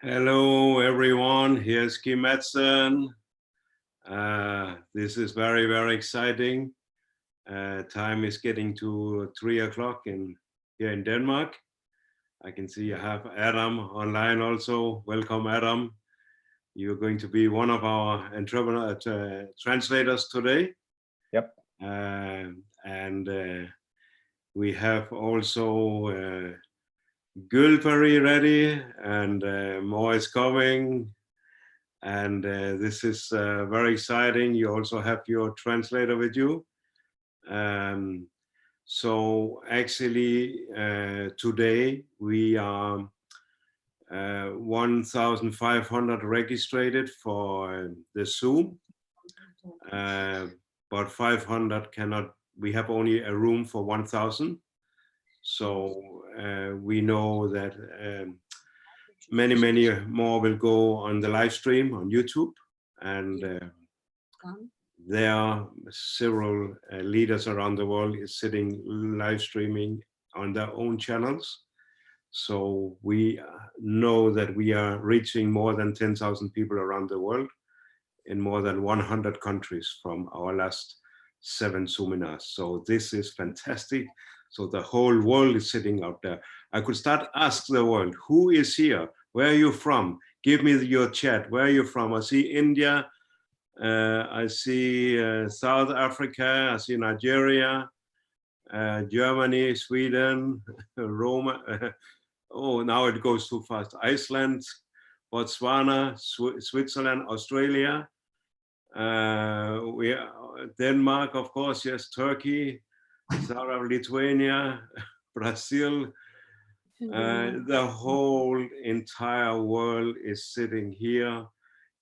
Hello, everyone. Here's Kim Madsen. This is very, very exciting. Time is getting to 3 o'clock here in Denmark. I can see I have Adam online also. Welcome, Adam. You're going to be one of our translators today. Yep. And we have also Gulpari ready, and more is coming. And this is very exciting. You also have your translator with you. So actually today we are 1,500 registered for the Zoom, but 500 cannot, we have only a room for 1,000. So we know that many more will go on the live stream on YouTube, and there are several leaders around the world is sitting live streaming on their own channels. So we know that we are reaching more than 10,000 people around the world in more than 100 countries from our last 7 Zoominars. So this is fantastic. So the whole world is sitting out there. I could start ask the world, who is here? Where are you from? Give me your chat. Where are you from? I see India. I see South Africa. I see Nigeria, Germany, Sweden, Rome. Oh, now it goes too fast. Iceland, Botswana, Switzerland, Australia. Denmark, of course, yes, Turkey, Lithuania, Brazil. The whole entire world is sitting here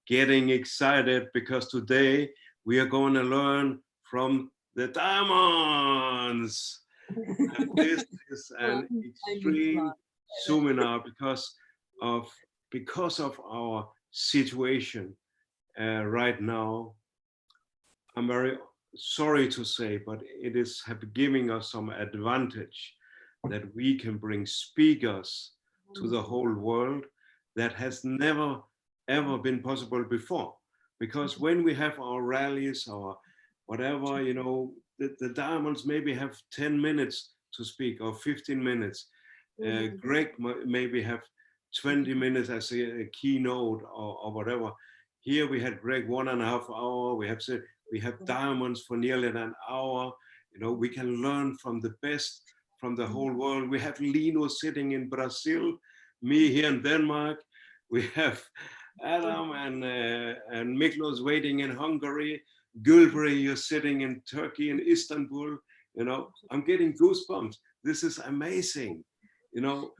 getting excited because today we are going to learn from the diamonds. And this is an extreme Zoominar because of our situation. right now, I'm very sorry to say, but it is giving us some advantage that we can bring speakers to the whole world that has never ever been possible before. Because when we have our rallies or whatever, you know, the diamonds maybe have 10 minutes to speak or 15 minutes. Greg maybe have 20 minutes as a keynote or whatever. Here we had Greg 1.5 hours. We have diamonds for nearly an hour. You know, we can learn from the best from the whole world. We have Lino sitting in Brazil, me here in Denmark. We have Adam and Miklos waiting in Hungary. Gulbury, you're sitting in Turkey, in Istanbul. You know, I'm getting goosebumps. This is amazing. You know,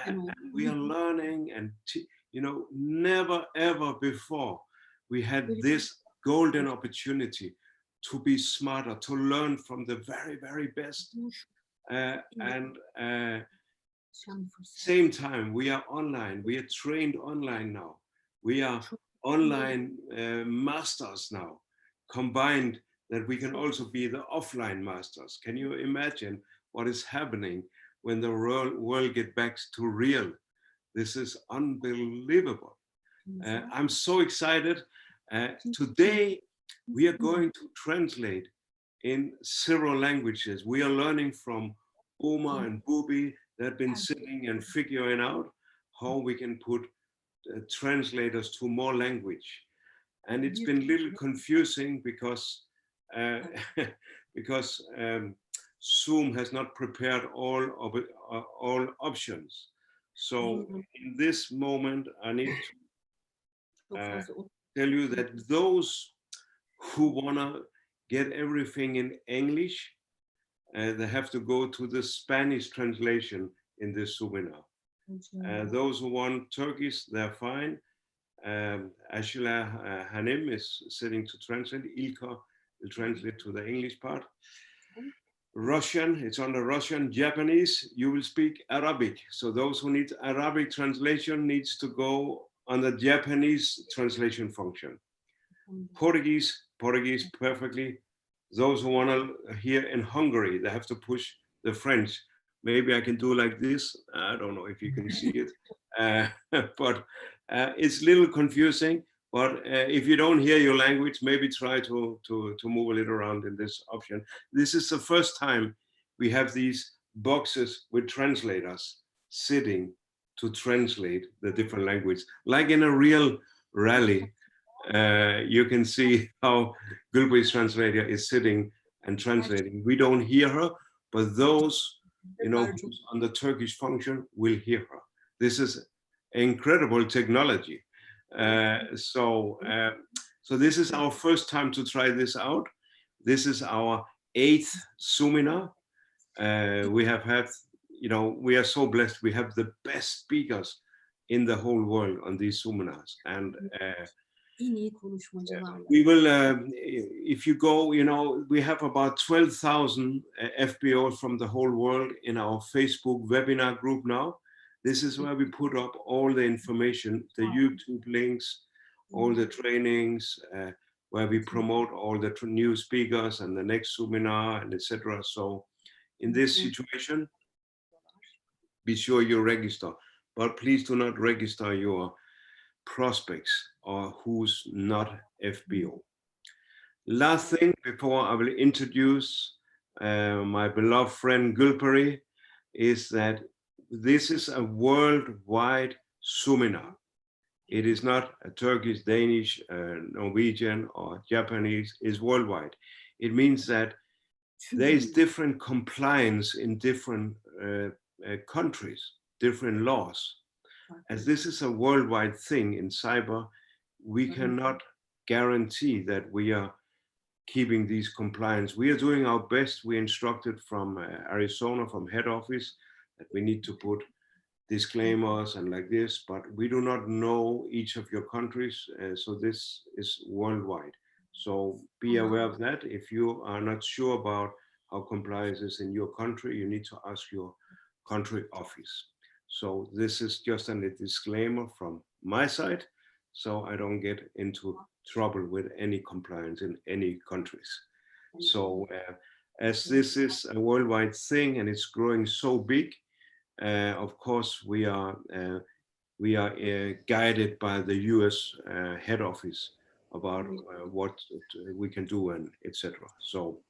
and we are learning, and you know, never ever before we had this golden opportunity to be smarter, to learn from the very, very best. And same time, we are online. We are trained online now. We are online masters now, combined that we can also be the offline masters. Can you imagine what is happening when the world get back to real? This is unbelievable. I'm so excited. Today, we are going to translate in several languages. We are learning from Oma and Bubi that have been sitting and figuring out how we can put translators to more language. And it's been a little confusing because because Zoom has not prepared all options. So in this moment, I need to tell you that those who wanna get everything in English, they have to go to the Spanish translation in this Zoominar. Those who want Turkish, they're fine. Ashila Hanim is sitting to translate. Ilka will translate to the English part. Russian, it's on the Russian. Japanese, you will speak Arabic. So those who need Arabic translation needs to go on the Japanese translation function. Portuguese perfectly. Those who want to hear in Hungary, they have to push the French. Maybe I can do like this. I don't know if you can see it, but it's a little confusing. But if you don't hear your language, maybe try to move a little around in this option. This is the first time we have these boxes with translators sitting to translate the different languages, like in a real rally. You can see how Gulbu's translator is sitting and translating. We don't hear her, but those, you know, who's on the Turkish function will hear her. This is incredible technology. So this is our first time to try this out. This is our 8th Zoominar. We have had, you know, we are so blessed. We have the best speakers in the whole world on these Zoominars. And we will, if you go, you know, we have about 12,000 FBOs from the whole world in our Facebook webinar group now. This is where we put up all the information, the YouTube links, all the trainings, where we promote all the new speakers and the next Zoominar and etc. So in this situation, be sure you register, but please do not register your prospects or who's not FBO. Last thing before I will introduce my beloved friend Gulpari is that this is a worldwide Zoominar. It is not a Turkish, Danish, Norwegian or Japanese, it's worldwide. It means that there is different compliance in different countries, different laws. As this is a worldwide thing in cyber, we cannot guarantee that we are keeping these compliance. We are doing our best. We instructed from Arizona, from head office, that we need to put disclaimers and like this, but we do not know each of your countries. So this is worldwide. So be aware of that. If you are not sure about how compliance is in your country, you need to ask your country office. So this is just a disclaimer from my side. so I don't get into trouble with any compliance in any countries. So as this is a worldwide thing and it's growing so big, of course we are guided by the US head office about what we can do and etc. So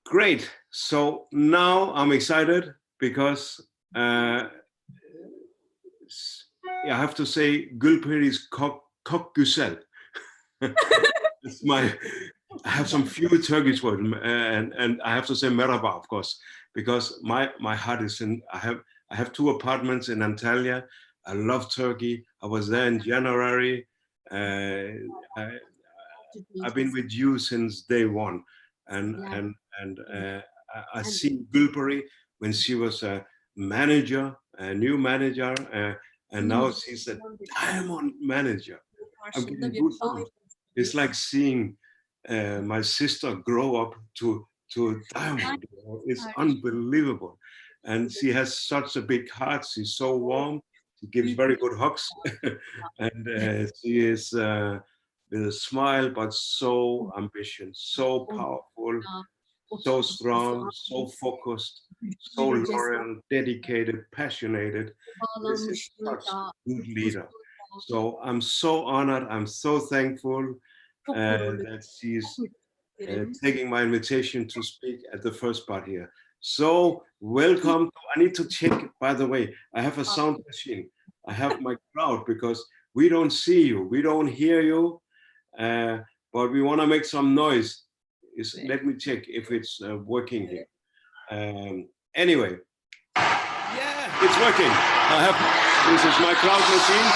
great. So now I'm excited because I have to say Gülperi is kok güzel. It's I have some few Turkish words, and I have to say merhaba, of course, because my heart is in. I have 2 apartments in Antalya. I love Turkey. I was there in January. I've been with you since day one, and I seen Gülperi when she was a manager, a new manager, and now she's a diamond manager. I'm getting goosebumps. It's like seeing my sister grow up to diamond. It's unbelievable, and she has such a big heart. She's so warm. She gives very good hugs, and she is with a smile, but so ambitious, so powerful, so strong, so focused, so loyal, dedicated, passionate. This is such a good leader. So I'm so honored. I'm so thankful that she's taking my invitation to speak at the first part here. So welcome. I need to check, by the way, I have a sound machine. I have my crowd because we don't see you, we don't hear you, but we want to make some noise. Let me check if it's working here. Anyway, yeah, it's working. This is my crowd machine.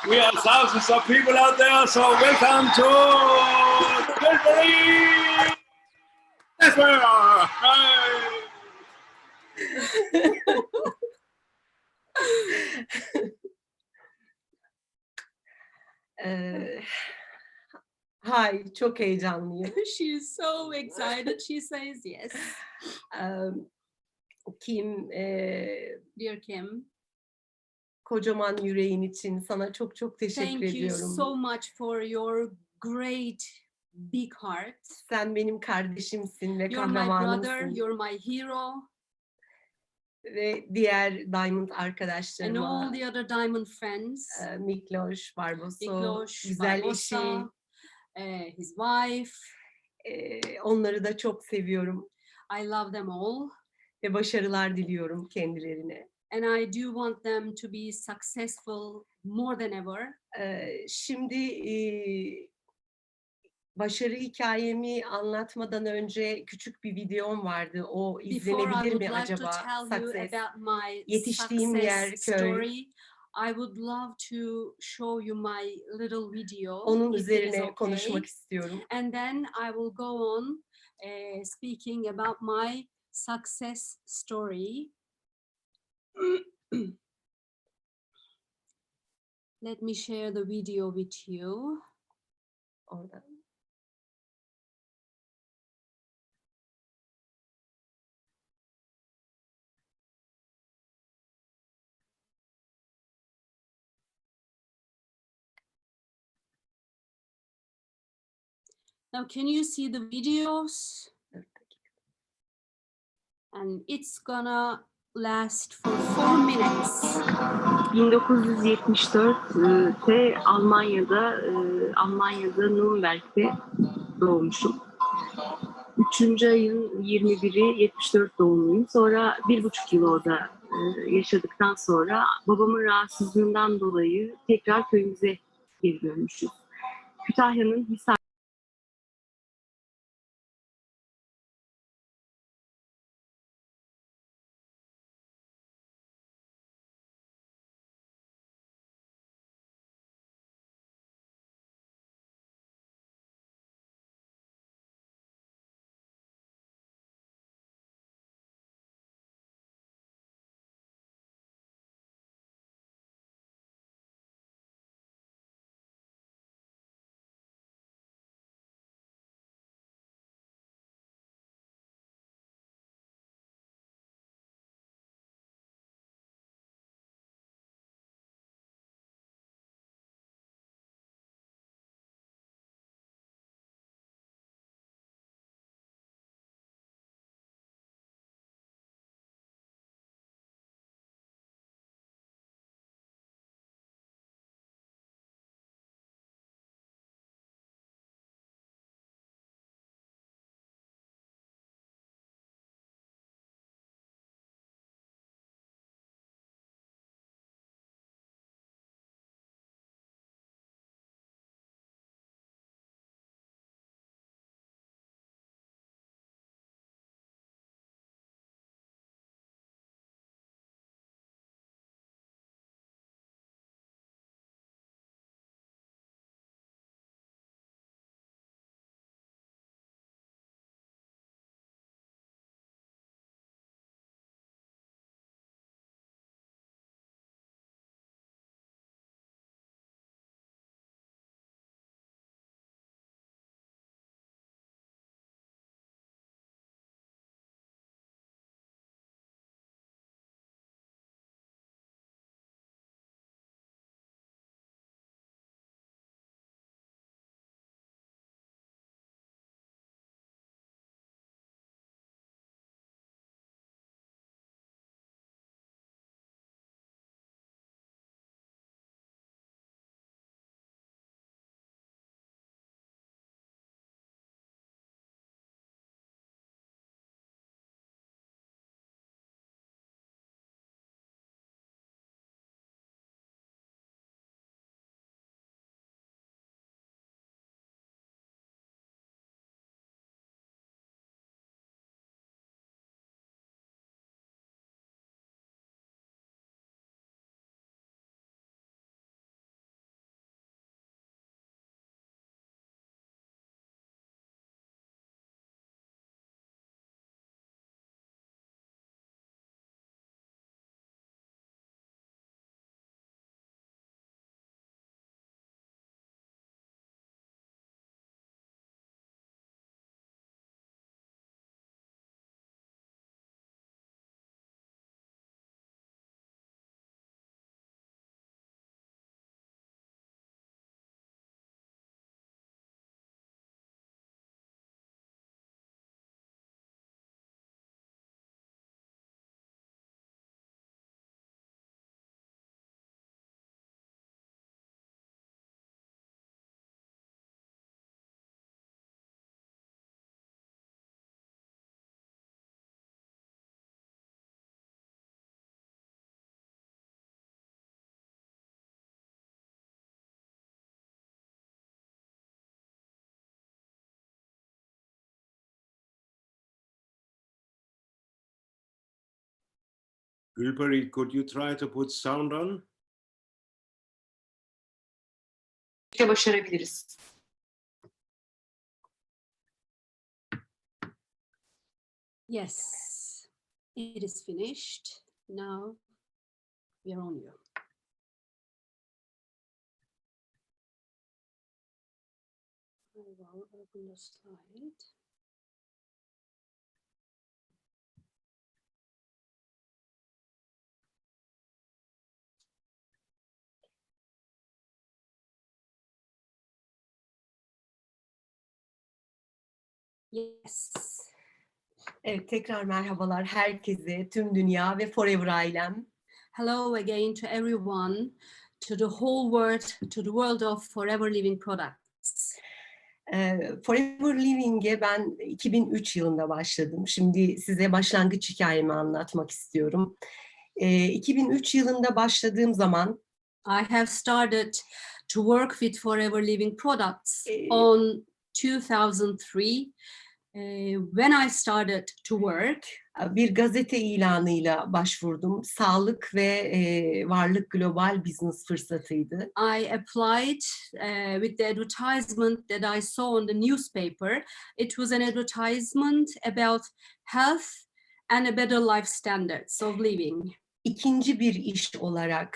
We are thousands of people out there, so welcome to Gülperi. That's where we are. Hi, çok heyecanlıyım. She is so excited. She says yes. Kim, Dear Kim, kocaman yüreğin için sana çok çok teşekkür thank you ediyorum. so much for your great big heart. Sen benim kardeşimsin ve You're my brother, kahramanımsın. you're my hero, Ve diğer Diamond and arkadaşlarıma, all the other diamond friends, Mikloş, Barbaso, Mikloş, güzel eşi, Barbosa, his wife. onları da çok seviyorum I love them all, ve başarılar diliyorum kendilerine. and I do want them to be successful more than ever. Şimdi başarı hikayemi anlatmadan önce küçük bir videom vardı. O Before I izlenebilir would mi like to acaba? tell you Success. about my Yetiştiğim yer success köy. story, I would love to show you my little video. Onun if it is üzerine okay. konuşmak istiyorum. And then I will go on speaking about my success story. Let me share the video with you. Oradan. Now, can you see the videos? And it's gonna last for 4 minutes. 1974'te Almanya'da Nürnberg'de doğmuşum. 3. ayın 21'i 74 doğumluyum. Sonra 1,5 yıl orada yaşadıktan sonra babamın rahatsızlığından dolayı tekrar köyümüze geri dönmüşüz. Kütahya'nın Hisar Gülperi, could you try to put sound on? İşte başarabiliriz. Yes, it is finished. Now we are on you. I will open the slide. Yes. Evet, tekrar merhabalar herkese, tüm dünya ve Forever ailem. Hello again to everyone, to the whole world, to the world of Forever Living products. Forever Living'e ben 2003 yılında başladım. Şimdi size başlangıç hikayemi anlatmak istiyorum. 2003 yılında başladığım zaman I have started to work with Forever Living products Eh, on 2003. When I started to work, bir gazete ilanıyla başvurdum. Sağlık ve varlık global business fırsatıydı. I applied with the advertisement that I saw on the newspaper. It was an advertisement about health and a better life standards of living. İkinci bir iş olarak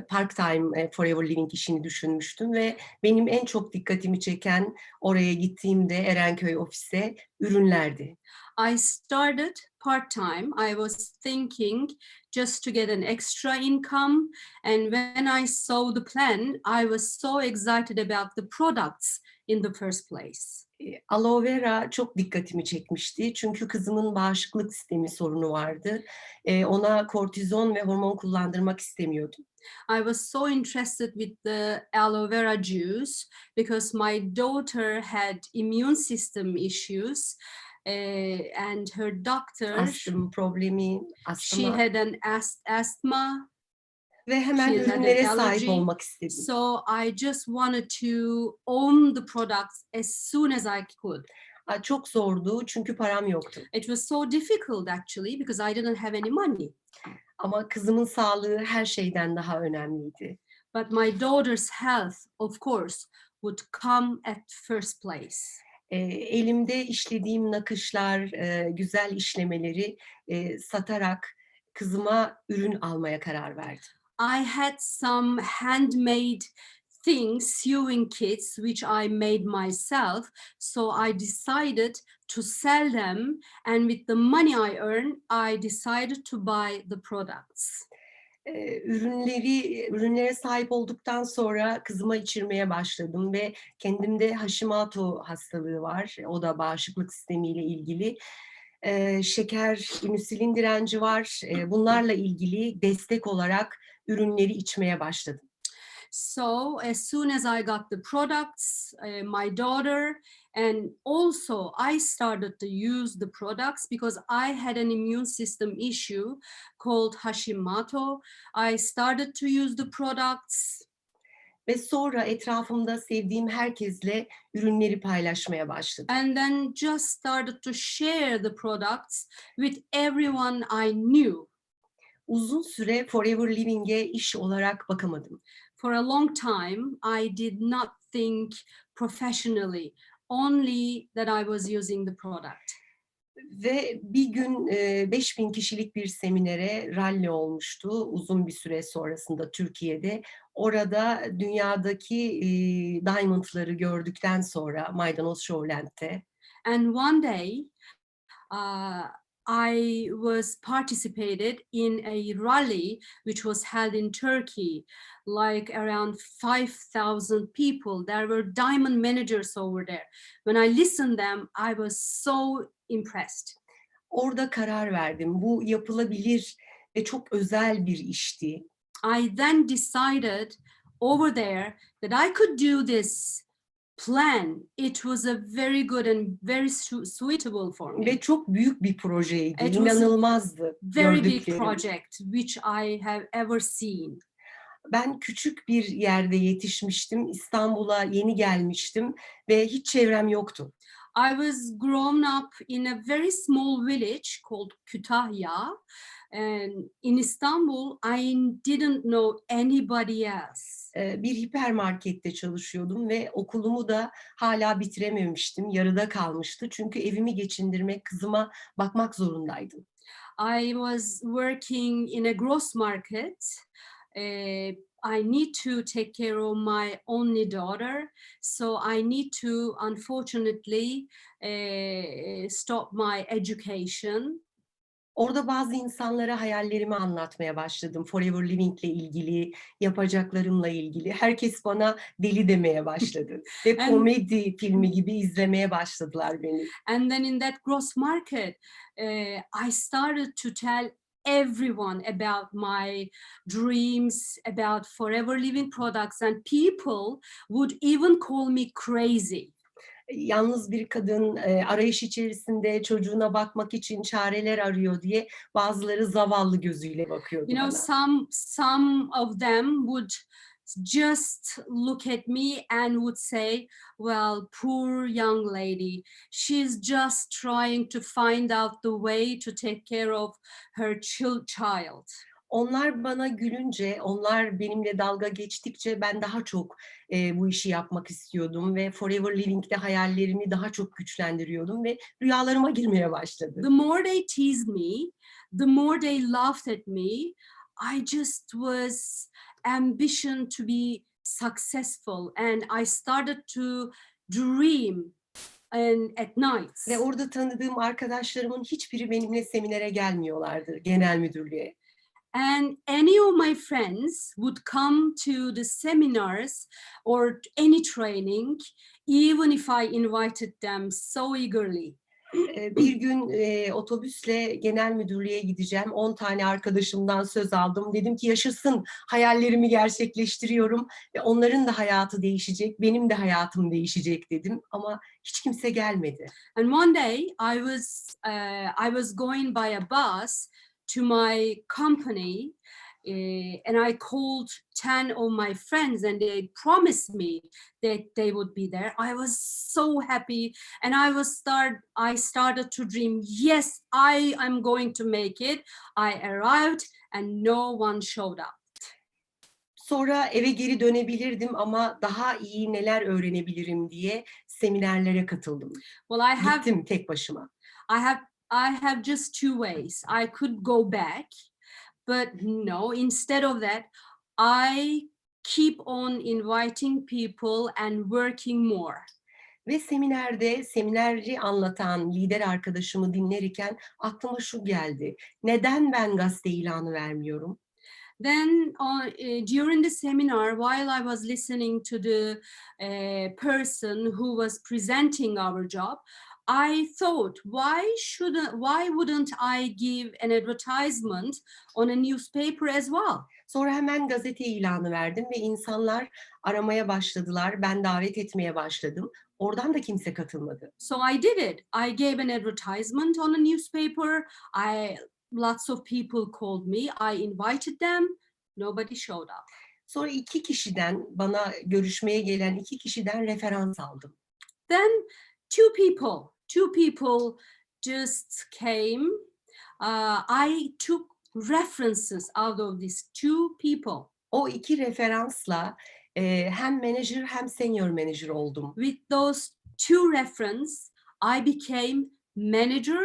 part-time Forever Living işini düşünmüştüm ve benim en çok dikkatimi çeken oraya gittiğimde Erenköy ofise ürünlerdi. I started part-time. I was thinking just to get an extra income. And when I saw the plan, I was so excited about the products in the first place. Aloe vera çok dikkatimi çekmişti. Çünkü kızımın bağışıklık sistemi sorunu vardı. Ona kortizon ve hormon kullandırmak istemiyordum. I was so interested with the aloe vera juice because my daughter had immune system issues and her doctor, Astım problemi, she astma had an asthma. ve hemen she had an ürünlere sahip allergy. olmak istedim. So I just wanted to own the products as soon as I could. Çok zordu çünkü param yoktu. It was so difficult actually because I didn't have any money. Ama kızımın sağlığı her şeyden daha önemliydi. But my daughter's health, of course, would come at first place. Elimde işlediğim nakışlar, güzel işlemeleri satarak kızıma ürün almaya karar verdim. I had some handmade things, sewing kits, which I made myself. So I decided to sell them. And with the money I earned, I decided to buy the products. Ürünlere sahip olduktan sonra kızıma içirmeye başladım ve kendimde Hashimoto hastalığı var. O da bağışıklık sistemiyle ilgili. Şeker, insülin direnci var. Bunlarla ilgili destek olarak ürünleri içmeye başladım. So as soon as I got the products, my daughter, and also I started to use the products because I had an immune system issue called Hashimoto. I started to use the products. Ve sonra etrafımda sevdiğim herkesle ürünleri paylaşmaya başladım. And then just started to share the products with everyone I knew. Uzun süre Forever Living'e iş olarak bakamadım. For a long time, I did not think professionally, only that I was using the product. Ve bir gün 5000 kişilik bir seminere rally olmuştu uzun bir süre sonrasında Türkiye'de. Orada dünyadaki diamondları gördükten sonra Maydanoz Showland'te. And one day, I was participated in a rally which was held in Turkey, like around 5,000 people. There were diamond managers over there. When I listened them, I was so impressed. Orada karar verdim. Bu yapılabilir ve çok özel bir işti. I then decided over there that I could do this plan. It was a very good and very suitable for me. Ve çok büyük bir projeydi. It was a İnanılmazdı Very big gördüklerim. project which I have ever seen. Ben küçük bir yerde yetişmiştim. İstanbul'a yeni gelmiştim ve hiç çevrem yoktu. I was grown up in a very small village called Kütahya. And in Istanbul, I didn't know anybody else. Bir hipermarkette çalışıyordum ve okulumu da hala bitirememiştim. Yarıda kalmıştı. Çünkü evimi geçindirmek, kızıma bakmak zorundaydım. I was working in a gross market. I need to take care of my only daughter, so I need to unfortunately stop my education. Orada bazı insanlara hayallerimi anlatmaya başladım. Forever Living'le ilgili, yapacaklarımla ilgili. Herkes bana deli demeye başladı. Ve komedi filmi gibi izlemeye başladılar beni. And then in that gross market, I started to tell everyone about my dreams, about Forever Living products, and people would even call me crazy. Yalnız bir kadın arayış içerisinde çocuğuna bakmak için çareler arıyor diye bazıları zavallı gözüyle bakıyordu You know, bana. some of them would just look at me and would say, well, poor young lady, she's just trying to find out the way to take care of her child. Onlar bana gülünce, onlar benimle dalga geçtikçe ben daha çok bu işi yapmak istiyordum ve Forever Living'de hayallerimi daha çok güçlendiriyordum ve rüyalarıma girmeye başladı. The more they teased me, the more they laughed at me. I just was ambition to be successful, and I started to dream and at night. Ve orada tanıdığım arkadaşlarımın hiçbiri benimle seminere gelmiyorlardı, genel müdürlüğe. And any of my friends would come to the seminars or any training, even if I invited them so eagerly. Bir gün otobüsle genel müdürlüğe gideceğim. 10 tane arkadaşımdan söz aldım. Dedim ki yaşasın, hayallerimi gerçekleştiriyorum ve onların da hayatı değişecek, benim de hayatım değişecek dedim. Ama hiç kimse gelmedi. And one day I was going by a bus to my company, and I called 10 of my friends, and they promised me that they would be there. I was so happy, and I started to dream. Yes, I am going to make it. I arrived, and no one showed up. Sonra eve geri dönebilirdim ama daha iyi neler öğrenebilirim diye seminerlere katıldım. Well, Gittim tek başıma. I have just two ways. I could go back, but no, instead of that, I keep on inviting people and working more. Ve semineri anlatan lider arkadaşımı dinlerken aklıma şu geldi. Neden ben gazete ilanı vermiyorum? Then during the seminar, while I was listening to the person who was presenting our job, I thought, why wouldn't I give an advertisement on a newspaper as well? Sonra hemen gazete ilanı verdim ve insanlar aramaya başladılar. Ben davet etmeye başladım. Oradan da kimse katılmadı. So I did it. I gave an advertisement on a newspaper. Lots of people called me. I invited them. Nobody showed up. Sonra bana görüşmeye gelen 2 kişiden referans aldım. Then two people just came. I took references out of these two people. O 2 referansla hem manager hem senior manager oldum. With those two references, I became manager,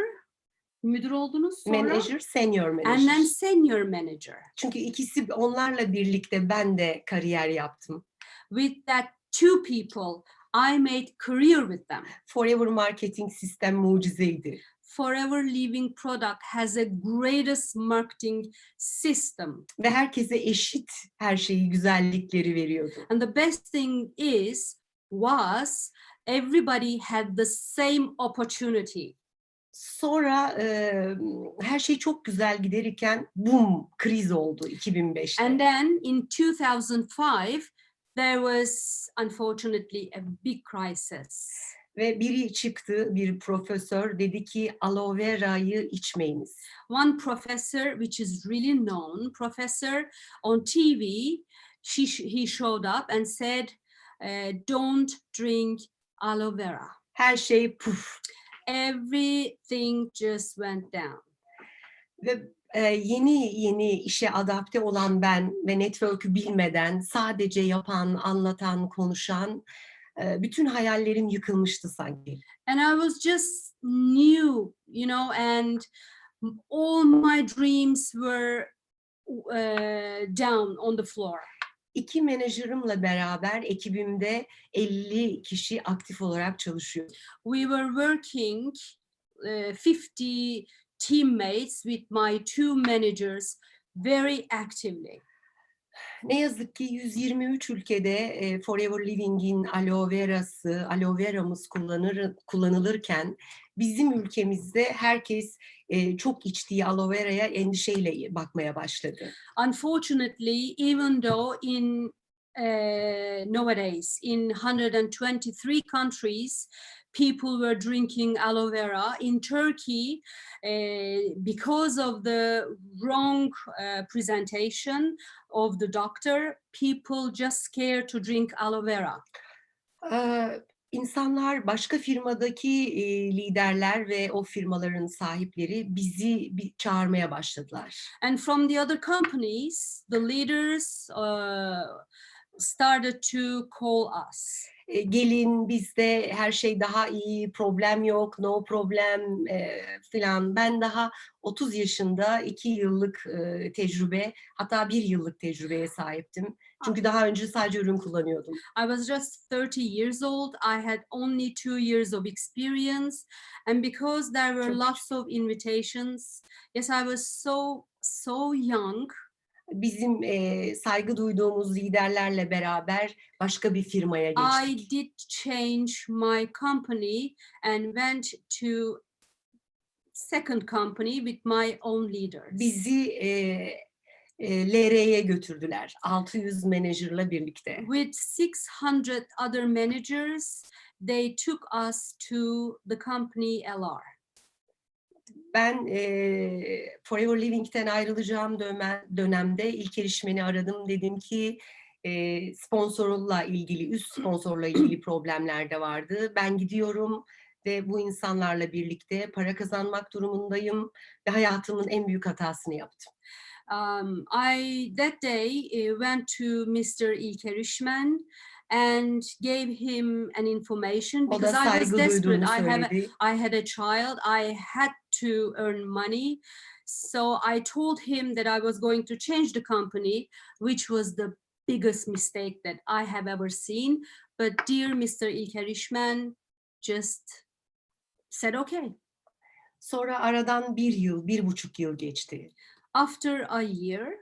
müdür oldunuz sonra. Manager, senior manager. And then senior manager. Çünkü ikisi onlarla birlikte ben de kariyer yaptım. With that two people, I made career with them. Forever Marketing sistem mucizeydi. Forever Living product has a greatest marketing system. Ve herkese eşit her şeyi, güzellikleri veriyordu. And the best thing was everybody had the same opportunity. Sonra her şey çok güzel giderken boom, kriz oldu 2005'te. And then in 2005 there was unfortunately a big crisis. Ve biri çıktı, bir profesör dedi ki aloe vera'yı içmeyiniz. One professor, which is really known professor on TV, he showed up and said, don't drink aloe vera. Her şey puf. Everything just went down. Ve Yeni işe adapte olan ben ve network'ü bilmeden sadece yapan, anlatan, konuşan bütün hayallerim yıkılmıştı sanki. And I was just new, you know, and all my dreams were down on the floor. İki menajerimle beraber ekibimde 50 kişi aktif olarak çalışıyor. We were working 50 teammates with my two managers very actively. Ne yazık ki 123 ülkede Forever Living'in aloe veramız kullanılırken bizim ülkemizde herkes çok içtiği aloe veraya endişeyle bakmaya başladı. Unfortunately, even though nowadays in 123 countries, people were drinking aloe vera. In Turkey, because of the wrong presentation of the doctor, people just scared to drink aloe vera. İnsanlar, başka firmadaki liderler ve o firmaların sahipleri bizi çağırmaya başladılar. And from the other companies, the leaders started to call us. Gelin, bizde her şey daha iyi, problem yok, no problem filan. Ben daha 30 yaşında 2 yıllık tecrübe, hatta 1 yıllık tecrübeye sahiptim. Çünkü daha önce sadece ürün kullanıyordum. I was just 30 years old. I had only 2 years of experience. And because there were lots of invitations, yes, I was so young. Bizim saygı duyduğumuz liderlerle beraber başka bir firmaya geçtik. I did change my company and went to second company with my own leaders. Bizi LR'ye götürdüler, 600 menajerle birlikte. With 600 other managers, they took us to the company LR. Ben Forever Living'ten ayrılacağım dönemde ilk erişmeni aradım. Dedim ki sponsorla ilgili, üst sponsorla ilgili problemler de vardı. Ben gidiyorum ve bu insanlarla birlikte para kazanmak durumundayım ve hayatımın en büyük hatasını yaptım. I that day went to Mr. İlkerişmen and gave him an information O da because I was saygı desperate. duyduğunu I söyledi. had a child. I had to earn money. So I told him that I was going to change the company, which was the biggest mistake that I have ever seen. But dear Mr. İlkerişmen just said okay. Sonra aradan 1 yıl, 1,5 yıl geçti. After a year,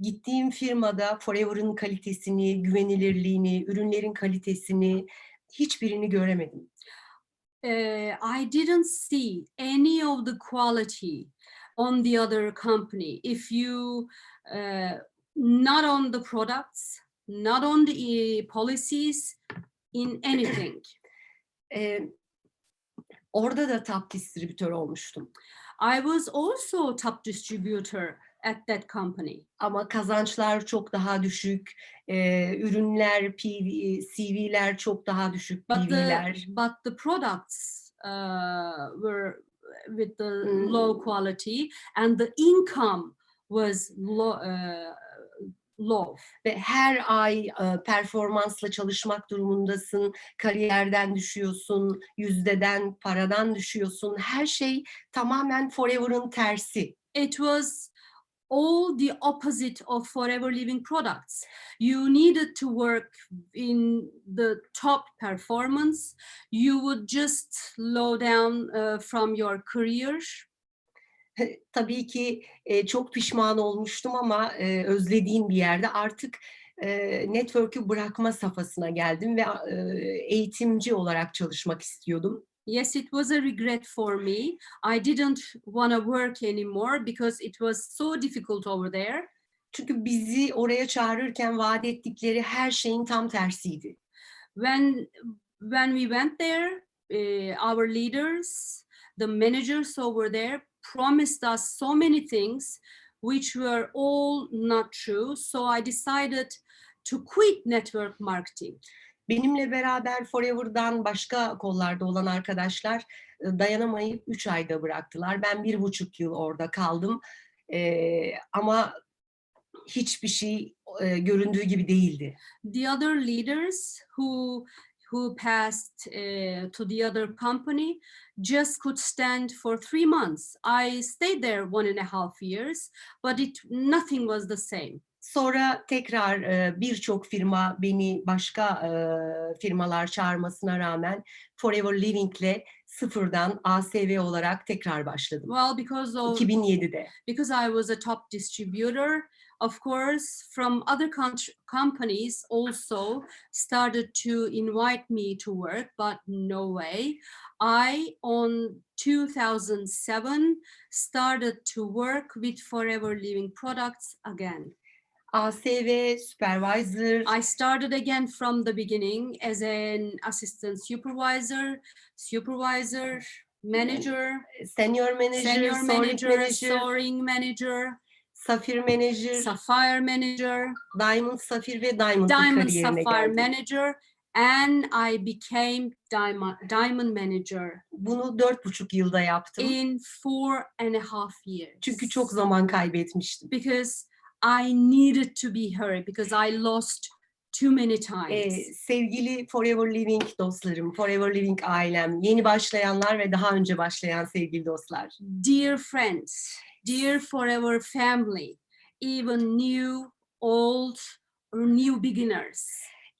gittiğim firmada Forever'ın kalitesini, güvenilirliğini, ürünlerin kalitesini hiçbirini göremedim. I didn't see any of the quality on the other company. If you not on the products, not on the policies, in anything. Orada da top distribütör olmuştum. I was also top distributor at that company. Ama kazançlar çok daha düşük, ürünler, CV'ler çok daha düşük, PV'ler. But the products were with the low quality and the income was low. Ve her ay performansla çalışmak durumundasın, kariyerden düşüyorsun, yüzdeden, paradan düşüyorsun. Her şey tamamen Forever'ın tersi. It was all the opposite of Forever Living products. You needed to work in the top performance. You would just slow down from your career. Tabii ki çok pişman olmuştum ama özlediğim bir yerde artık network'ü bırakma safhasına geldim ve eğitimci olarak çalışmak istiyordum. Yes, it was a regret for me. I didn't want to work anymore because it was so difficult over there. Çünkü bizi oraya çağırırken vaat ettikleri her şeyin tam tersiydi. When we went there, our leaders, the managers over there promised us so many things which were all not true. So I decided to quit network marketing. Benimle beraber Forever'dan başka kollarda olan arkadaşlar dayanamayıp 3 ayda bıraktılar. Ben 1,5 yıl orada kaldım. Ama hiçbir şey göründüğü gibi değildi. The other leaders who passed to the other company just could stand for 3 months. I stayed there 1.5 years, but nothing was the same. Sonra tekrar birçok firma beni başka firmalar çağırmasına rağmen Forever Living'le sıfırdan ASV olarak tekrar başladım. Well, because 2007'de. I was a top distributor, of course, from other companies also started to invite me to work, but no way. I, on 2007, started to work with Forever Living products again. ASV, supervisor, I started again from the beginning as an assistant supervisor, manager, senior manager, soaring manager, Sapphire manager, sapphire manager, Diamond, Sapphire ve Diamond diamond kariyerine sapphire geldim. manager, and I became diamond manager Bunu 4,5 yılda yaptım. in 4.5 years. Çünkü çok zaman kaybetmiştim. Because I needed to be her, because I lost too many times. Sevgili Forever Living dostlarım, Forever Living ailem, yeni başlayanlar ve daha önce başlayan sevgili dostlar. Dear friends, dear Forever family, even new, old, or new beginners.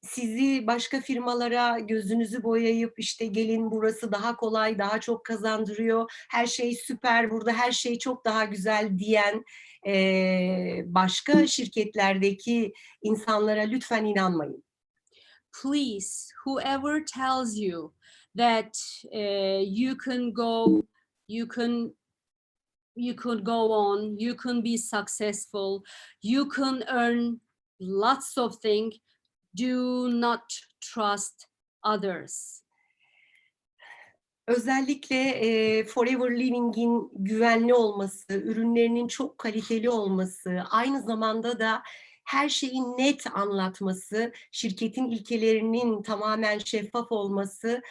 Sizi başka firmalara gözünüzü boyayıp işte gelin burası daha kolay, daha çok kazandırıyor, her şey süper, burada her şey çok daha güzel diyen başka şirketlerdeki insanlara lütfen inanmayın. Please, whoever tells you that you can go on, you can be successful, you can earn lots of things, do not trust others. Özellikle Forever Living'in güvenli olması, ürünlerinin çok kaliteli olması, aynı zamanda da her şeyi net anlatması, şirketin ilkelerinin tamamen şeffaf olması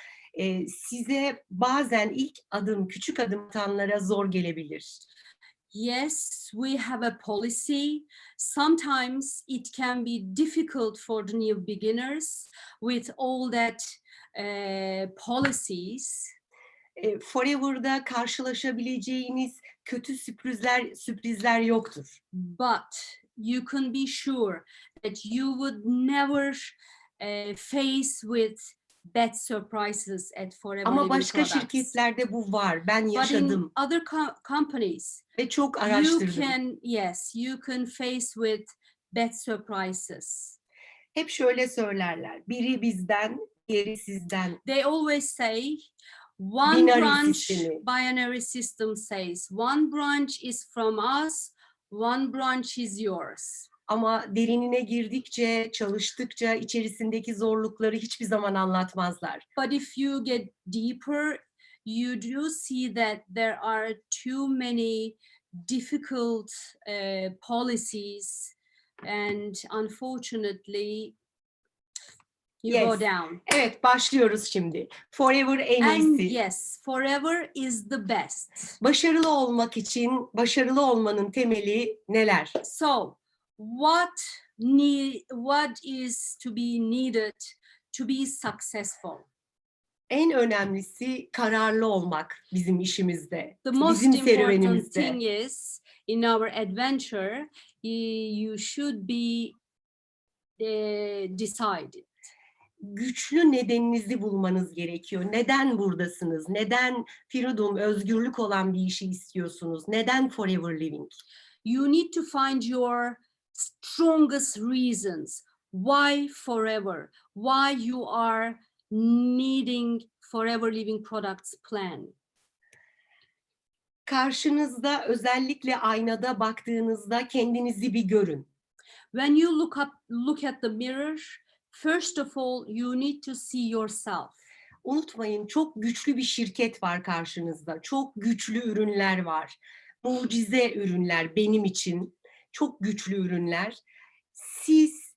size bazen ilk adım, küçük adım atanlara zor gelebilir. Yes, we have a policy. Sometimes it can be difficult for the new beginners with all that policies. Forever'da karşılaşabileceğiniz kötü sürprizler yoktur. But you can be sure that you would never face with bad surprises at Forever Ama Living başka products. şirketlerde bu var. Ben But in yaşadım other companies, ve çok you araştırdım. can face with bad surprises. Hep şöyle söylerler. Biri bizden, diğeri sizden. They always say one Binary branch sistemi. binary system says one branch is from us, one branch is yours. Ama derinine girdikçe, çalıştıkça içerisindeki zorlukları hiçbir zaman anlatmazlar. But if you get deeper, you do see that there are too many difficult policies, and unfortunately, you go Yes. down. Evet, başlıyoruz şimdi. Forever en And iyisi. yes, Forever is the best. Başarılı olmak için, başarılı olmanın temeli neler? So, what is to be needed to be successful? En önemlisi kararlı olmak bizim işimizde, The most bizim important serüvenimizde. thing is, in our adventure, you should be decided. Güçlü nedeninizi bulmanız gerekiyor. Neden buradasınız? Neden freedom, özgürlük olan bir işi istiyorsunuz? Neden Forever Living? You need to find your strongest reasons. Why Forever? Why you are needing Forever Living products plan. Karşınızda özellikle aynada baktığınızda kendinizi bir görün. When you look at the mirror, first of all, you need to see yourself. Unutmayın, çok güçlü bir şirket var karşınızda. Çok güçlü ürünler var. Mucize ürünler benim için. Çok güçlü ürünler. Siz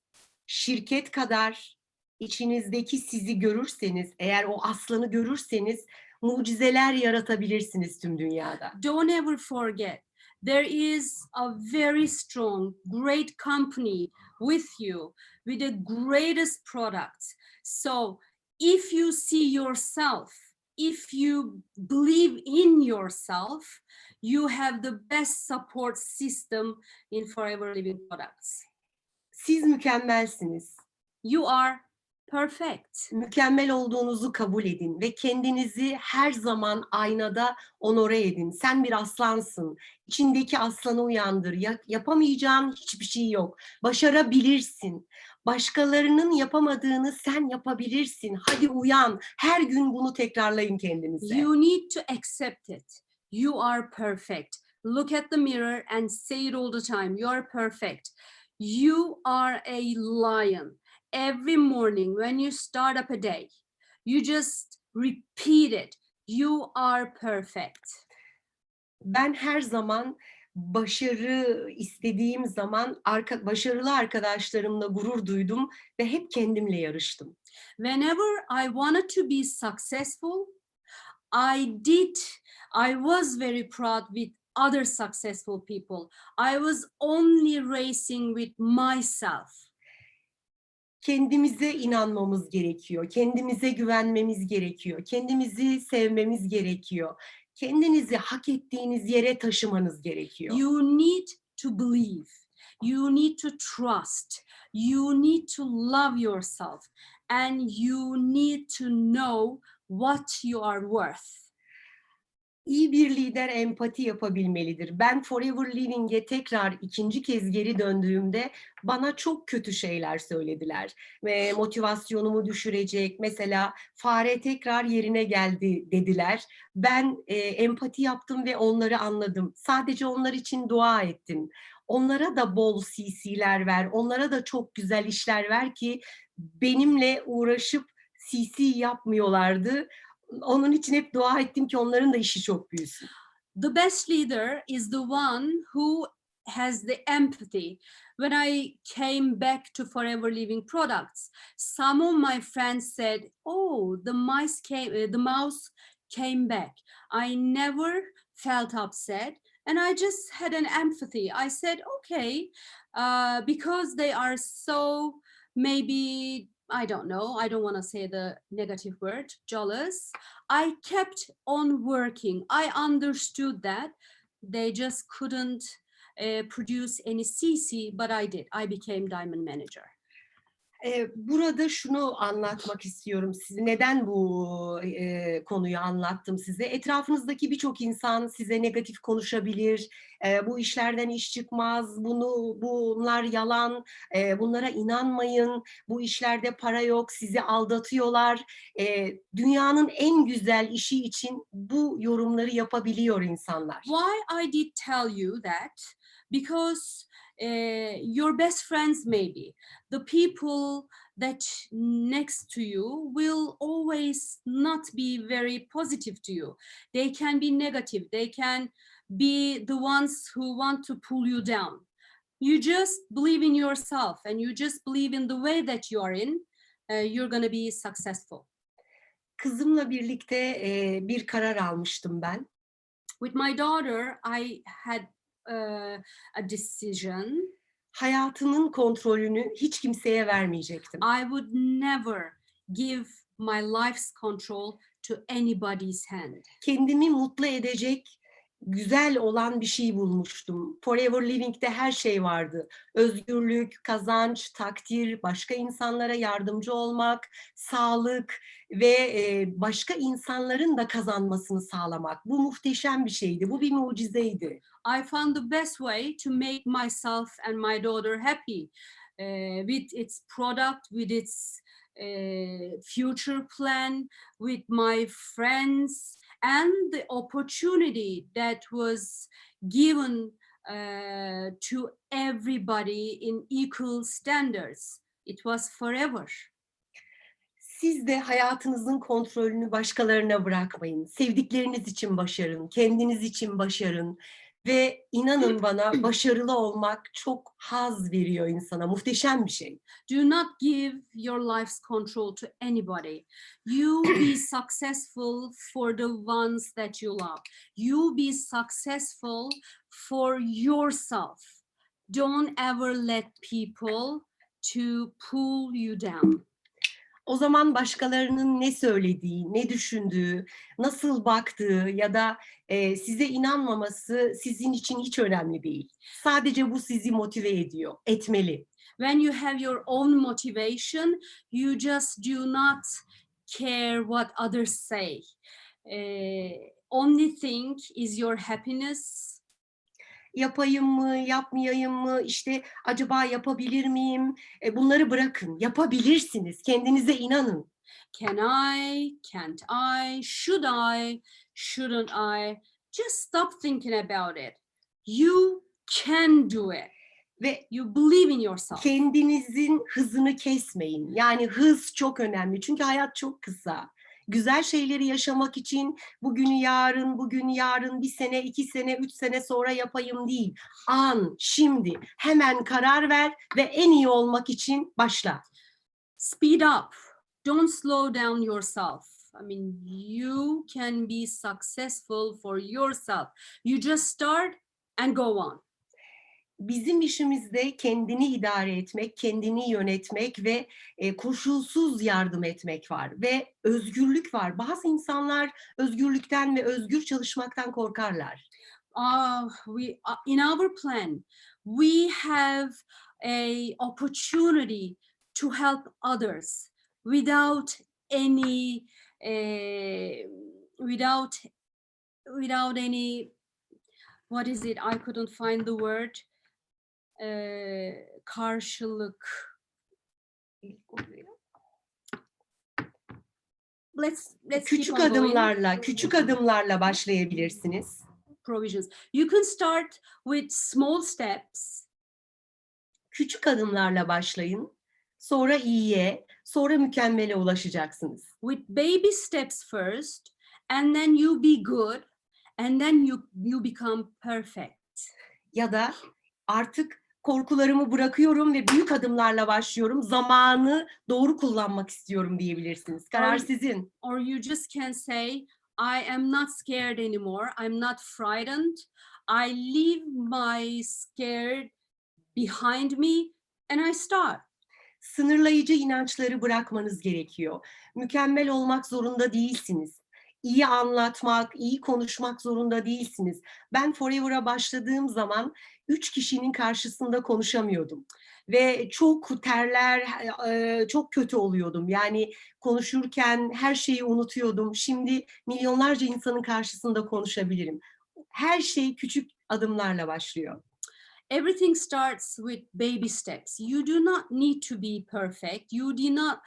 şirket kadar içinizdeki sizi görürseniz, eğer o aslanı görürseniz mucizeler yaratabilirsiniz tüm dünyada. Don't ever forget, there is a very strong, great company with you with the greatest products. So if you see yourself, if you believe in yourself, you have the best support system in Forever Living Products. Siz mükemmelsiniz. You are perfect. Mükemmel olduğunuzu kabul edin ve kendinizi her zaman aynada onore edin. Sen bir aslansın. İçindeki aslanı uyandır. Yapamayacağın hiçbir şey yok. Başarabilirsin. Başkalarının yapamadığını sen yapabilirsin. Hadi uyan. Her gün bunu tekrarlayın kendinize. You need to accept it. You are perfect. Look at the mirror and say it all the time. You are perfect. You are a lion. Every morning when you start up a day, you just repeat it. You are perfect. Ben her zaman başarı istediğim zaman başarılı arkadaşlarımla gurur duydum ve hep kendimle yarıştım. Whenever I wanted to be successful, I was very proud with other successful people. I was only racing with myself. Kendimize inanmamız gerekiyor. Kendimize güvenmemiz gerekiyor. Kendimizi sevmemiz gerekiyor. Kendinizi hak ettiğiniz yere taşımanız gerekiyor. You need to believe. You need to trust. You need to love yourself. And you need to know what you are worth. İyi bir lider empati yapabilmelidir. Ben Forever Living'e tekrar ikinci kez geri döndüğümde bana çok kötü şeyler söylediler. Ve motivasyonumu düşürecek, mesela fare tekrar yerine geldi dediler. Ben empati yaptım ve onları anladım. Sadece onlar için dua ettim. Onlara da bol CC'ler ver, onlara da çok güzel işler ver ki benimle uğraşıp CC yapmıyorlardı. Onun için hep dua ettim ki onların da işi çok büyüsün. The best leader is the one who has the empathy. When I came back to Forever Living Products, some of my friends said, "Oh, the mouse came back." I never felt upset, and I just had an empathy. I said, "Okay," because they are so maybe. I don't know, I don't want to say the negative word, jealous. I kept on working. I understood that they just couldn't produce any CC, but I did. I became diamond manager. Burada şunu anlatmak istiyorum size. Neden bu konuyu anlattım size? Etrafınızdaki birçok insan size negatif konuşabilir. Bu işlerden iş çıkmaz. Bunlar yalan. Bunlara inanmayın. Bu işlerde para yok. Sizi aldatıyorlar. Dünyanın en güzel işi için bu yorumları yapabiliyor insanlar. Why I did tell you that? Because your best friends maybe, the people that next to you will always not be very positive to you. They can be negative. They can be the ones who want to pull you down. You just believe in yourself and you just believe in the way that you are in, you're going to be successful. Kızımla birlikte bir karar almıştım ben. With my daughter, I had a decision. Hayatımın kontrolünü hiç kimseye vermeyecektim. I would never give my life's control to anybody's hand. Kendimi mutlu edecek, güzel olan bir şey bulmuştum. Forever Living'de her şey vardı. Özgürlük, kazanç, takdir, başka insanlara yardımcı olmak, sağlık ve başka insanların da kazanmasını sağlamak. Bu muhteşem bir şeydi. Bu bir mucizeydi. I found the best way to make myself and my daughter happy with its product, with its future plan, with my friends, and the opportunity that was given to everybody in equal standards. It was forever. Siz de hayatınızın kontrolünü başkalarına bırakmayın. Sevdikleriniz için başarın, kendiniz için başarın. Ve inanın bana başarılı olmak çok haz veriyor insana. Muhteşem bir şey. Do not give your life's control to anybody. You be successful for the ones that you love. You be successful for yourself. Don't ever let people to pull you down. O zaman başkalarının ne söylediği, ne düşündüğü, nasıl baktığı ya da size inanmaması sizin için hiç önemli değil. Sadece bu sizi motive ediyor, etmeli. When you have your own motivation, you just do not care what others say. Only thing is your happiness. Yapayım mı, yapmayayım mı, işte acaba yapabilir miyim? Bunları bırakın, yapabilirsiniz, kendinize inanın. Can I? Can't I? Should I? Shouldn't I? Just stop thinking about it. You can do it. Ve You believe in yourself. kendinizin hızını kesmeyin. Yani hız çok önemli çünkü hayat çok kısa. Güzel şeyleri yaşamak için bugün yarın, bir sene, 2 sene, 3 sene sonra yapayım değil. An, şimdi, hemen karar ver ve en iyi olmak için başla. Speed up. Don't slow down yourself. I mean, you can be successful for yourself. You just start and go on. Bizim işimizde kendini idare etmek, kendini yönetmek ve koşulsuz yardım etmek var ve özgürlük var. Bazı insanlar özgürlükten ve özgür çalışmaktan korkarlar. In our plan, we have a opportunity to help others without any, without any. What is it? I couldn't find the word. Karşılık. Let's Küçük keep on going. küçük adımlarla başlayabilirsiniz. Provisions. You can start with small steps. Küçük adımlarla başlayın. Sonra iyiye, sonra mükemmele ulaşacaksınız. With baby steps first, and then you be good, and then you become perfect. Ya da artık korkularımı bırakıyorum ve büyük adımlarla başlıyorum. Zamanı doğru kullanmak istiyorum diyebilirsiniz. Karar sizin. Or you just can say, I am not scared anymore. I'm not frightened. I leave my scared behind me and I start. Sınırlayıcı inançları bırakmanız gerekiyor. Mükemmel olmak zorunda değilsiniz. İyi anlatmak, iyi konuşmak zorunda değilsiniz. Ben Forever'a başladığım zaman 3 kişinin karşısında konuşamıyordum. Ve çok terler, çok kötü oluyordum. Yani konuşurken her şeyi unutuyordum. Şimdi milyonlarca insanın karşısında konuşabilirim. Her şey küçük adımlarla başlıyor. Everything starts with baby steps. You do not need to be perfect. You do not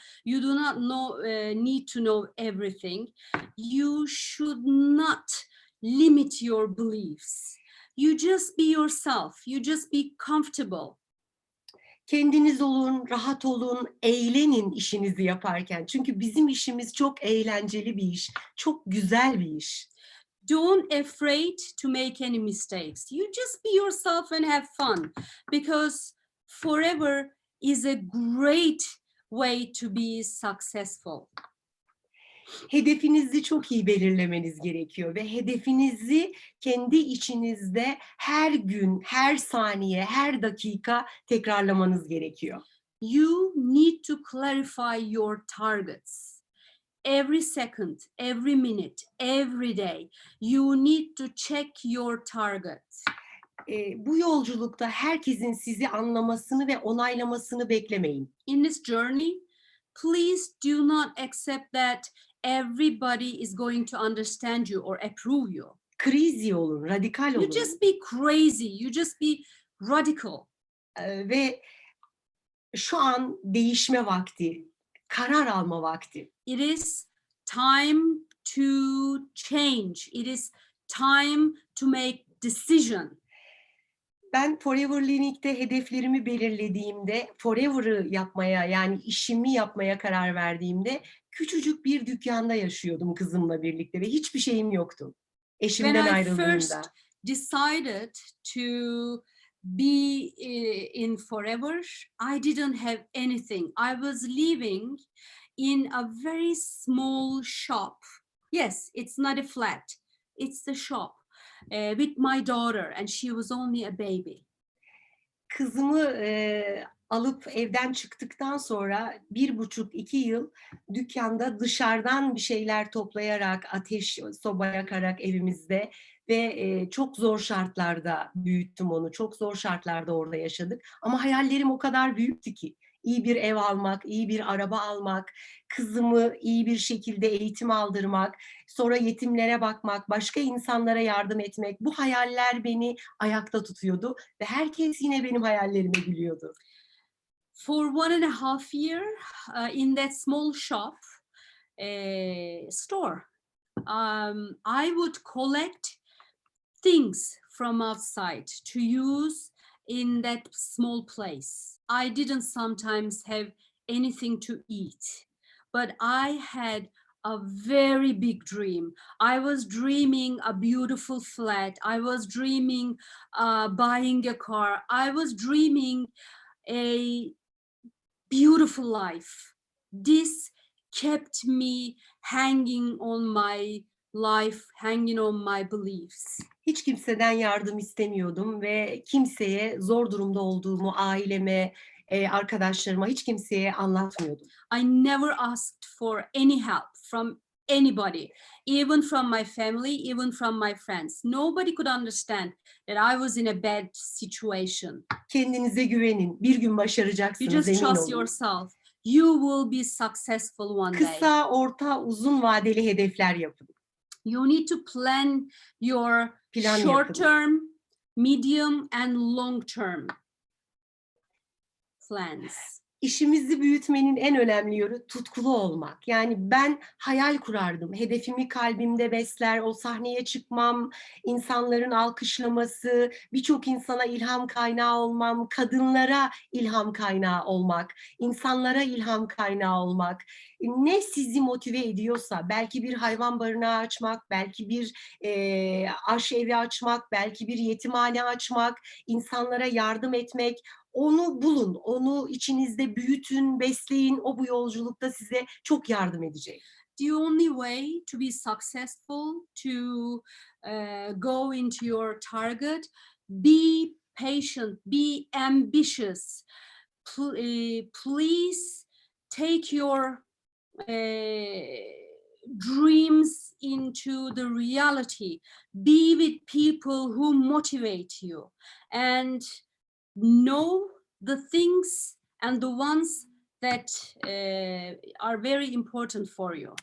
need to know everything. You should not limit your beliefs. You just be yourself. You just be comfortable. Kendiniz olun, rahat olun, eğlenin işinizi yaparken. Çünkü bizim işimiz çok eğlenceli bir iş, çok güzel bir iş. Don't afraid to make any mistakes. You just be yourself and have fun, because forever is a great way to be successful. Hedefinizi çok iyi belirlemeniz gerekiyor ve hedefinizi kendi içinizde her gün, her saniye, her dakika tekrarlamanız gerekiyor. You need to clarify your targets. Every second, every minute, every day, you need to check your target. Bu yolculukta herkesin sizi anlamasını ve onaylamasını beklemeyin. In this journey, please do not accept that everybody is going to understand you or approve you. Crazy olun, radikal olun. You just be crazy, you just be radical. Ve şu an değişme vakti, karar alma vakti. It is time to change. It is time to make decision. Ben Forever Living'de hedeflerimi belirlediğimde, Forever'ı yapmaya, yani işimi yapmaya karar verdiğimde küçücük bir dükkanda yaşıyordum kızımla birlikte ve hiçbir şeyim yoktu. Eşimden When I ayrıldığımda. first decided to be in forever, I didn't have anything. I was living in a very small shop. Yes, it's not a flat, it's the shop with my daughter, and she was only a baby. Kızımı alıp evden çıktıktan sonra 1,5-2 yıl dükkanda dışarıdan bir şeyler toplayarak, ateş, soba yakarak evimizde ve çok zor şartlarda büyüttüm onu. Çok zor şartlarda orada yaşadık. Ama hayallerim o kadar büyüktü ki. İyi bir ev almak, iyi bir araba almak, kızımı iyi bir şekilde eğitim aldırmak, sonra yetimlere bakmak, başka insanlara yardım etmek. Bu hayaller beni ayakta tutuyordu ve herkes yine benim hayallerime gülüyordu. For 1.5 years in that small shop store, I would collect things from outside to use in that small place. I didn't sometimes have anything to eat, but I had a very big dream. I was dreaming a beautiful flat. I was dreaming buying a car. I was dreaming a beautiful life. This kept me hanging on my life, hanging on my beliefs. Hiç kimseden yardım istemiyordum ve kimseye zor durumda olduğumu, aileme, arkadaşlarıma hiç kimseye anlatmıyordum. I never asked for any help from anybody, even from my family, even from my friends. Nobody could understand that I was in a bad situation. Kendinize güvenin. Bir gün You başaracaksınız, just emin trust olun. yourself. You will be successful one day. Kısa, orta, uzun vadeli hedefler yapın. You need to plan your Plan short yapın. term, medium, and long term plans. İşimizi büyütmenin en önemli yönü tutkulu olmak. Yani ben hayal kurardım. Hedefimi kalbimde besler, o sahneye çıkmam, insanların alkışlaması, birçok insana ilham kaynağı olmam, kadınlara ilham kaynağı olmak, insanlara ilham kaynağı olmak. Ne sizi motive ediyorsa, belki bir hayvan barınağı açmak, belki bir aşevi açmak, belki bir yetimhane açmak, insanlara yardım etmek, onu bulun, onu içinizde büyütün, besleyin. O bu yolculukta size çok yardım edecek. The only way to be successful, to go into your target, be patient, be ambitious. Please take your dreams into the reality. Be with people who motivate you and know the things and the ones that are very important for you.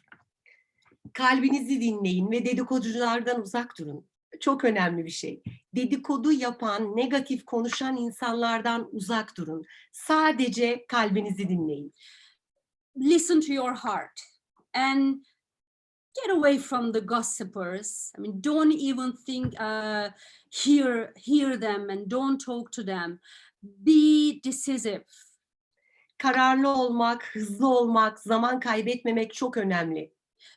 Kalbinizi dinleyin ve dedikoduculardan uzak durun. Çok önemli bir şey. Dedikodu yapan, negatif konuşan insanlardan uzak durun. Sadece kalbinizi dinleyin. Listen to your heart and get away from the gossipers. I mean, don't even think, hear them and don't talk to them. Be decisive. Kararlı olmak, hızlı olmak, zaman kaybetmemek çok önemli.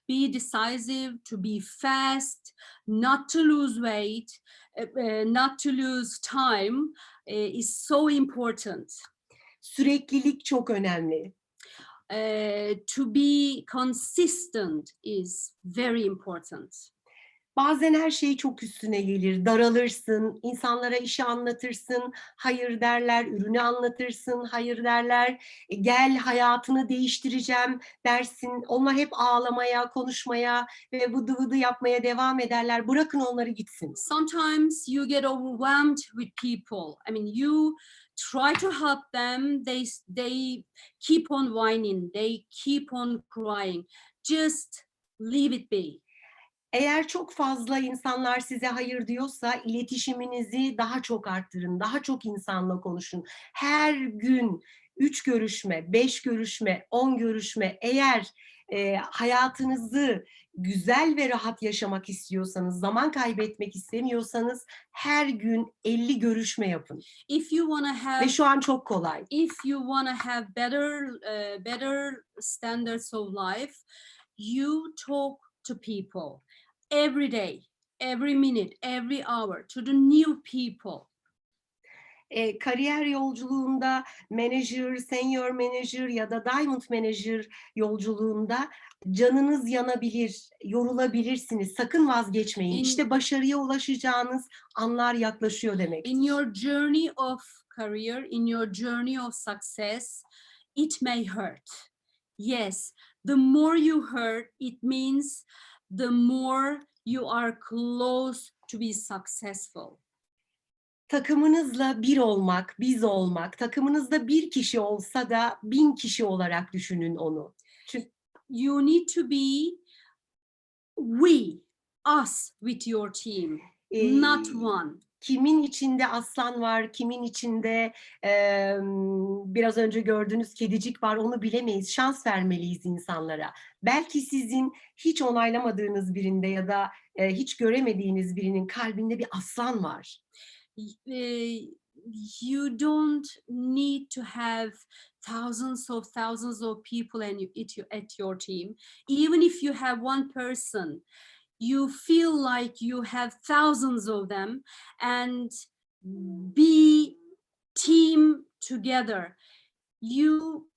Be decisive, to be fast, not to lose weight, not to lose time is so important. Süreklilik çok önemli. To be consistent is very important. Bazen her şey çok üstüne gelir, daralırsın, insanlara işi anlatırsın, hayır derler, ürünü anlatırsın, hayır derler, gel hayatını değiştireceğim dersin. Onlar hep ağlamaya, konuşmaya ve vıdı vıdı yapmaya devam ederler. Bırakın onları gitsin. Sometimes you get overwhelmed with people. I mean, you try to help them, they keep on whining, they keep on crying. Just leave it be. Eğer çok fazla insanlar size hayır diyorsa iletişiminizi daha çok arttırın, daha çok insanla konuşun. Her gün 3 görüşme, 5 görüşme, 10 görüşme. Eğer hayatınızı güzel ve rahat yaşamak istiyorsanız, zaman kaybetmek istemiyorsanız her gün 50 görüşme yapın. If you want to have Ve şu an çok kolay. If you want to have better standards of life, you talk to people every day. every minute, every hour to the new people. Kariyer yolculuğunda manager, senior manager ya da diamond manager yolculuğunda canınız yanabilir, yorulabilirsiniz. Sakın vazgeçmeyin. İşte başarıya ulaşacağınız anlar yaklaşıyor demektir. In your journey of career, in your journey of success, it may hurt. Yes, the more you hurt, it means the more you are close to be successful. Takımınızla bir olmak, biz olmak, takımınızda bir kişi olsa da 1000 kişi olarak düşünün onu. Çünkü You need to be we, us with your team, not one. kimin içinde aslan var, kimin içinde biraz önce gördüğünüz kedicik var onu bilemeyiz. Şans vermeliyiz insanlara. Belki sizin hiç onaylamadığınız birinde ya da hiç göremediğiniz birinin kalbinde bir aslan var. You don't need to have thousands of people at your team. Even if you have one person, you feel like you have thousands of them, and be team together. You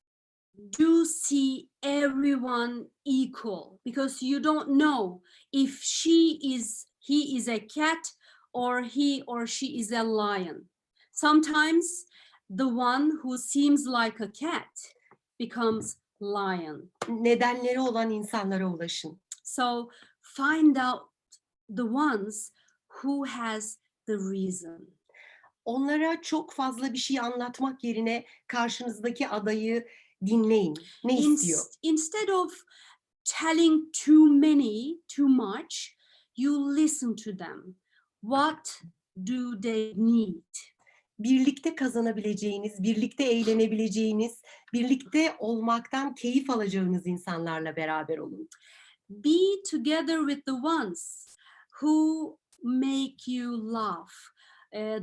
do see everyone equal because you don't know if he is a cat or he or she is a lion. Sometimes the one who seems like a cat becomes lion. Nedenleri olan insanlara ulaşın. So find out the ones who has the reason. Onlara çok fazla bir şey anlatmak yerine karşınızdaki adayı dinleyin. Ne istiyor? Instead of telling too many, too much, you listen to them. What do they need? Birlikte kazanabileceğiniz, birlikte eğlenebileceğiniz, birlikte olmaktan keyif alacağınız insanlarla beraber olun. Be together with the ones who make you laugh,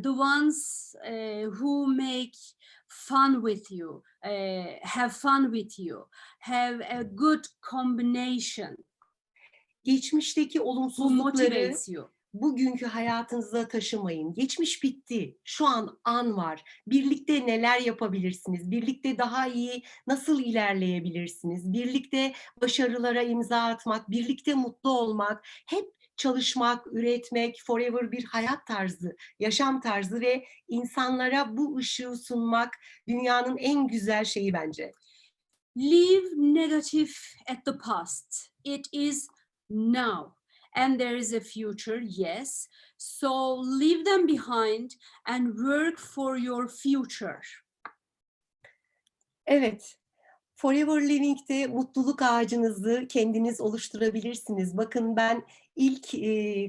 the ones who make fun with you, have fun with you, have a good combination. Geçmişteki Who olumsuzlukları motivates you. bugünkü hayatınıza taşımayın. Geçmiş bitti. Şu an var. Birlikte neler yapabilirsiniz? Birlikte daha iyi nasıl ilerleyebilirsiniz? Birlikte başarılara imza atmak, birlikte mutlu olmak, hep çalışmak, üretmek, forever bir hayat tarzı, yaşam tarzı ve insanlara bu ışığı sunmak dünyanın en güzel şeyi bence. Leave negative at the past. It is now. And there is a future, yes. So leave them behind and work for your future. Evet. Forever Living'de mutluluk ağacınızı kendiniz oluşturabilirsiniz. Bakın ben ilk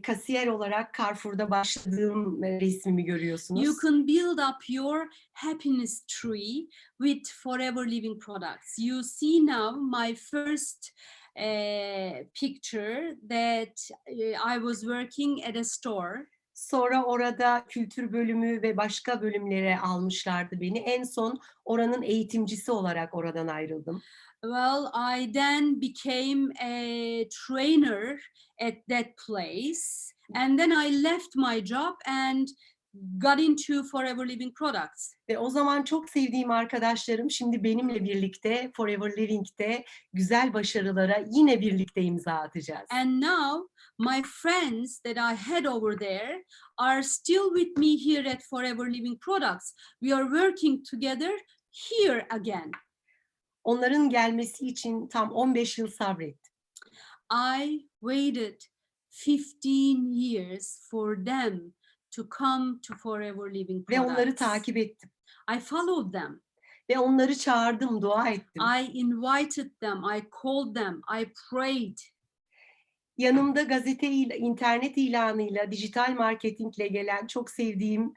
kasiyer olarak Carrefour'da başladığım resmimi görüyorsunuz. You can build up your happiness tree with Forever Living products. You see now my first picture that I was working at a store. Sonra orada kültür bölümü ve başka bölümlere almışlardı beni. En son oranın eğitimcisi olarak oradan ayrıldım. Well, I then became a trainer at that place. And then I left my job and got into Forever Living products. Ve o zaman çok sevdiğim arkadaşlarım şimdi benimle birlikte Forever Living'de güzel başarılara yine birlikte imza atacağız. And now my friends that I had over there are still with me here at Forever Living products. We are working together here again. Onların gelmesi için tam 15 yıl sabrettim. I waited 15 years for them to come to Forever Living Ve onları products. takip ettim. I followed them. Ve onları çağırdım, dua ettim. I invited them, I called them, I prayed. Yanımda gazete, internet ilanıyla, dijital marketingle gelen çok sevdiğim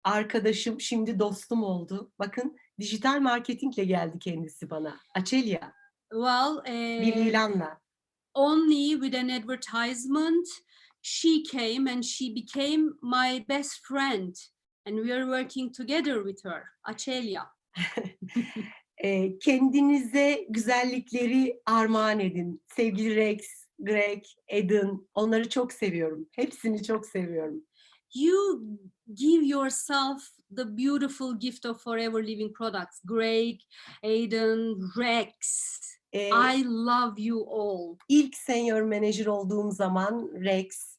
arkadaşım şimdi dostum oldu. Bakın dijital marketingle geldi kendisi bana. Açelya. Well, Bir ilanla. only with an advertisement, she came and she became my best friend. And we are working together with her, Açelya. Kendinize güzellikleri armağan edin. Sevgili Rex, Greg, Eden, onları çok seviyorum. Hepsini çok seviyorum. You give yourself the beautiful gift of forever living products. Greg, Aiden, Rex. Ee, I love you all. İlk senior manager olduğum zaman Rex,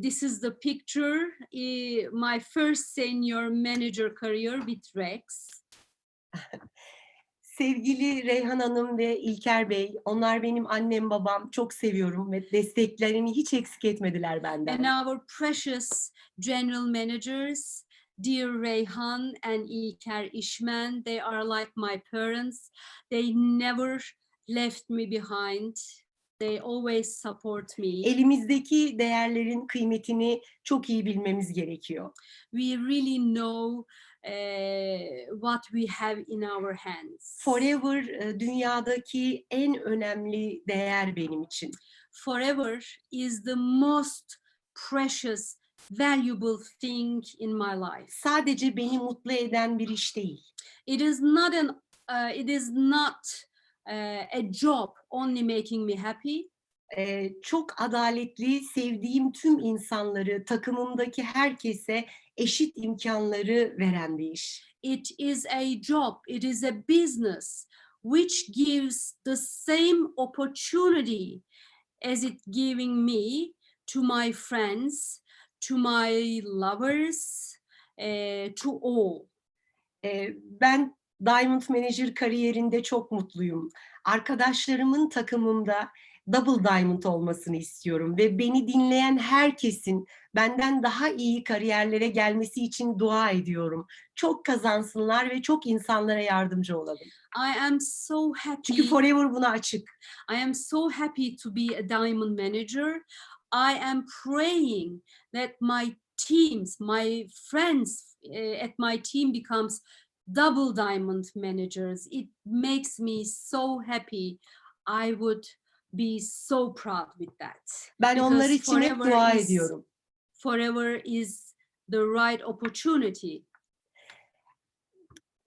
This is the picture, my first senior manager career with Rex. sevgili Reyhan Hanım ve İlker Bey, onlar benim annem babam, çok seviyorum ve desteklerini hiç eksik etmediler benden. And our precious general managers, dear Reyhan and İlker İşmen, they are like my parents. They never left me behind. They always support me. Elimizdeki değerlerin kıymetini çok iyi bilmemiz gerekiyor. We really know what we have in our hands. Forever dünyadaki en önemli değer benim için. Forever is the most precious, valuable thing in my life. Sadece beni mutlu eden bir iş değil. It is not a job only making me happy. Çok adaletli, sevdiğim tüm insanları, takımımdaki herkese eşit imkanları veren bir iş. It is a job, it is a business which gives the same opportunity as it giving me to my friends, to my lovers, to all. Ben Diamond Manager kariyerinde çok mutluyum. Arkadaşlarımın takımımda Double Diamond olmasını istiyorum ve beni dinleyen herkesin benden daha iyi kariyerlere gelmesi için dua ediyorum. Çok kazansınlar ve çok insanlara yardımcı olalım. I am so happy. Çünkü Forever buna açık. I am so happy to be a diamond manager. I am praying that my teams, my friends at my team becomes double diamond managers. It makes me so happy. I would be so proud with that. Ben Because onlar için hep dua ediyorum. Forever is the right opportunity.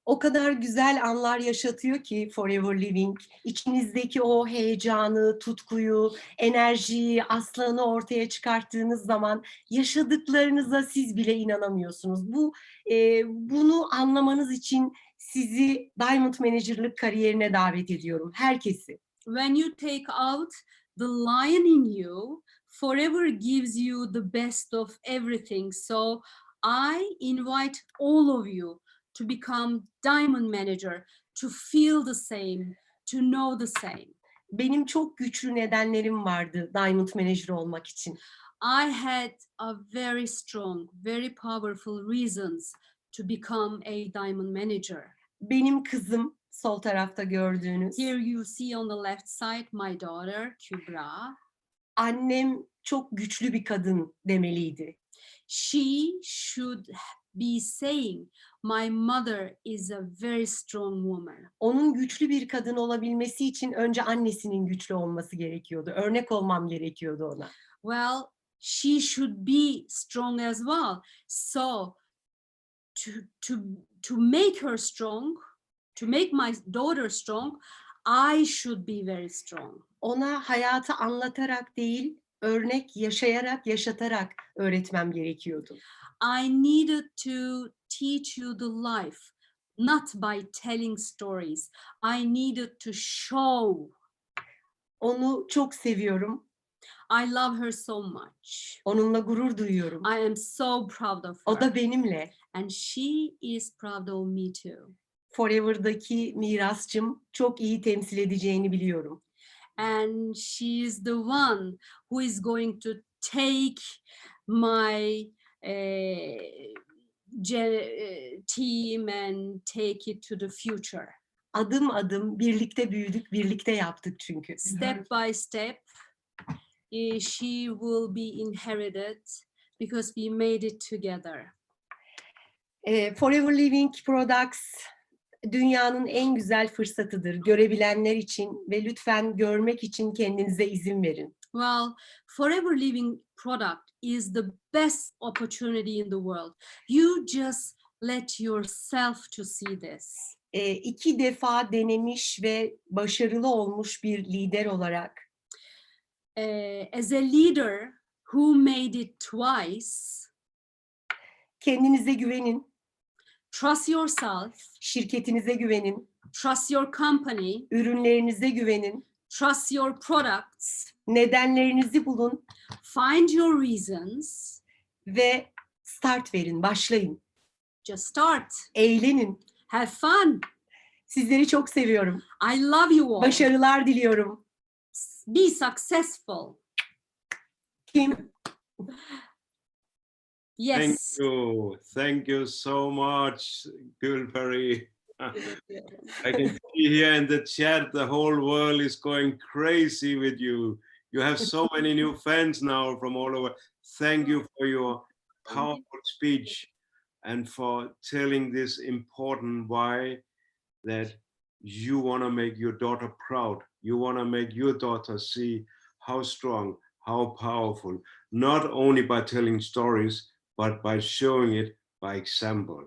O kadar güzel anlar yaşatıyor ki Forever Living. İçinizdeki o heyecanı, tutkuyu, enerjiyi, aslanı ortaya çıkarttığınız zaman yaşadıklarınıza siz bile inanamıyorsunuz. Bunu anlamanız için sizi Diamond Manager'lık kariyerine davet ediyorum. Herkesi. When you take out the lion in you, forever gives you the best of everything. So I invite all of you to become diamond manager, to feel the same, to know the same. Benim çok güçlü nedenlerim vardı Diamond Manager olmak için. I had a very strong, very powerful reasons to become a diamond manager. Benim kızım, sol tarafta gördüğünüz. Here you see on the left side my daughter, Kübra. Annem çok güçlü bir kadın demeliydi. She should be saying, my mother is a very strong woman. Onun güçlü bir kadın olabilmesi için önce annesinin güçlü olması gerekiyordu. Örnek olmam gerekiyordu ona. Well, she should be strong as well. So to make her strong, to make my daughter strong, I should be very strong. Ona hayatı anlatarak değil, örnek yaşayarak, yaşatarak öğretmem gerekiyordu. I needed to teach you the life, not by telling stories. I needed to show. Onu çok seviyorum. I love her so much. Onunla gurur duyuyorum. I am so proud of her. O da benimle. And she is proud of me too. Forever'daki mirasçım çok iyi temsil edeceğini biliyorum. And she is the one who is going to take my team and take it to the future. Adım adım birlikte büyüdük, birlikte yaptık çünkü. Step by step, she will be inherited because we made it together. Forever Living Products dünyanın en güzel fırsatıdır. Görebilenler için ve lütfen görmek için kendinize izin verin. Well, Forever Living product is the best opportunity in the world. You just let yourself to see this. 2 defa denemiş ve başarılı olmuş bir lider olarak as a leader who made it twice, Kendinize güvenin, trust yourself, şirketinize güvenin, trust your company, ürünlerinize güvenin, trust your products, nedenlerinizi bulun find your reasons, ve start verin, başlayın. just start, Eğlenin. have fun. Sizleri çok seviyorum. I love you all. Başarılar diliyorum. Be successful. Kim? Yes. Thank you so much, Gulpari. I can see here in the chat, the whole world is going crazy with you. You have so many new fans now from all over. Thank you for your powerful speech and for telling this important why that you want to make your daughter proud. You want to make your daughter see how strong, how powerful, not only by telling stories, but by showing it by example.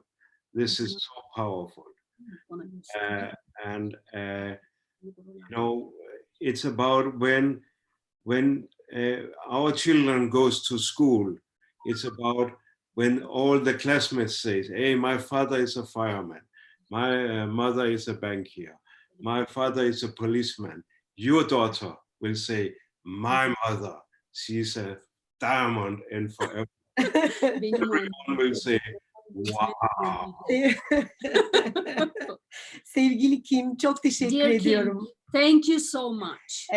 This is so powerful. You know, it's about when our children goes to school, it's about when all the classmates say, hey, my father is a fireman, my mother is a banker, my father is a policeman. Your daughter will say, my mother, she's a diamond and forever. Everyone will say, wow. Sevgili Kim, çok teşekkür Dear Kim, ediyorum. thank you so much.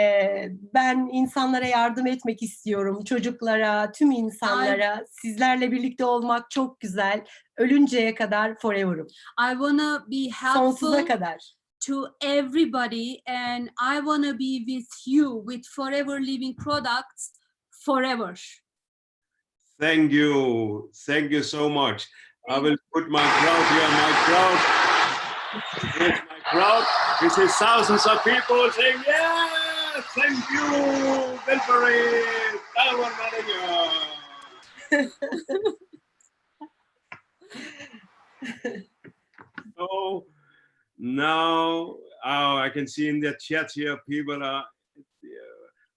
Ben insanlara yardım etmek istiyorum. Çocuklara, tüm insanlara. Sizlerle birlikte olmak çok güzel. Ölünceye kadar forever'ım. I wanna be Sonsuza helpful kadar. to everybody, and I wanna be with you with Forever Living Products forever. Thank you. Thank you so much. I will put my crowd here. My crowd. Here's my crowd. This is thousands of people saying, yeah, thank you, Gulpari, Taiwan manager. So now, I can see in the chat here, people are,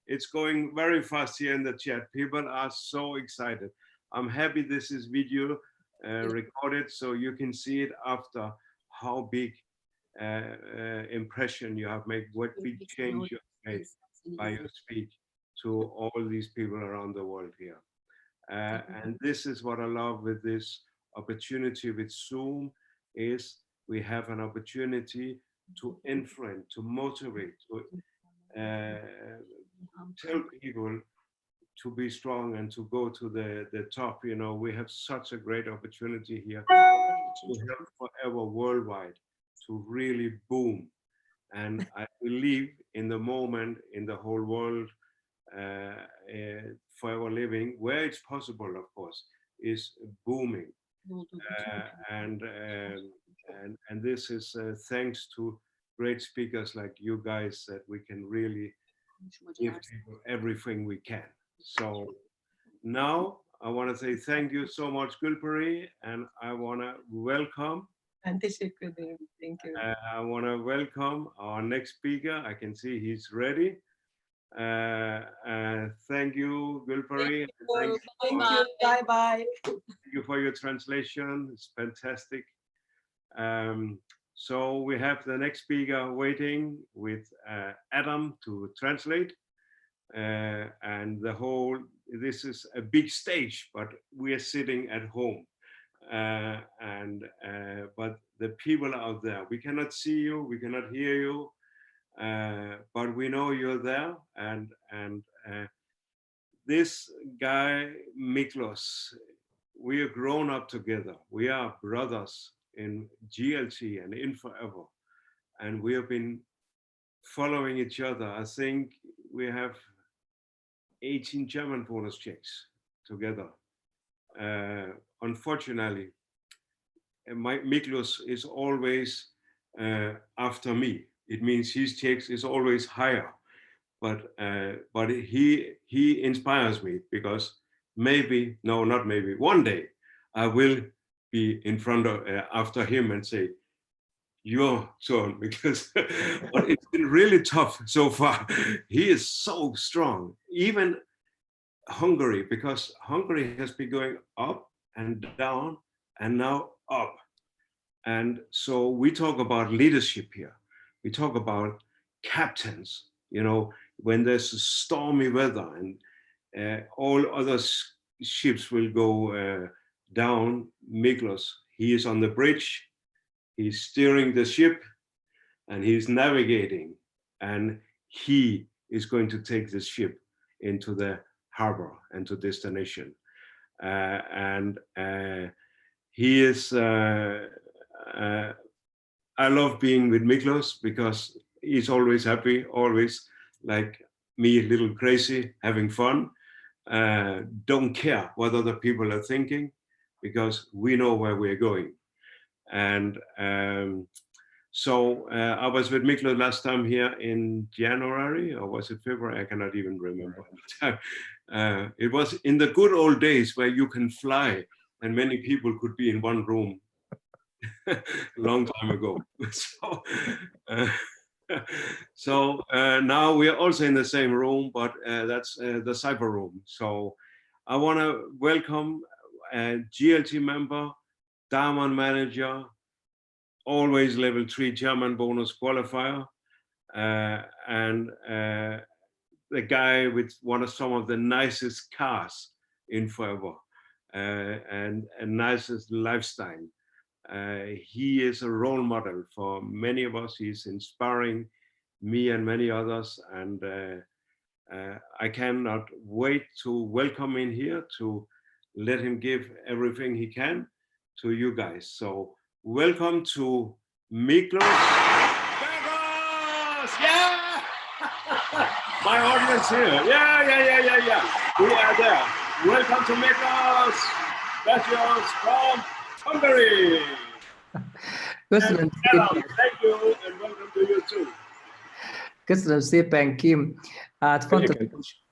it's going very fast here in the chat. People are so excited. I'm happy this is video recorded so you can see it after how big impression you have made, what big change you have made by your speech to all these people around the world here. And this is what I love with this opportunity with Zoom is we have an opportunity to influence, to motivate, to tell people to be strong and to go to the top. You know, we have such a great opportunity here to help forever worldwide to really boom. And I believe in the moment in the whole world, forever living, where it's possible, of course, is booming. And this is thanks to great speakers like you guys that we can really give people everything we can. So now I want to say thank you so much, Gulpari, and I want to welcome. Ben teşekkür ederim. Thank you. I want to welcome our next speaker. I can see he's ready. Thank you, Gulpari. Thank you. Bye bye. Thank you for your translation. It's fantastic. So we have the next speaker waiting with Adam to translate. And the whole, this is a big stage, but we are sitting at home. But the people out there, we cannot see you, we cannot hear you, but we know you're there. And this guy, Miklos, we are grown up together. We are brothers in GLT and in Forever. And we have been following each other. I think we have 18 German bonus checks together. Unfortunately, Miklos is always after me. It means his checks is always higher. But he inspires me because maybe, no, not maybe, one day I will be in front of after him and say, your turn, because but it's been really tough so far. He is so strong. Even Hungary, because Hungary has been going up and down and now up. And so we talk about leadership here. We talk about captains, when there's stormy weather and all other ships will go down. Miklos, he is on the bridge, he's steering the ship and he's navigating, and he is going to take the ship into the harbor and to destination. And he is, I love being with Miklos because he's always happy, always like me, a little crazy, having fun. Don't care what other people are thinking because we know where we're going. And so I was with Miklos last time here in January, or was it February? I cannot even remember. It was in the good old days where you can fly and many people could be in one room. Long time ago. So now we are also in the same room, but that's the cyber room. So I want to welcome a GLT member, diamond manager, always level 3 German bonus qualifier, and the guy with some of the nicest cars in forever, and nicest lifestyle. He is a role model for many of us. He's inspiring me and many others, and I cannot wait to welcome him here, to let him give everything he can to you guys. So welcome to Miklos. Yeah! My audience here. Yeah. We are there. Welcome to Miklos. Gracias from Hungary. Köszönöm szépen. Thank you and welcome to you too. Köszönöm szépen, Kim. Hát fantasztikus,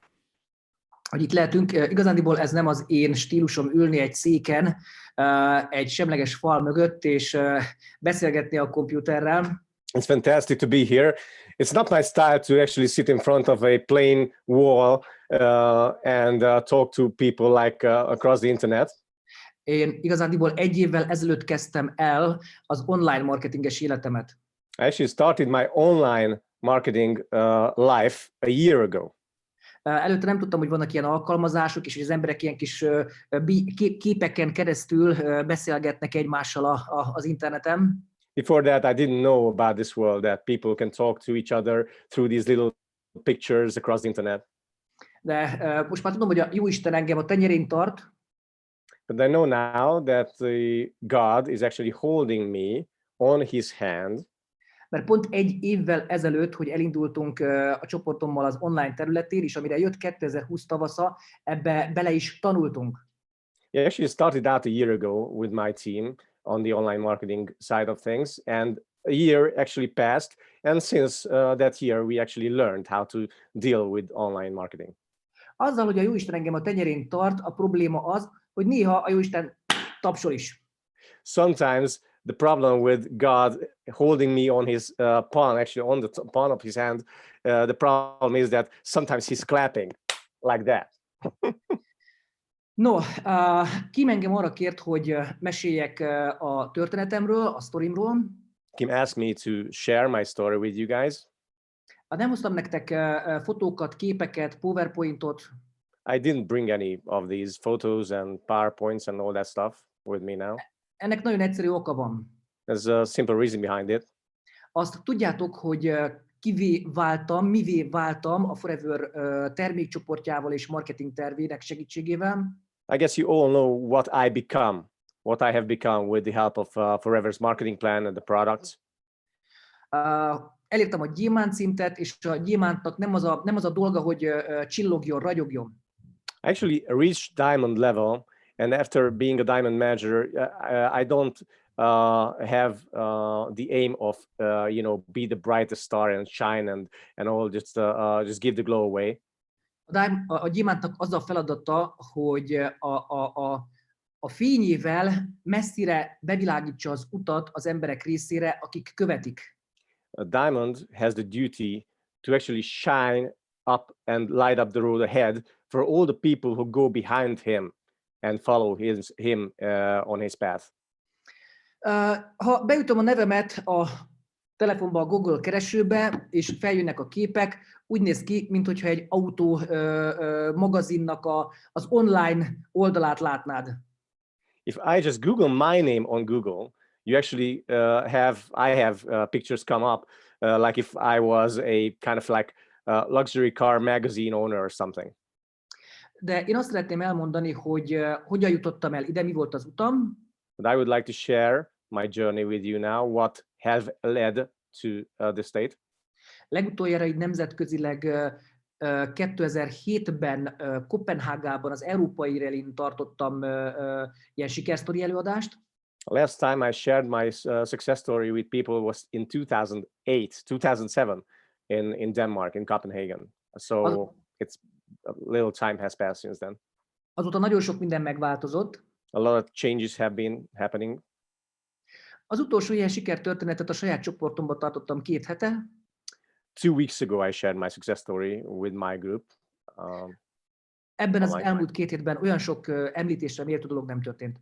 hogy itt lehetünk. Igazándiból ez nem az én stílusom ülni egy széken, egy semleges fal mögött, és beszélgetni a kompjúterrel. It's fantastic to be here. It's not my style to actually sit in front of a plain wall and talk to people like across the internet. Én igazándiból 1 évvel ezelőtt kezdtem el az online marketinges életemet. I actually started my online marketing life a year ago. Előtte nem tudtam, hogy vannak ilyen alkalmazások, és hogy az emberek ilyen kis képeken keresztül beszélgetnek egymással az interneten. Before that, I didn't know about this world, that people can talk to each other through these little pictures across the internet. De most már tudom, hogy a Jóisten engem a tenyerén tart. But I know now that God is actually holding me on his hand. Mert pont 1 évvel ezelőtt, hogy elindultunk a csoportommal az online területén, és amire jött 2020 tavasza, ebbe bele is tanultunk. Yeah, actually started out a year ago with my team on the online marketing side of things, and a year actually passed, and since that year we actually learned how to deal with online marketing. Azzal, hogy a Jóisten engem a tenyerén tart, a probléma az, hogy néha a Jóisten tapsol is. Sometimes the problem with God holding me on his palm, actually on the palm of his hand, the problem is that sometimes he's clapping like that. No, Kim engem arra kért, hogy meséljek a történetemről, a sztorimról. Kim asked me to share my story with you guys. Nem hoztam nektek fotókat, képeket, PowerPointot. I didn't bring any of these photos and PowerPoints and all that stuff with me now. Ennek nagyon egyszerű oka van. There's a simple reason behind it. Azt tudjátok, hogy mivé váltam a Forever termékcsoportjával és marketing tervének segítségével. I guess you all know what I have become with the help of Forever's marketing plan and the products. Elértem a gyémánt szintet, és a gyémántnak nem az a dolga, hogy csillogjon, ragyogjon. I actually reached diamond level, and after being a diamond manager, I don't have the aim of be the brightest star and shine and all, just give the glow away. A gyémántnak az a feladata, hogy a fényével messzire bevilágítsa az utat az emberek részére, akik követik. A diamond has the duty to actually shine up and light up the road ahead for all the people who go behind him and follow him on his path. Ha beütöm a nevemet a telefonba, a Google keresőbe, és feljönnek a képek, úgy néz ki, mintha egy autó magazinnak az online oldalát látnád. If I just Google my name on Google, you actually I have pictures come up like if I was a kind of like luxury car magazine owner or something. De én azt szeretném elmondani, hogy hogyan jutottam el ide, mi volt az utam. But I would like to share my journey with you now, what have led to this state. Legutoljára így nemzetközileg 2007-ben Kopenhágában az Európai Rallyn tartottam ilyen sikersztori előadást. Last time I shared my success story with people was in 2007 in Denmark, in Copenhagen. So it's a little time has passed since then. Azóta nagyon sok minden megváltozott. A lot of changes have been happening. Az utolsó ilyen sikertörténetet a saját csoportomban tartottam 2 hete. 2 weeks ago, I shared my success story with my group. Ebben az elmúlt 2 hétben olyan sok említésre méltó dolog nem történt.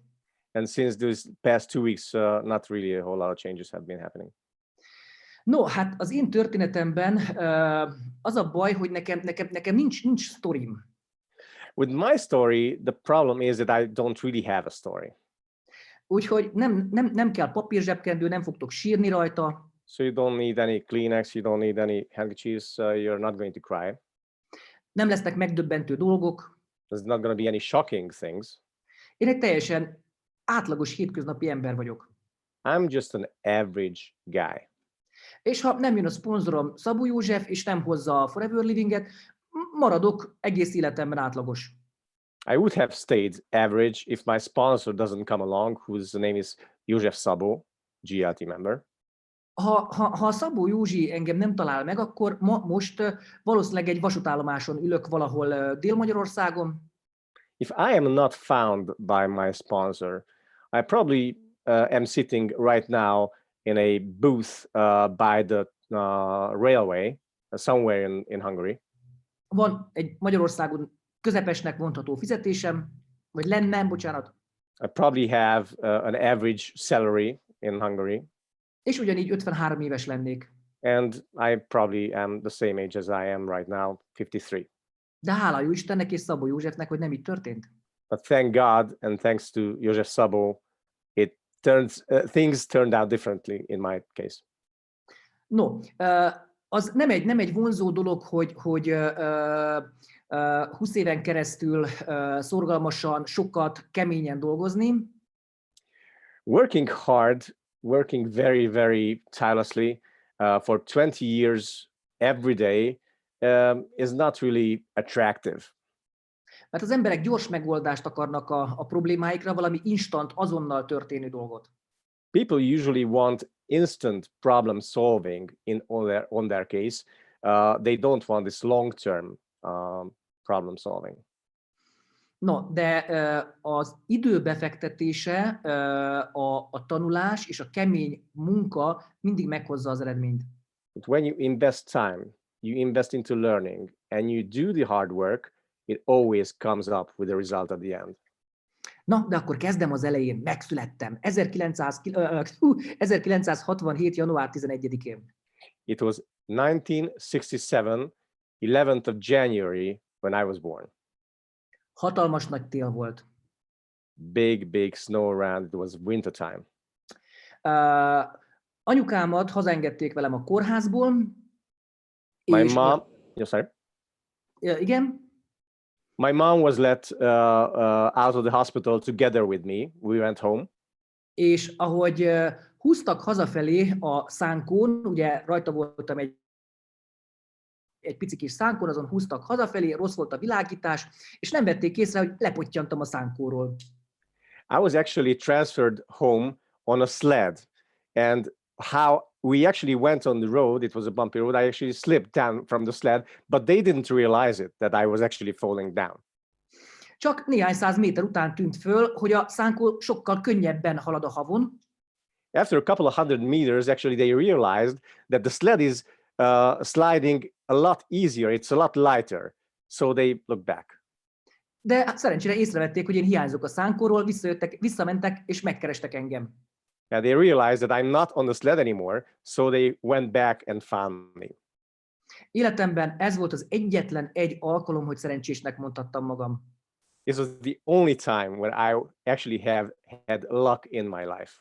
And since those past 2 weeks, not really a whole lot of changes have been happening. No, hát az én történetemben az a baj, hogy nekem nincs sztorim. With my story, the problem is that I don't really have a story. Úgyhogy nem kell papírzsebkendő, nem fogtok sírni rajta. So you don't need any Kleenex, you don't need any handkerchiefs, you're not going to cry. Nem lesznek megdöbbentő dolgok. There's not going to be any shocking things. Én egy teljesen átlagos hétköznapi ember vagyok. I'm just an average guy. És ha nem jön a szponzorom Szabó József, és nem hozza a Forever Living-et, maradok egész életemben átlagos. I would have stayed average if my sponsor doesn't come along, whose name is József Szabó, GLT member. Ha Szabó Józsi engem nem talál meg, akkor most valószínűleg egy vasútállomáson ülök valahol Dél-Magyarországon. If I am not found by my sponsor, I probably am sitting right now in a booth by the railway, somewhere in Hungary. Van egy Magyarországon közepesnek mondható fizetésem, vagy lenne, bocsánat. I probably have an average salary in Hungary. És ugyanígy 53 éves lennék. And I probably am the same age as I am right now, 53. De hála jó Istennek és Szabó Józsefnek, hogy nem így történt. But thank God and thanks to József Szabó, things turned out differently in my case. No, az nem egy vonzó dolog, hogy 20 éven keresztül szorgalmasan, sokat, keményen dolgozni. Working hard, working very, very tirelessly for 20 years every day is not really attractive. Mert az emberek gyors megoldást akarnak a problémáikra, valami instant, azonnal történő dolgot. People usually want instant problem solving on their case. They don't want this long-term problem solving. No, de az idő befektetése, a tanulás és a kemény munka mindig meghozza az eredményt. But when you invest time, you invest into learning, and you do the hard work, it always comes up with a result at the end. Na, de akkor kezdem az elején. Megszülettem. 1967. január 11-én. It was 1967, 11th of January, when I was born. Hatalmas nagy tél volt. Big snow around. It was winter time. Anyukámat hazaengedték velem a kórházból. My mom, sorry. Igen. My mom was let out of the hospital together with me. We went home. És ahogy húztak hazafelé a szánkón, ugye rajta voltam egy pici kis szánkón, azon húztak hazafelé, rossz volt a világítás, és nem vették észre, hogy lepottyantam a szánkóról. I was actually transferred home on a sled, and how we actually went on the road, it was a bumpy road, I actually slipped down from the sled, but they didn't realize it, that I was actually falling down. Csak néhány száz méter után tűnt föl, hogy a szánkó sokkal könnyebben halad a havon. After a couple of hundred meters, actually, they realized that the sled is sliding a lot easier. It's a lot lighter. So they looked back. De hát szerencsére észrevették, hogy én hiányzok a szánkóról, visszamentek és megkerestek engem. Yeah, they realized that I'm not on the sled anymore. So they went back and found me. Életemben ez volt az egyetlen egy alkalom, hogy szerencsésnek mondhattam magam. This was the only time when I actually have had luck in my life.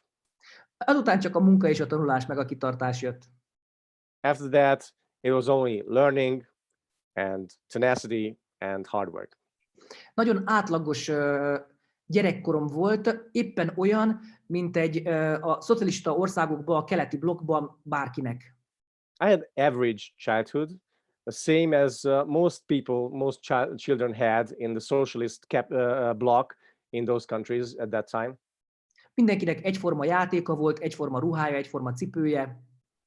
Azután csak a munka és a tanulás meg a kitartás jött. After that, it was only learning and tenacity and hard work. Nagyon átlagos gyerekkorom volt, éppen olyan, mint a szocialista országokban, a keleti blokkban bárkinek. I had average childhood, the same as most people, most children had in the socialist bloc in those countries at that time. Mindenkinek egyforma játéka volt, egyforma ruhája, egyforma cipője.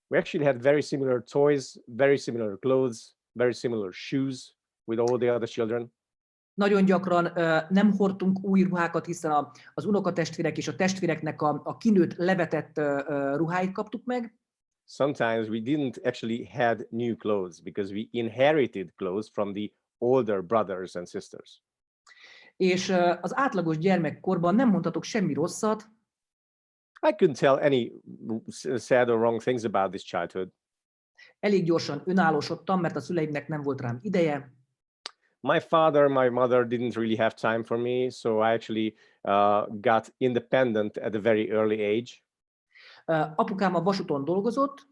We actually had very similar toys, very similar clothes, very similar shoes with all the other children. Nagyon gyakran nem hordtunk új ruhákat, hiszen az unokatestvérek és a testvéreknek a kinőtt, levetett ruháit kaptuk meg. Sometimes we didn't actually had new clothes because we inherited clothes from the older brothers and sisters. És az átlagos gyermekkorban nem mondhatok semmi rosszat. I couldn't tell any sad or wrong things about this childhood. Elég gyorsan önállósodtam, mert a szüleimnek nem volt rám ideje. My father, my mother didn't really have time for me, so I actually got independent at a very early age. Apukám a vasúton dolgozott.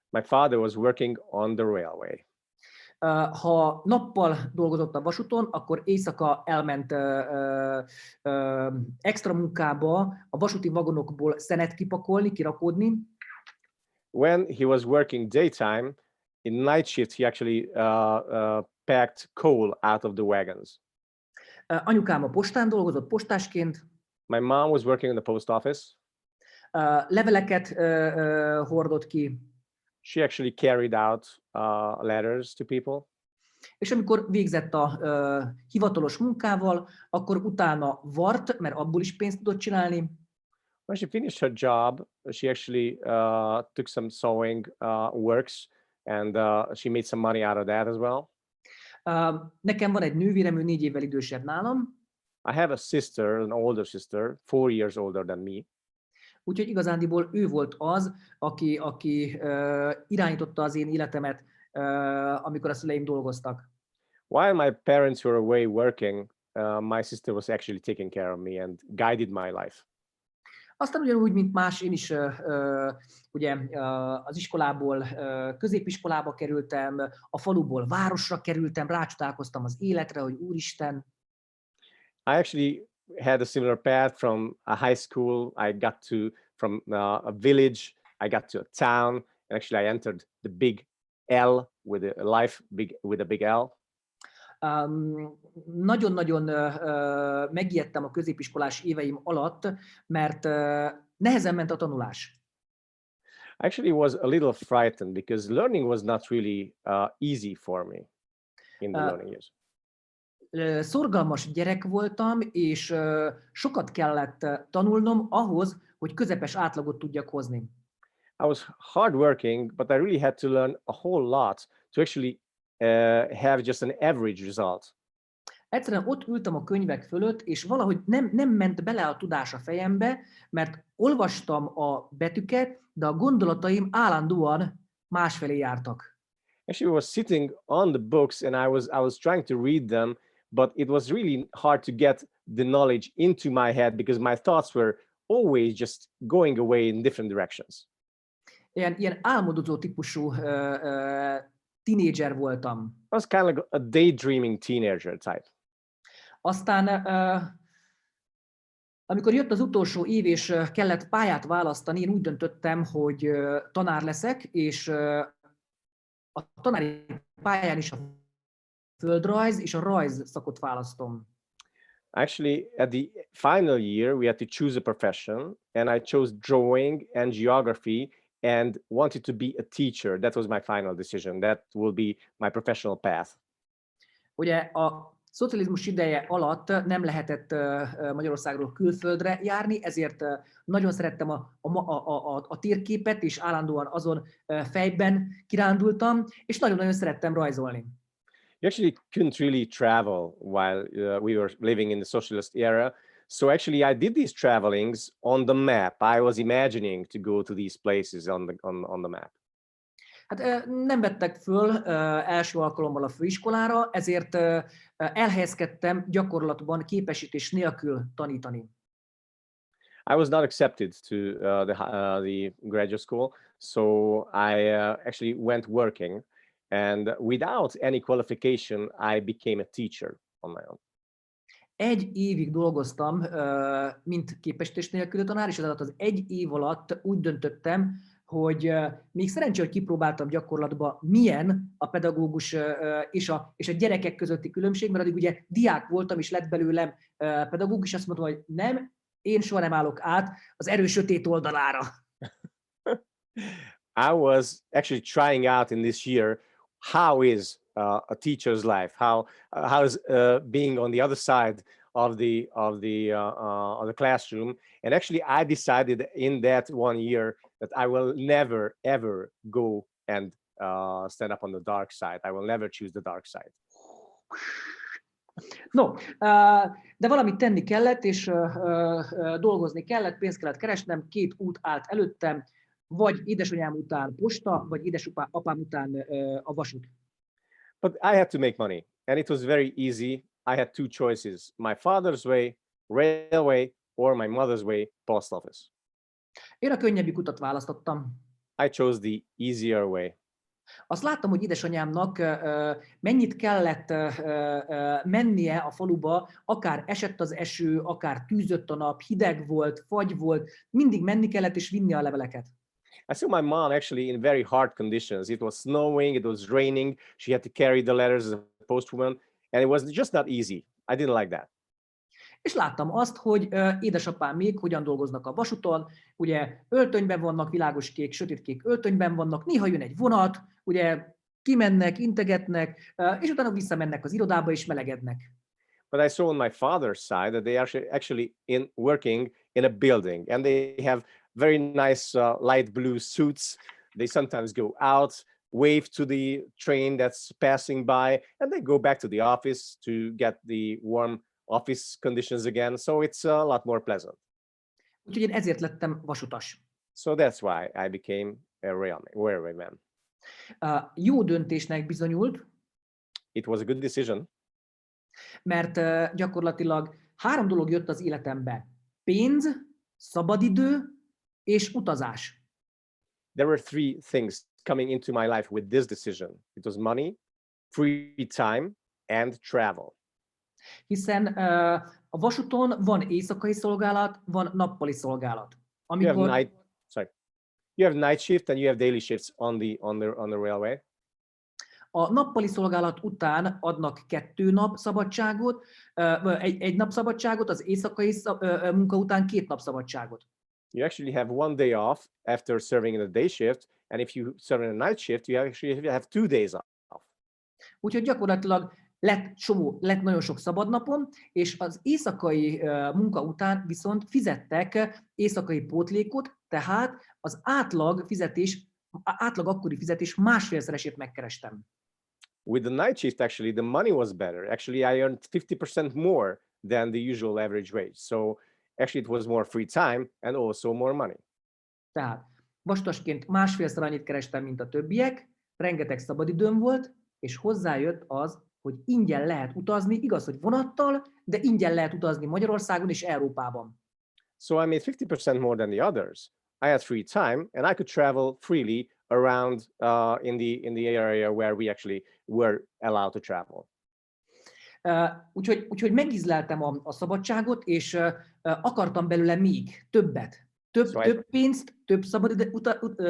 My father was working on the railway. Ha nappal dolgozott a vasúton, akkor éjszaka elment extra munkába a vasúti vagonokból szenet kipakolni, kirakódni. When he was working daytime, in night shift he actually packed coal out of the wagons. Anyukám a postán dolgozott postásként. My mom was working in the post office. Leveleket hordott ki. She actually carried out letters to people. És amikor végzett a hivatalos munkával, akkor utána vart, mert abból is pénzt tudott csinálni. When she finished her job, she actually took some sewing works, and she made some money out of that as well. Nekem van egy nővérem, ő 4 évvel idősebb nálam. I have a sister, an older sister, 4 years older than me. Úgyhogy igazándiból ő volt az, aki irányította az én életemet, amikor a szüleim dolgoztak. While my parents were away working, my sister was actually taking care of me and guided my life. Aztán ugyanúgy, mint más, én is ugye az iskolából középiskolába kerültem, a faluból városra kerültem, rácsodálkoztam az életre, hogy úristen. I actually had a similar path from a high school. I got to, from a village, I got to a town, and actually I entered the big L with a life, with a big L. Nagyon-nagyon megijedtem a középiskolás éveim alatt, mert nehezen ment a tanulás. Actually was a little frightened because learning was not really easy for me in the learning years. Szorgalmas gyerek voltam, és sokat kellett tanulnom ahhoz, hogy közepes átlagot tudjak hozni. I was hardworking, but I really had to learn a whole lot to actually have just an average result. Egyszerűen ott ültem a könyvek fölött, és valahogy nem ment bele a tudás a fejembe, mert olvastam a betűket, de a gondolataim állandóan másfelé jártak. Actually, I was sitting on the books and I was trying to read them, but it was really hard to get the knowledge into my head because my thoughts were always just going away in different directions. Ilyen álmodozó típusú tínédzser voltam. I was kind of like a daydreaming teenager type. Aztán, amikor jött az utolsó év, és kellett pályát választani, én úgy döntöttem, hogy tanár leszek, és a tanári pályán is a földrajz és a rajz szakot választom. Actually, at the final year, we had to choose a profession, and I chose drawing and geography and wanted to be a teacher. That was my final decision. That will be my professional path. Ugye a szocializmus ideje alatt nem lehetett Magyarországról külföldre járni, ezért nagyon szerettem a térképet, és állandóan azon fejben kirándultam, és nagyon-nagyon szerettem rajzolni. You actually couldn't really travel while we were living in the socialist era. So actually I did these travelings on the map. I was imagining to go to these places on the map. Hát nem vettek föl első alkalommal a főiskolára, ezért elhelyezkedtem gyakorlatban képesítés nélkül tanítani. I was not accepted to the graduate school, so I actually went working, and without any qualification, I became a teacher on my own. 1 évig dolgoztam, mint képesítés nélküli tanár, és az 1 év alatt úgy döntöttem, hogy még szerencsé, hogy kipróbáltam gyakorlatban, milyen a pedagógus és a gyerekek közötti különbség, mert addig ugye diák voltam, és lett belőlem pedagógus, és azt mondtam, hogy nem, én soha nem állok át az erő sötét oldalára. I was actually trying out in this year how is a teacher's life, how is being on the other side of the classroom, and actually I decided in that 1 year that I will never ever go and stand up on the dark side. I will never choose the dark side. No, de valamit tenni kellett, és dolgozni kellett, pénzt kellett keresnem, 2 út állt előttem, vagy édesanyám után posta, vagy édesapám után a vasút. But I had to make money, and it was very easy. I had 2 choices: my father's way, railway, or my mother's way, post office. Én a könnyebbik utat választottam. I chose the easier way. Azt láttam, hogy édesanyámnak mennyit kellett mennie a faluba, akár esett az eső, akár tűzött a nap, hideg volt, fagy volt, mindig menni kellett és vinni a leveleket. I saw my mom actually in very hard conditions. It was snowing, it was raining. She had to carry the letters as a postwoman, and it was just not easy. I didn't like that. És láttam azt, hogy édesapám még hogyan dolgoznak a vasúton, ugye öltönyben vannak, világoskék, sötétkék öltönyben vannak, néha jön egy vonat, ugye kimennek, integetnek, és utána visszamennek az irodába és melegednek. But I saw on my father's side that they are actually working in a building, and they have very nice light blue suits. They sometimes go out, wave to the train that's passing by, and they go back to the office to get the warm office conditions again. So it's a lot more pleasant. Úgyhogy én ezért lettem vasutas. So that's why I became a railwayman. Jó döntésnek bizonyult. It was a good decision. Mert gyakorlatilag 3 dolog jött az életembe. Pénz, szabadidő és utazás. There were 3 things coming into my life with this decision. It was money, free time, and travel. Hiszen a vasúton van éjszakai szolgálat, van nappali szolgálat. You have night shift and you have daily shifts on the railway. A nappali szolgálat után adnak 2 nap szabadságot, egy nap szabadságot, az éjszakai munka után 2 nap szabadságot. You actually have 1 day off after serving in a day shift, and if you serve in a night shift, you actually have 2 days off. Úgyhogy gyakorlatilag lett nagyon sok szabadnapom, és az éjszakai munka után viszont fizettek éjszakai pótlékot, tehát az átlag akkori fizetés másfélszeresét megkerestem. With the night shift, actually, the money was better. Actually, I earned 50% more than the usual average wage. So actually, it was more free time and also more money. Tehát vasutasként másfélszer annyit kerestem, mint a többiek, rengeteg szabadidőm volt, és hozzájött az, hogy ingyen lehet utazni, igaz, hogy vonattal, de ingyen lehet utazni Magyarországon és Európában. So I made 50% more than the others. I had free time and I could travel freely around in the area where we actually were allowed to travel. Úgyhogy megízleltem a szabadságot, és akartam belőle még többet. Több pénzt,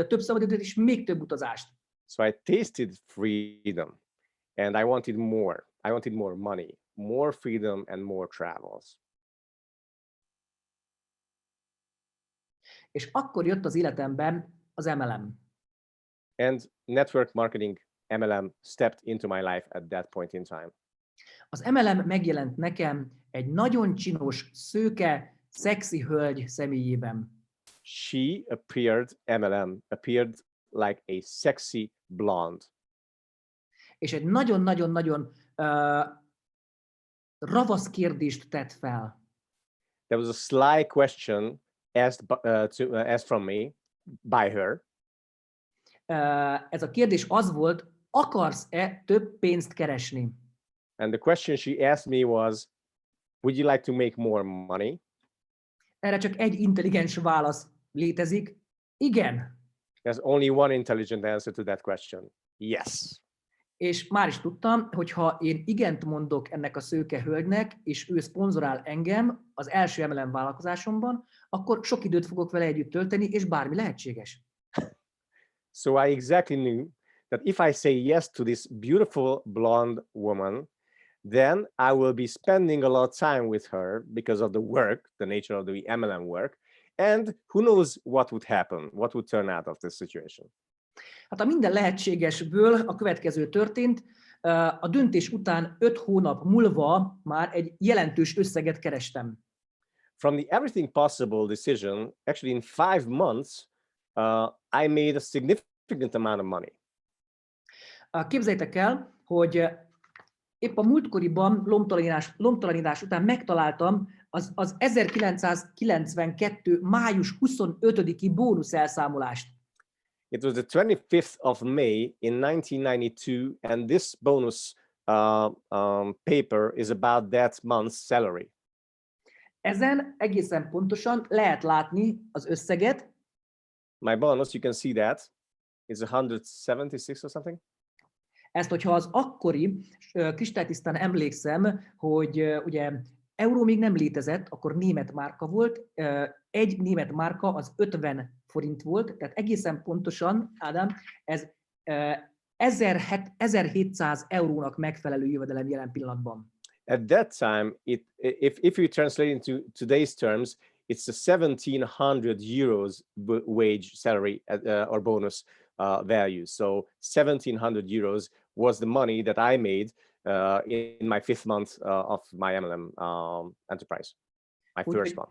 több szabadidőt és még több utazást. So I tasted freedom and I wanted more. I wanted more money, more freedom and more travels. És akkor jött az életemben az MLM. And network marketing, MLM, stepped into my life at that point in time. Az MLM megjelent nekem egy nagyon csinos, szőke, szexi hölgy személyében. MLM appeared like a sexy blonde. És egy nagyon-nagyon-nagyon ravasz kérdést tett fel. There was a sly question asked from me by her. Ez a kérdés az volt, akarsz-e több pénzt keresni? And the question she asked me was, would you like to make more money? Erre csak egy intelligens válasz létezik. Igen. There's only one intelligent answer to that question. Yes. És már is tudtam, hogy ha én igent mondok ennek a szőke hölgynek, és ő szponzorál engem az első MLM vállalkozásomban, akkor sok időt fogok vele együtt tölteni, és bármi lehetséges. So I exactly knew that if I say yes to this beautiful blonde woman, then I will be spending a lot of time with her because of the work, the nature of the MLM work, and who knows what would happen, what would turn out of this situation. Hát a minden lehetségesből a következő történt. A döntés után 5 hónap múlva már egy jelentős összeget kerestem. From the everything possible decision, actually in 5 months, I made a significant amount of money. Képzeljétek el, hogy épp a múltkoriban lomtalanítás után megtaláltam az 1992. május 25-i bónusz elszámolást. It was the 25th of May in 1992, and this bonus paper is about that month's salary. Ezen egészen pontosan lehet látni az összeget. My bonus, you can see that, is 176 or something. Ezt, hogyha az akkori, kristálytisztán emlékszem, hogy ugye euró még nem létezett, akkor német márka volt, egy német márka az 50 forint volt, tehát egészen pontosan, Ádám, ez 1700 eurónak megfelelő jövedelem jelen pillanatban. At that time, if you translate into today's terms, it's a 1700 euros wage salary or bonus value. So 1700 euros was the money that I made in my 5th month of my MLM enterprise, my first one.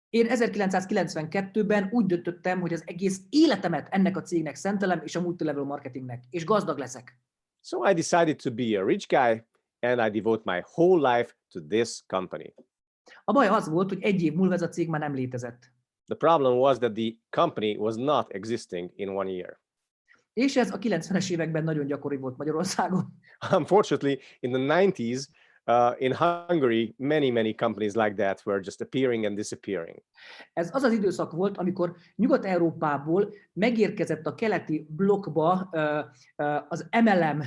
Én 1992-ben úgy döntöttem, hogy az egész életemet ennek a cégnek szentelem, és a multilevel marketingnek, és gazdag leszek. So I decided to be a rich guy, and I devote my whole life to this company. A baj az volt, hogy egy év múlva ez a cég már nem létezett. The problem was that the company was not existing in 1 year. És ez a 90-es években nagyon gyakori volt Magyarországon. Unfortunately, in the 90s, in Hungary, many companies like that were just appearing and disappearing. Ez az az időszak volt, amikor Nyugat-Európából megérkezett a keleti blokkba az MLM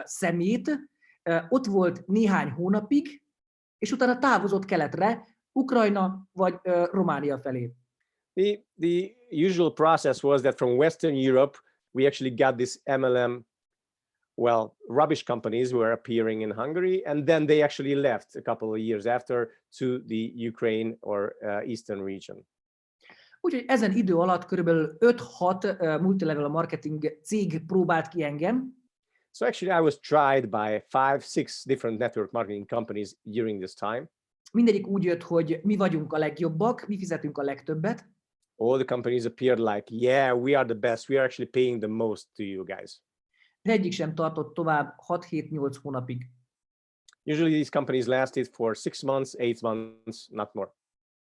szemét, ott volt néhány hónapig, és utána távozott keletre, Ukrajna vagy Románia felé. The usual process was that from Western Europe, we actually got this MLM, rubbish companies who were appearing in Hungary, and then they actually left a couple of years after to the Ukraine or Eastern region. Úgyhogy ezen idő alatt körülbelül 5-6 multilevel marketing cég próbált ki engem. So actually I was tried by 5-6 different network marketing companies during this time. Mindegyik úgy jött, hogy mi vagyunk a legjobbak, mi fizetünk a legtöbbet. All the companies appeared like, yeah, we are the best. We are actually paying the most to you guys. De egyik sem tartott tovább 6-7-8 hónapig. Usually these companies lasted for 6 months, 8 months, not more.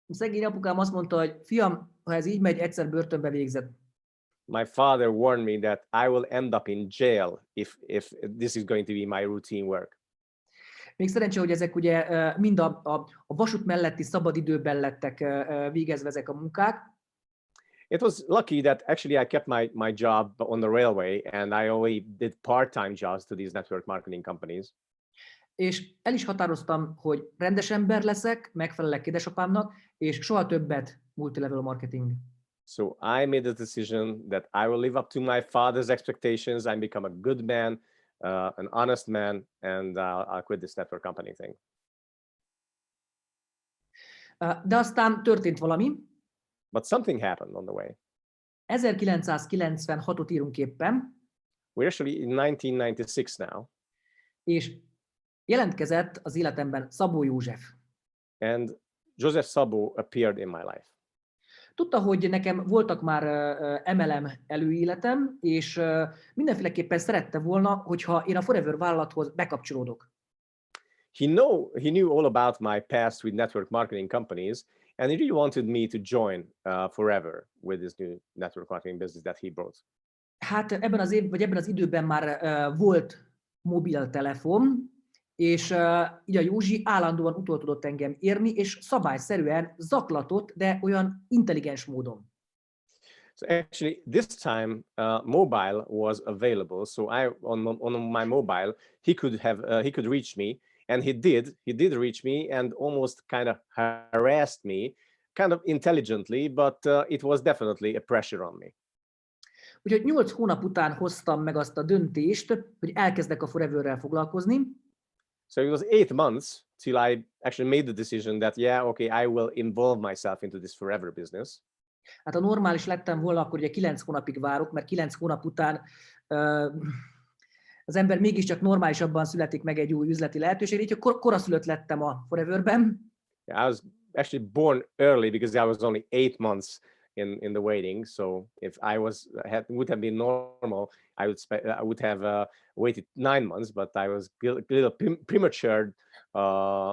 Szegény apukám azt mondta, hogy fiam, ha ez így megy, egyszer börtönbe végzed. My father warned me that I will end up in jail if this is going to be my routine work. Még szerencsé, hogy ezek ugye mind a vasút melletti szabadidőben lettek végezve ezek a munkák. It was lucky that actually I kept my job on the railway, and I only did part-time jobs to these network marketing companies. És el is határoztam, hogy rendes ember leszek, megfelelek édesapámnak, és soha többet multilevel marketing. So I made the decision that I will live up to my father's expectations and become a good man, an honest man, and I'll quit this network company thing. De aztán történt valami. But something happened on the way. 1996-ot írunk éppen. We're actually in 1996 now. És jelentkezett az életemben Szabó József. And Joseph Sabo appeared in my life. Tudta, hogy nekem voltak már MLM előéletem, és mindenféleképpen szerette volna, hogyha én a Forever vállalathoz bekapcsolódok. He knew all about my past with network marketing companies, and he really wanted me to join Forever with this new network marketing business that he brought. Hát ebben az időben már volt mobiltelefon, és így a Józsi állandóan utol tudott engem érni, és szabályszerűen zaklatott, de olyan intelligens módon. So actually, this time mobile was available. So on my mobile, he could reach me, and he did reach me, and almost kind of harassed me, kind of intelligently, but it was definitely a pressure on me. Úgyhogy 8 hónap után hoztam meg azt a döntést, hogy elkezdek a Foreverrel foglalkozni. So it was 8 months till I actually made the decision that, yeah, okay, I will involve myself into this Forever business. Hát ha normális lettem volna, akkor ugye 9 hónapig várok, mert 9 hónap után az ember mégiscsak normálisabban születik meg egy új üzleti lehetőség, így koraszülött lettem a Foreverben. Yeah, I was actually born early because I was only 8 months in the waiting. So if I would have been normal, I would have waited 9 months, but I was a little premature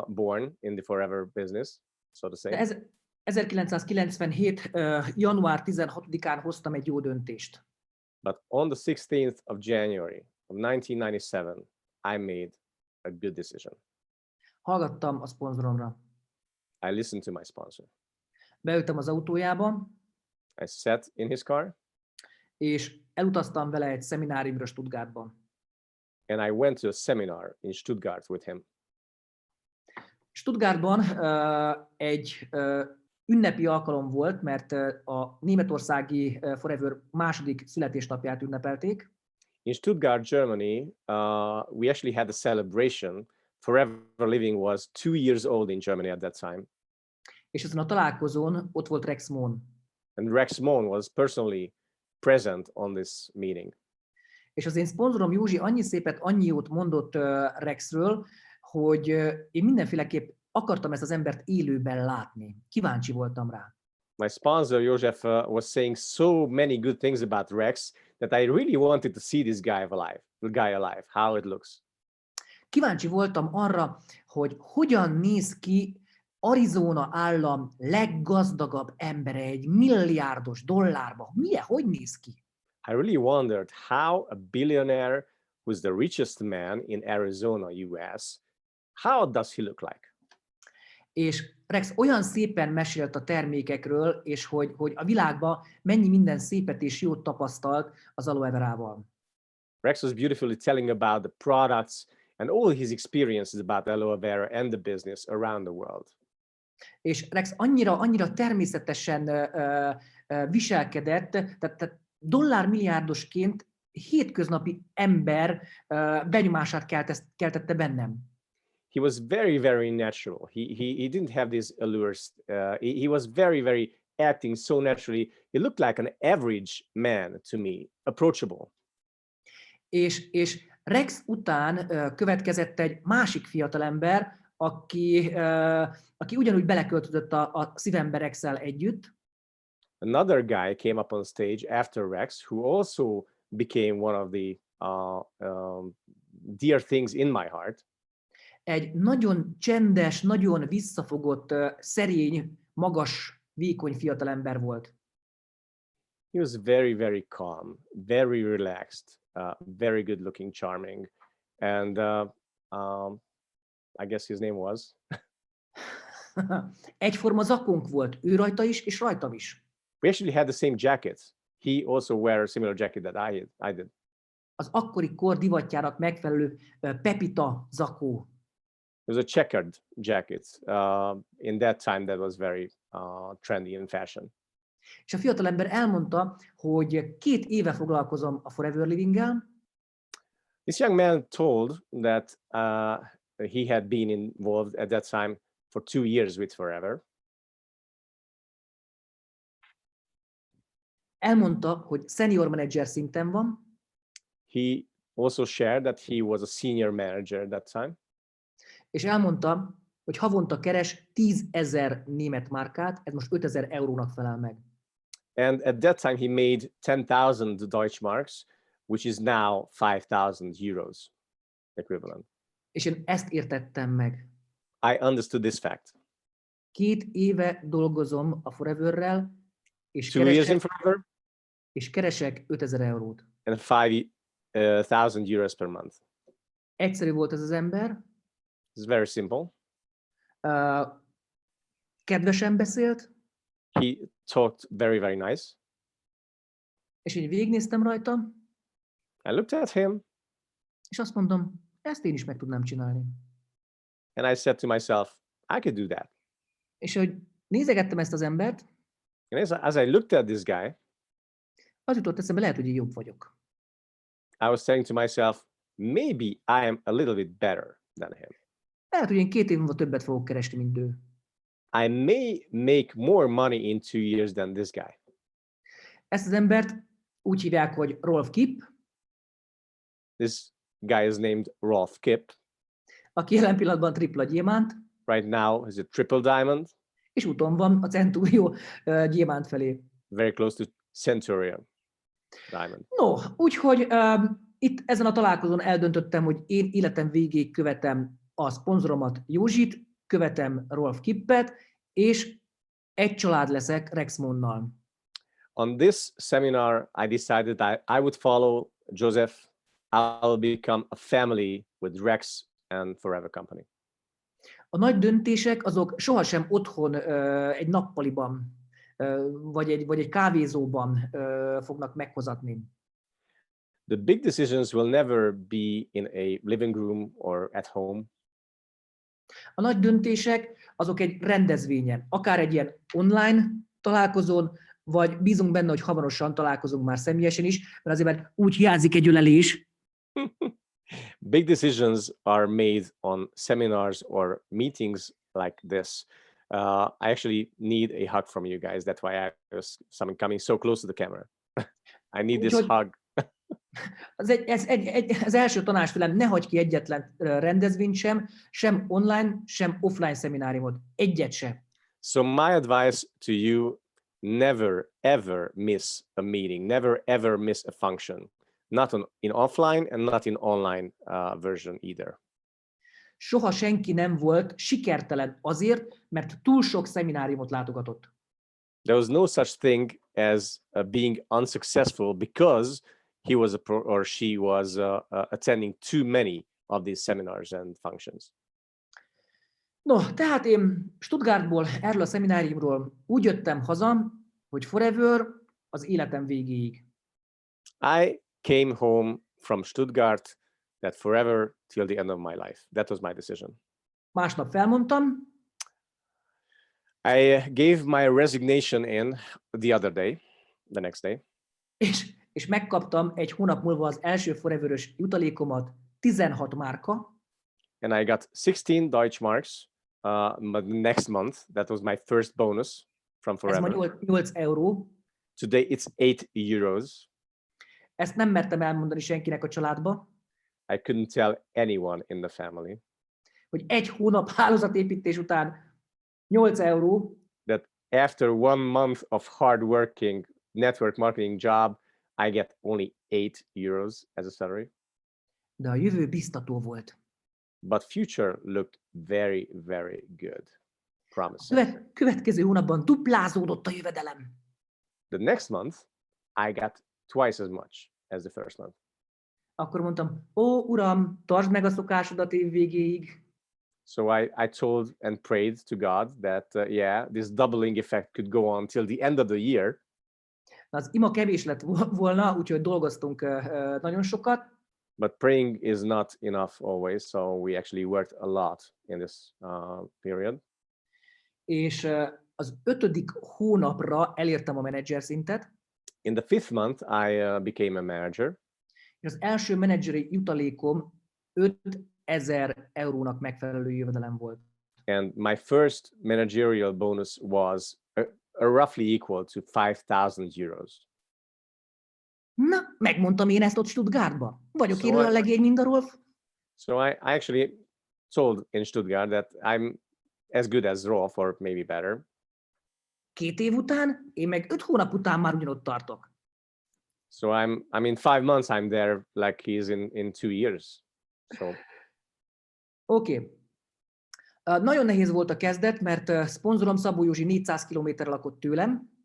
born in the Forever business, so to say. De 1997. Január 16-án hoztam egy jó döntést. But on the 16th of January of 1997, I made a good decision. Hallgattam a szponzoromra. I listened to my sponsor. Beültem az autójába, I sat in his car, és elutaztam vele egy szemináriumra Stuttgartban. and I went to a seminar in Stuttgart with him. Stuttgartban egy ünnepi alkalom volt, mert a németországi Forever második születésnapját ünnepelték. In Stuttgart, Germany, we actually had a celebration. Forever Living was 2 years old in Germany at that time. És ezen a találkozón ott volt Rex Mohn. And Rex Mohn was personally present on this meeting. És az én szponzorom Józsi annyi szépet, annyi jót mondott Rexről, hogy én mindenféleképp akartam ezt az embert élőben látni. Kíváncsi voltam rá. My sponsor, Joseph, was saying so many good things about Rex that I really wanted to see this guy alive, how it looks. Kíváncsi voltam arra, hogy hogyan néz ki Arizona állam leggazdagabb embere, $1 milliárdos. Hogy néz ki? I really wondered how a billionaire who's the richest man in Arizona, US, how does he look like? És Rex olyan szépen mesélt a termékekről, és hogy a világban mennyi minden szépet és jót tapasztalt az aloe verával. Rex was beautifully telling about the products and all his experiences about aloe vera and the business around the world. És Rex annyira természetesen viselkedett, tehát dollármilliárdosként hétköznapi ember benyomását keltette bennem. He was very, very natural. He didn't have these allures. He was very, very acting so naturally. He looked like an average man to me, approachable. És Rex után következett egy másik fiatalember, aki ugyanúgy beleköltözött a szívembe Rexel együtt. Another guy came up on stage after Rex, who also became one of the dear things in my heart. Egy nagyon csendes, nagyon visszafogott, szerény, magas, vékony fiatalember volt. He was very, very calm, very relaxed, very good looking, charming. And I guess his name was? Egyforma zakónk volt, ő rajta is, és rajtam is. We actually had the same jackets. He also wear a similar jacket that I did. Az akkori kor divatjának megfelelő pepita zakó. It was a checkered jacket. In that time, that was very trendy in fashion. És a fiatalember elmondta, hogy 2 éve foglalkozom a Forever Living-gel. This young man told that he had been involved at that time for 2 years with Forever. Elmondta, hogy senior manager szinten van. He also shared that he was a senior manager at that time. és elmondta, hogy havonta keres 10.000 német márkát, ez most 5.000 eurónak felel meg. And at that time, he made 10,000 Deutschmarks, which is now 5,000 euros equivalent. És én ezt értettem meg. I understood this fact. 2 éve dolgozom a Foreverrel, és 2 years in keresek, Forever és keresek 5.000 eurót. and 5,000 euros per month. Egyszerű volt ez az ember, It's very simple. kedvesen beszélt, He talked very, very nice. és így végignéztem rajta, I looked at him és azt mondom, ezt én is meg tudnám csinálni. and I said to myself, I could do that. És hogy nézegettem ezt az embert, And as I looked at this guy, az jutott eszembe, lehet, hogy én jobb vagyok. I was saying to myself, maybe I am a little bit better than him. Lehet, hogy én 2 év múlva többet fogok keresni, mint ő. I may make more money in 2 years than this guy. Ezt az embert úgy hívják, hogy Rolf Kipp, This guy is named Rolf Kipp. aki jelen pillanatban tripla gyémánt, Right now, he's a triple diamond, és úton van a Centurio gyémánt felé. very close to Centurion diamond. No, úgyhogy itt ezen a találkozón eldöntöttem, hogy én életem végéig követem a szponzoromat, Józsit, követem Rolf Kippet, és egy család leszek Rexmonnal. On this seminar, I decided I would follow Joseph. I'll become a family with Rex and Forever Company. A nagy döntések azok sohasem otthon egy nappaliban vagy egy kávézóban fognak meghozatni. The big decisions will never be in a living room or at home. A nagy döntések azok egy rendezvényen, akár egy ilyen online találkozón, vagy bízunk benne, hogy hamarosan találkozunk már személyesen is, mert azért mert úgy hiányzik egy ölelés. Big decisions are made on seminars or meetings like this. I actually need a hug from you guys. That's why I was coming so close to the camera. I need this hug. Az első tanácsfilem, ne hagyj ki egyetlen rendezvényt sem online, sem offline szemináriumot. Egyet se. So my advice to you, never ever miss a meeting, never ever miss a function. Not in offline and not in online version either. Soha senki nem volt sikertelen azért, mert túl sok szemináriumot látogatott. There was no such thing as being unsuccessful because he was or she was attending too many of these seminars and functions. No, tehát én Stuttgartból, erről a szemináriumról úgy jöttem haza, hogy Forever az életem végéig. I came home from Stuttgart that forever till the end of my life. That was my decision. Másnap felmondtam. I gave my resignation in the next day. És megkaptam egy hónap múlva az első Forever-ös jutalékomat, 16 márka. And I got 16 Deutschmarks but next month. That was my first bonus from Forever. Ez ma 8 euró. Today it's 8 euros. Ezt nem mertem elmondani senkinek a családba. I couldn't tell anyone in the family. Hogy egy hónap hálózatépítés után 8 euró. That after 1 month of hard working network marketing job, I get only 8 euros as a salary. De a jövő biztató volt. But future looked very, very good. Promising. Következő hónapban duplázódott a jövedelem. The next month, I got twice as much as the first month. Akkor mondtam, ó, uram, tartsd meg a szokásodat év végéig. So I told and prayed to God that, this doubling effect could go on till the end of the year. Az ima kevés lett volna, úgyhogy dolgoztunk nagyon sokat. But praying is not enough always, so we actually worked a lot in this period. És az 5. hónapra elértem a menedzser szintet. In the 5th month, I became a manager. És az első menedzseri jutalékom 5000 eurónak megfelelő jövedelem volt. And my first managerial bonus was roughly equal to 5,000 euros. Na, megmondtam én ezt ott Stuttgartba. Vagyok én olyan legény, mint a Rolf? So I actually told in Stuttgart that I'm as good as Rolf, or maybe better. 2 év után, én meg 5 hónap után már ugyanott tartok. So I'm in 5 months, I'm there like he's in 2 years. So Oké. Nagyon nehéz volt a kezdet, mert szponzorom Szabó Józsi 400 kilométerre lakott tőlem,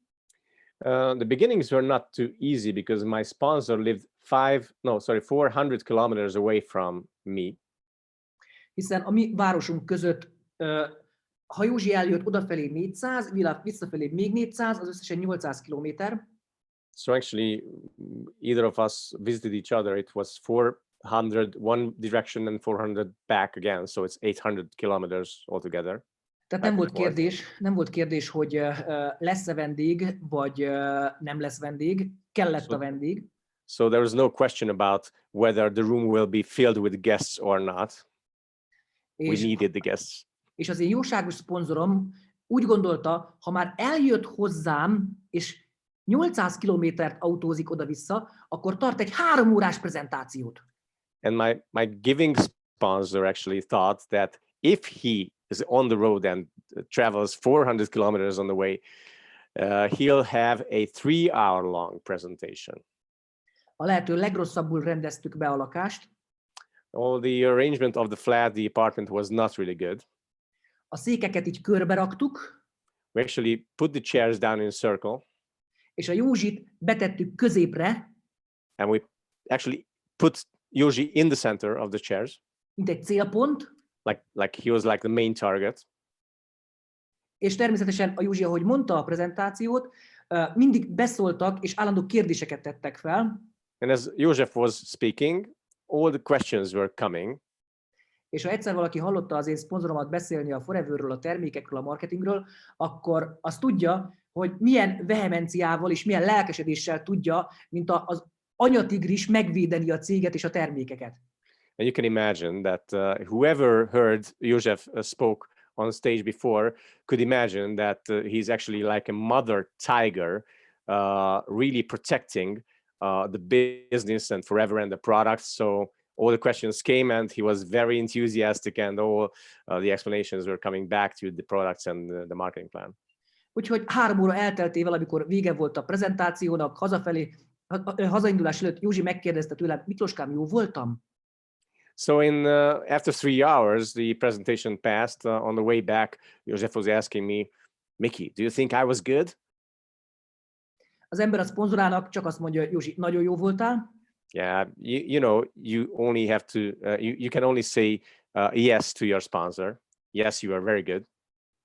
the beginnings were not too easy because my sponsor lived 400 kilometers away from me. hiszen a mi városunk között, ha Józsi eljött odafelé 400, visszafelé még 400, az összesen 800 kilométer. So actually, either of us visited each other. It was 400 one direction and 400 back again. So it's 800 kilometers altogether. Tehát nem volt kérdés, hogy lesz-e vendég, vagy nem lesz vendég, kellett a vendég. So there was no question about whether the room will be filled with guests or not. We needed the guests. És az én jóságos szponzorom úgy gondolta, ha már eljött hozzám, és 800 kilométert autózik oda-vissza, akkor tart egy 3 órás prezentációt. And my giving sponsor actually thought that if he is on the road and travels 400 kilometers on the way, he'll have a 3-hour long presentation. A lehető legrosszabbul rendeztük be a lakást. All the arrangement of the flat, the apartment was not really good. A székeket így körbe raktuk, We actually put the chairs down in a circle, és a Józsit betettük középre, and we actually put Yoshi in the center of the chairs, mint egy célpont, like he was like the main target. és természetesen a Józsi, ahogy mondta a prezentációt, mindig beszóltak, és állandó kérdéseket tettek fel. And as Joseph was speaking, all the questions were coming. És ha egyszer valaki hallotta az én szponzoromat beszélni a Foreverről, a termékekről, a marketingről, akkor azt tudja, hogy milyen vehemenciával és milyen lelkesedéssel tudja, mint az anyatigris megvédeni a céget és a termékeket. And you can imagine that whoever heard Joseph spoke on stage before could imagine that he's actually like a mother tiger, really protecting the business and Forever and the products. So all the questions came and he was very enthusiastic, and all the explanations were coming back to the products and the marketing plan. Úgyhogy 3 óra elteltével, amikor vége volt a prezentációnak, hazaindulás előtt Józsi megkérdezte tőlem, Mikloskám, jó voltam? So after 3 hours, the presentation passed. On the way back, Joseph was asking me, Mickey, do you think I was good? Az ember a szponzorának csak azt mondja, Józsi, nagyon jó voltál. Yeah, you know, you only have to, you can only say yes to your sponsor. Yes, you are very good.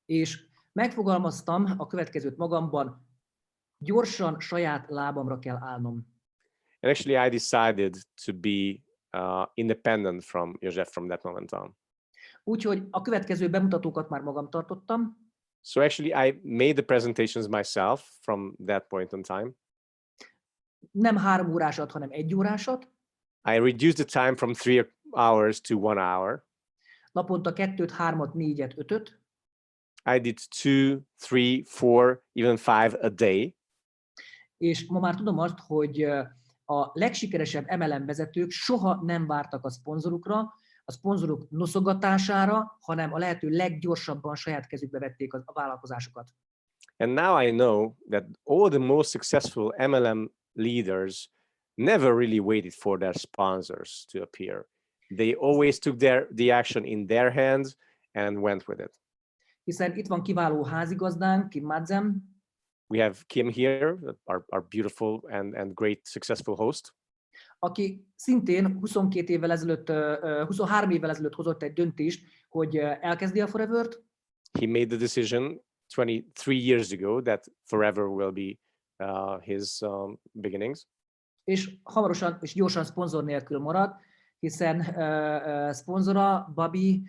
És megfogalmaztam a következőt magamban, gyorsan saját lábamra kell állnom. And actually, I decided to be independent from Joseph from that moment on. Úgyhogy a következő bemutatókat már magam tartottam. So actually, I made the presentations myself from that point in time. Nem 3 órásat, hanem 1 órásat. I reduced the time from 3 hours to 1 hour. Naponta 2-t, 3-at, 4-et, 5-öt. I did 2, 3, 4, even 5 a day. És ma már tudom azt, hogy a legsikeresebb MLM vezetők soha nem vártak a szponzorukra, a szponzorok noszogatására, hanem a lehető leggyorsabban saját kezükbe vették a vállalkozásokat. And now I know that all the most successful MLM leaders never really waited for their sponsors to appear. They always took the action in their hands and went with it. Hiszen itt van kiváló házigazdánk, Kim Madzem. We have Kim here, our beautiful and great successful host, aki szintén 23 évvel ezelőtt hozott egy döntést, hogy elkezdi a Forever-t. He made the decision 23 years ago that Forever will be his beginnings. És hamarosan és gyorsan szponzor nélkül marad, hiszen szponzora, Bobby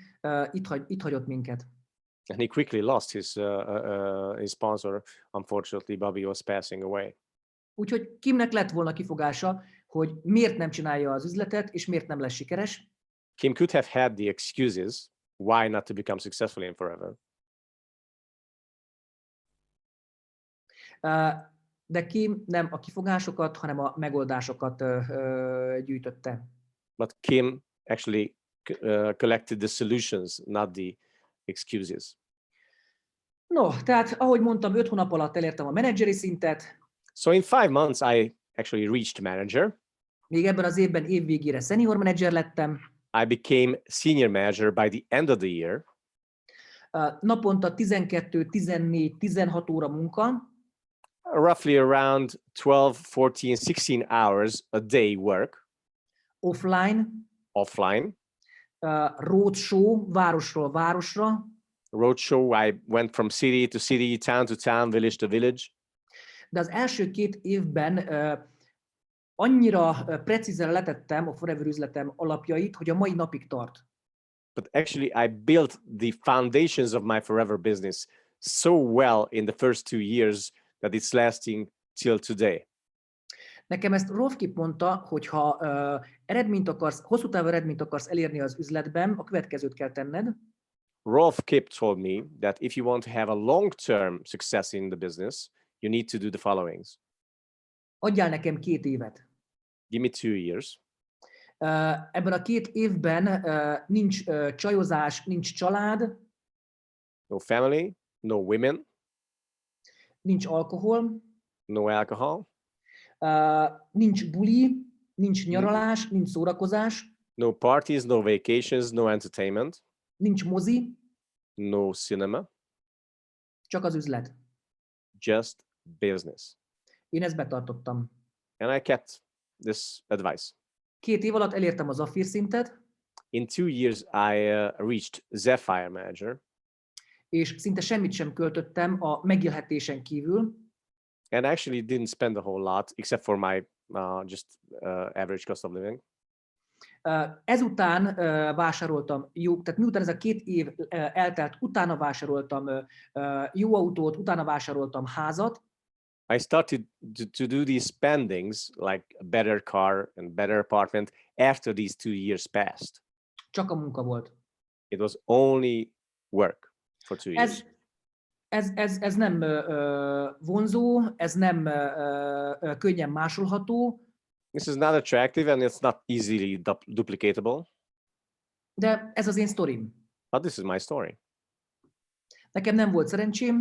itt hagyott minket. And he quickly lost his sponsor. Unfortunately, Bobby was passing away. Úgyhogy Kimnek lett volna kifogása, hogy miért nem csinálja az üzletet, és miért nem lesz sikeres. Kim could have had the excuses why not to become successful in Forever. De Kim nem a kifogásokat, hanem a megoldásokat gyűjtötte. But Kim actually collected the solutions, not the excuses. No, tehát ahogy mondtam, 5 hónap alatt elértem a menedzseri szintet, So in 5 months, I actually reached manager. még ebben az évben évvégére senior menedzser lettem, I became senior manager by the end of the year. naponta 12, 14, 16 óra munka, Roughly around 12, 14, 16 hours a day work, offline, offline. roadshow, városról városra, Roadshow, I went from city to city, town to town, village to village. de az első 2 évben annyira precízen letettem a Forever üzletem alapjait, hogy a mai napig tart. But actually, I built the foundations of my forever business so well in the first 2 years that it's lasting till today. Nekem ezt Rolf Kip mondta, hogy ha hosszú távú eredményt akarsz elérni az üzletben, a következőt kell tenned. Rolf Kip told me that if you want to have a long-term success in the business, you need to do the followings. Adjál nekem 2 évet. Give me 2 years. Ebben a 2 évben nincs csajozás, nincs család, No family, no women, nincs alkohol, no alcohol, nincs buli, nincs nyaralás, nincs szórakozás, no parties, no vacations, no entertainment, nincs mozi, no cinema, csak az üzlet. just business. Én ezt betartottam. And I kept this advice. 2 év alatt elértem az affír szintet, In 2 years, I reached Zephyr manager, és szinte semmit sem költöttem a megélhetésen kívül, and actually didn't spend a whole lot except for my average cost of living. Ezután vásároltam tehát miután ez a 2 év eltelt, utána vásároltam jó autót, utána vásároltam házat, I started to do these spendings, like a better car and better apartment, after these 2 years passed. csak a munka volt. It was only work for 2 years. Ez nem vonzó, ez nem könnyen másolható, This is not attractive and it's not easily duplicatable, de ez az én sztorim. but this is my story. Nekem nem volt szerencsém,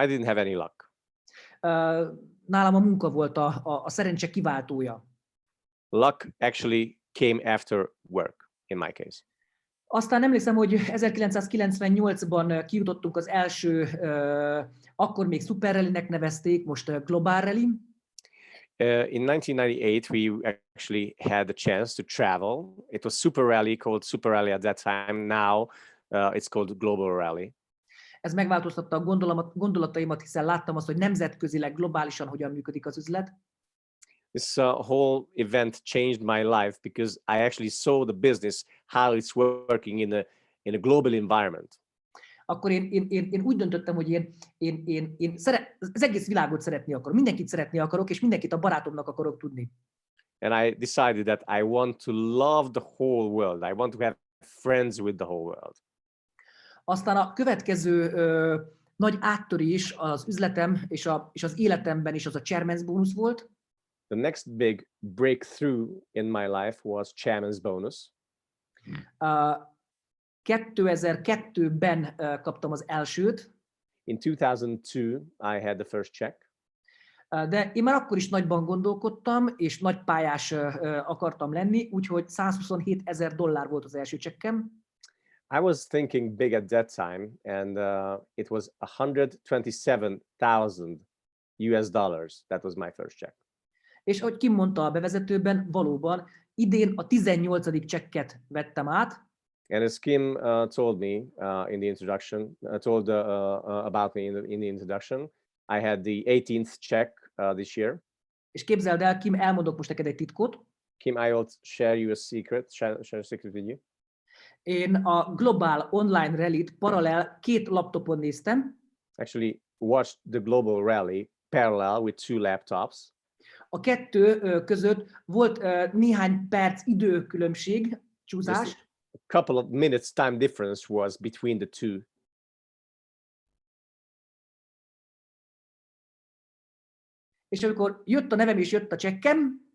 I didn't have any luck. nálam a munka volt a szerencse kiváltója. Luck actually came after work, in my case. Aztán emlékszem, hogy 1998-ban kijutottunk az első, akkor még Super Rally-nek nevezték, most Global Rally. In 1998, we actually had the chance to travel. It was Super Rally, called Super Rally at that time. Now it's called Global Rally. Ez megváltoztatta a gondolataimat, hiszen láttam azt, hogy nemzetközileg, globálisan hogyan működik az üzlet. This whole event changed my life because I actually saw the business, how it's working in a global environment. Akkor én úgy döntöttem, hogy én az egész világot szeretni akarok, mindenkit szeretni akarok, és mindenkit a barátomnak akarok tudni. And I decided that I want to love the whole world. I want to have friends with the whole world. Aztán a következő nagy áttörés az üzletem és az életemben is az a chairman's bonus volt. The next big breakthrough in my life was chairman's bonus. 2002-ben kaptam az elsőt, In 2002, I had the first check. de én már akkor is nagyban gondolkodtam, és nagy pályás akartam lenni, úgyhogy $127,000 volt az első csekkem. I was thinking big at that time, and it was $127,000 That was my first check. És ahogy Kim mondta a bevezetőben, valóban idén a 18. csekket vettem át, And as Kim told me in the introduction, about me in the introduction, I had the 18th check this year. és képzeld el, Kim, elmondok most neked egy titkot. Kim, I will share you a secret, share a secret with you. Én a Global Online Rally-t paralel 2 laptopon néztem. Actually watched the Global Rally parallel with 2 laptops. A 2 között volt néhány perc időkülönbség, csúszás, Just a couple of minutes time difference was between the two. és amikor jött a nevem és jött a csekkem,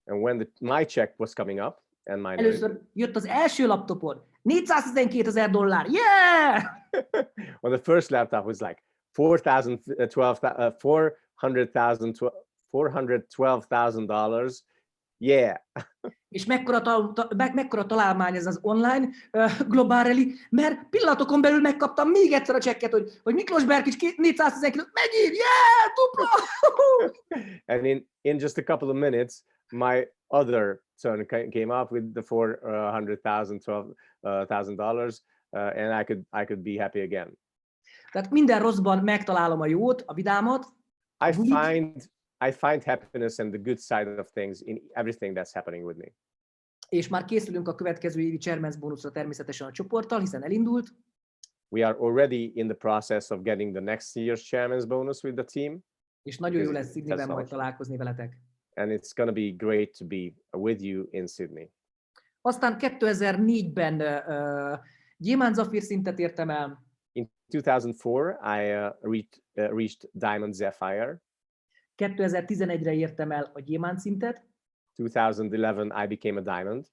And when my check was coming up and minority. Először jött az első laptopod, $412,000, yeah! Well, the first laptop was like $412,000. Yeah. És mekkora találmány ez az online Global Rally, mert pillanatokon belül megkaptam még egyszer a csekket, hogy Miklós Berkics 419, megír, yeah, dupla! And in just a couple of minutes, my other son came up with the $400,000, and I could be happy again. Tehát minden rosszban megtalálom a jót, a vidámat. I find happiness and the good side of things in everything that's happening with me. És már készülünk a következő évi Chairman's bónuszra természetesen a csoporttal, hiszen elindult. We are already in the process of getting the next year's Chairman's bonus with the team. És nagyon jó lesz Sydneyben majd találkozni veletek. And it's going to be great to be with you in Sydney. Aztán 2004-ben gyémánt zafír szintet értem el. In 2004, I reached Diamond Sapphire. 2011-re értem el a gyémánt szintet. 2011, I became a diamond.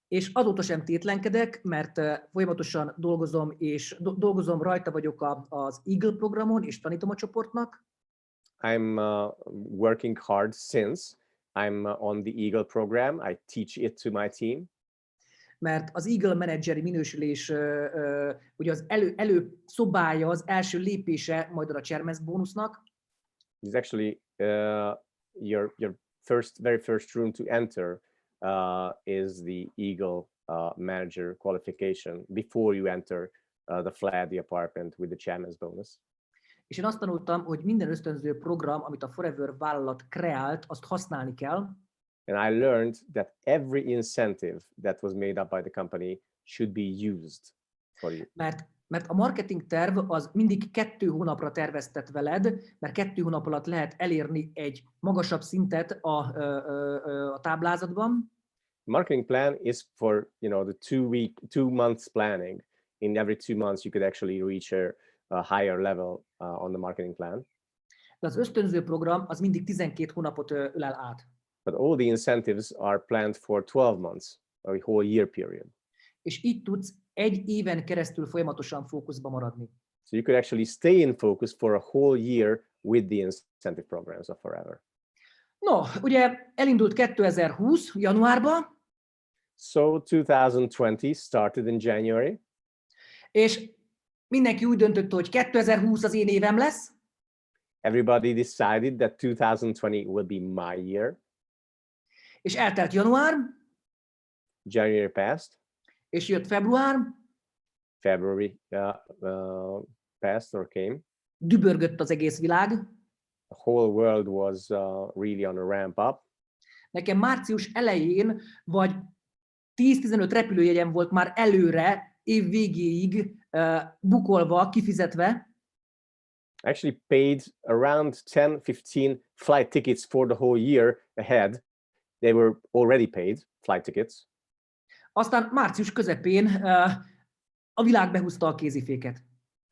És azóta sem tétlenkedek, mert folyamatosan dolgozom, és dolgozom, rajta vagyok az Eagle programon, és tanítom a csoportnak. I'm working hard since I'm on the Eagle program. I teach it to my team. Mert az Eagle menedzseri minősülés ugye az előszobája, az első lépése majd a Chairman's bónusznak. It's actually your very first room to enter is the Eagle manager qualification before you enter the flat, the apartment with the Chairman's bonus. És én azt tanultam, hogy minden ösztönző program, amit a Forever vállalat kreált, azt használni kell. And I learned that every incentive that was made up by the company should be used for you. Mert a marketing terv az mindig 2 hónapra terveztet veled, mert 2 hónap alatt lehet elérni egy magasabb szintet a táblázatban. Marketing plan is for, you know, the 2 months planning. In every 2 months you could actually reach a higher level on the marketing plan. De az ösztönző program az mindig 12 hónapot ölel át. But all the incentives are planned for 12 months, a whole year period. És így tudsz 1 éven keresztül folyamatosan fókuszba maradni. So you could actually stay in focus for a whole year with the incentive programs of Forever. No, ugye elindult 2020 januárban. So 2020 started in January. És mindenki úgy döntött, hogy 2020 az én évem lesz. Everybody decided that 2020 will be my year. És eltelt január. January passed. És jött február. February passed or came. Dübörgött az egész világ. The whole world was really on a ramp up. Nekem március elején vagy 10-15 repülőjegyem volt már előre, év végéig bukolva, kifizetve. I actually paid around 10-15 flight tickets for the whole year ahead. They were already paid, flight tickets. Aztán március közepén a világ behúzta a kéziféket.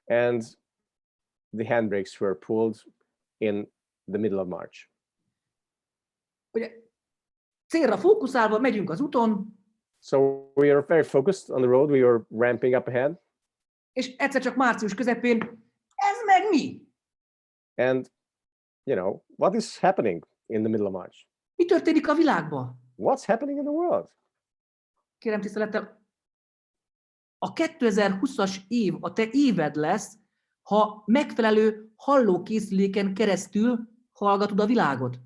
And the handbrakes were pulled in the middle of March. Ugye, célra fókuszálva megyünk az úton. So we are very focused on the road. We were ramping up ahead. És egyszer csak március közepén, ez meg mi? And, you know, what is happening in the middle of March? Mi történik a világban? What's happening in the world? Kérem tisztelettel, a 2020-as év a te éved lesz, ha megfelelő hallókészüléken keresztül hallgatod a világot.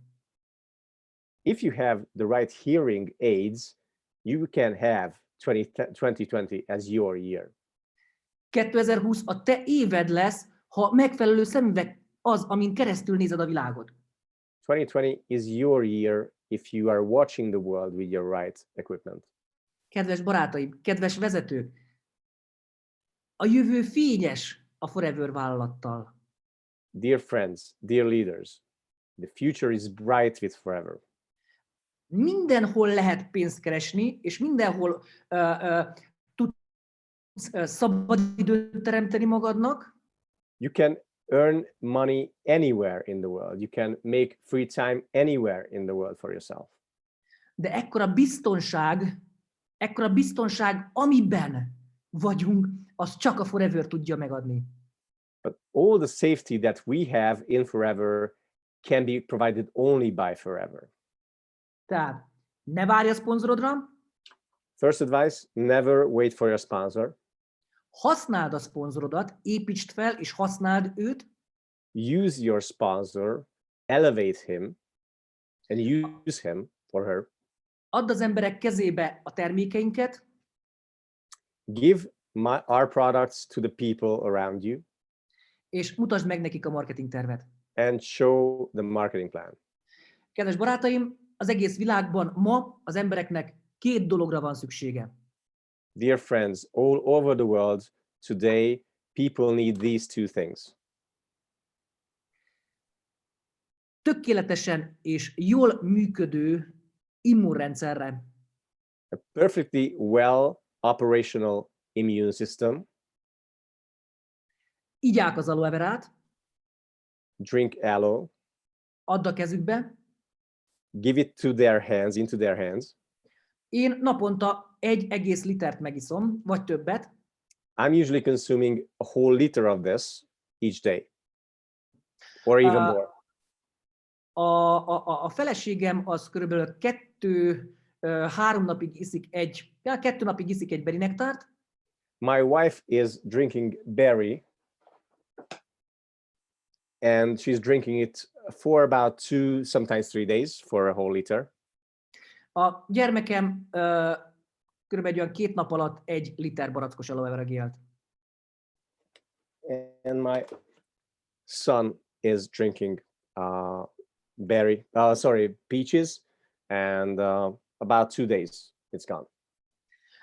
If you have the right hearing aids, you can have 2020 as your year. 2020 a te éved lesz, ha megfelelő szemüveg az, amin keresztül nézed a világot. 2020 is your year if you are watching the world with your right equipment. Kedves barátaim, kedves vezetők, a jövő fényes a Forever vállalattal. Dear friends, dear leaders, the future is bright with Forever. Mindenhol lehet pénzt keresni, és mindenhol tudsz szabadidőt teremteni magadnak. You can earn money anywhere in the world. You can make free time anywhere in the world for yourself. de ekkora biztonság, amiben vagyunk, az csak a Forever tudja megadni. But all the safety that we have in Forever can be provided only by Forever. Tehát ne várj a szponzorodra, First advice, never wait for your sponsor. használd a szponzorodat, építsd fel és használd őt, Use your sponsor, elevate him, and use him or her. add az emberek kezébe a termékeinket, Give our products to the people around you és mutasd meg nekik a marketing tervet. and show the marketing plan. Kedves barátaim, az egész világban ma az embereknek 2 dologra van szüksége. Dear friends, all over the world today, people need these 2 things. Tökéletesen és jól működő immunrendszerre, A perfectly well operational immune system, igyák az aloe verát, drink aloe, add a kezükbe. give it to their hands, into their hands. Én naponta 1 litert megiszom, vagy többet, I'm usually consuming a whole liter of this each day, or even more. A feleségem az körülbelül 2-3 napig iszik 2 napig iszik egy berinektárt, My wife is drinking berry, and she's drinking it for about 2, sometimes 3 days for a whole liter. a gyermekem körülbelül olyan 2 nap alatt 1 liter barackos aloe vera gélt. And my son is drinking peaches, and about 2 days it's gone.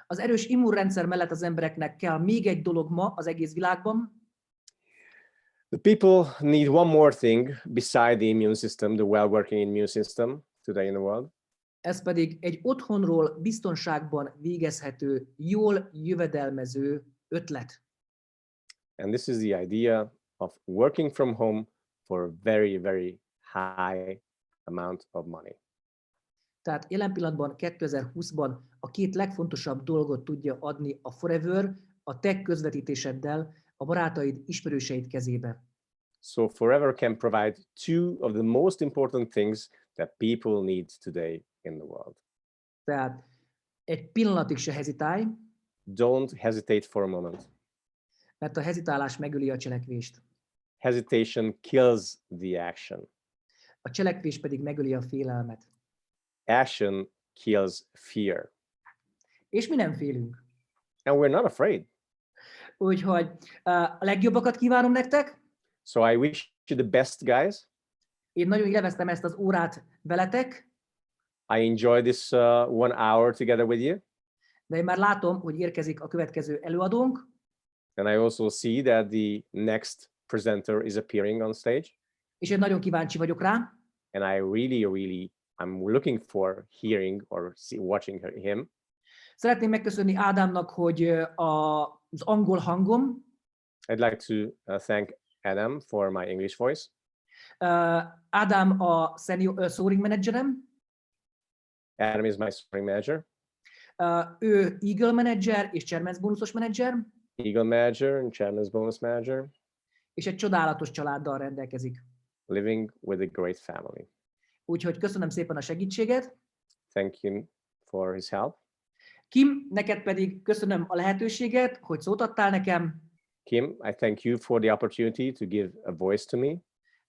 Az erős immunrendszer mellett az embereknek kell még egy dolog ma az egész világban, The people need one more thing beside the immune system, the well-working immune system today in the world. ez pedig egy otthonról biztonságban végezhető, jól jövedelmező ötlet. And this is the idea of working from home for a very, very high amount of money. Tehát jelen pillanatban 2020-ban a 2 legfontosabb dolgot tudja adni a Forever a te közvetítéseddel a barátaid, ismerőseid kezébe. So Forever can provide 2 of the most important things that people need today in the world. Tehát egy pillanatig se hezitálj, Don't hesitate for a moment. mert a hezitálás megöli a cselekvést. Hesitation kills the action. A cselekvés pedig megöli a félelmet. Action kills fear. És mi nem félünk. And we're not afraid. Úgyhogy a legjobbakat kívánom nektek. So I wish you the best, guys. Én nagyon élveztem ezt az órát veletek, I enjoyed this 1 hour together with you. de én már látom, hogy érkezik a következő előadónk, And I also see that the next presenter is appearing on stage. és én nagyon kíváncsi vagyok rá. And I really, I'm looking for hearing or watching him. Szeretném megköszönni Ádámnak, hogy az angol hangom. I'd like to thank Adam for my English voice. Ádám a senior soaring managerem. Adam is my soaring manager. Ő Eagle manager és Chairman's bonusos manager. Eagle manager and Chairman's bonus manager. És egy csodálatos családdal rendelkezik. Living with a great family. Úgyhogy köszönöm szépen a segítséget. Thank him for his help. Kim, neked pedig köszönöm a lehetőséget, hogy szót adtál nekem. Kim, I thank you for the opportunity to give a voice to me.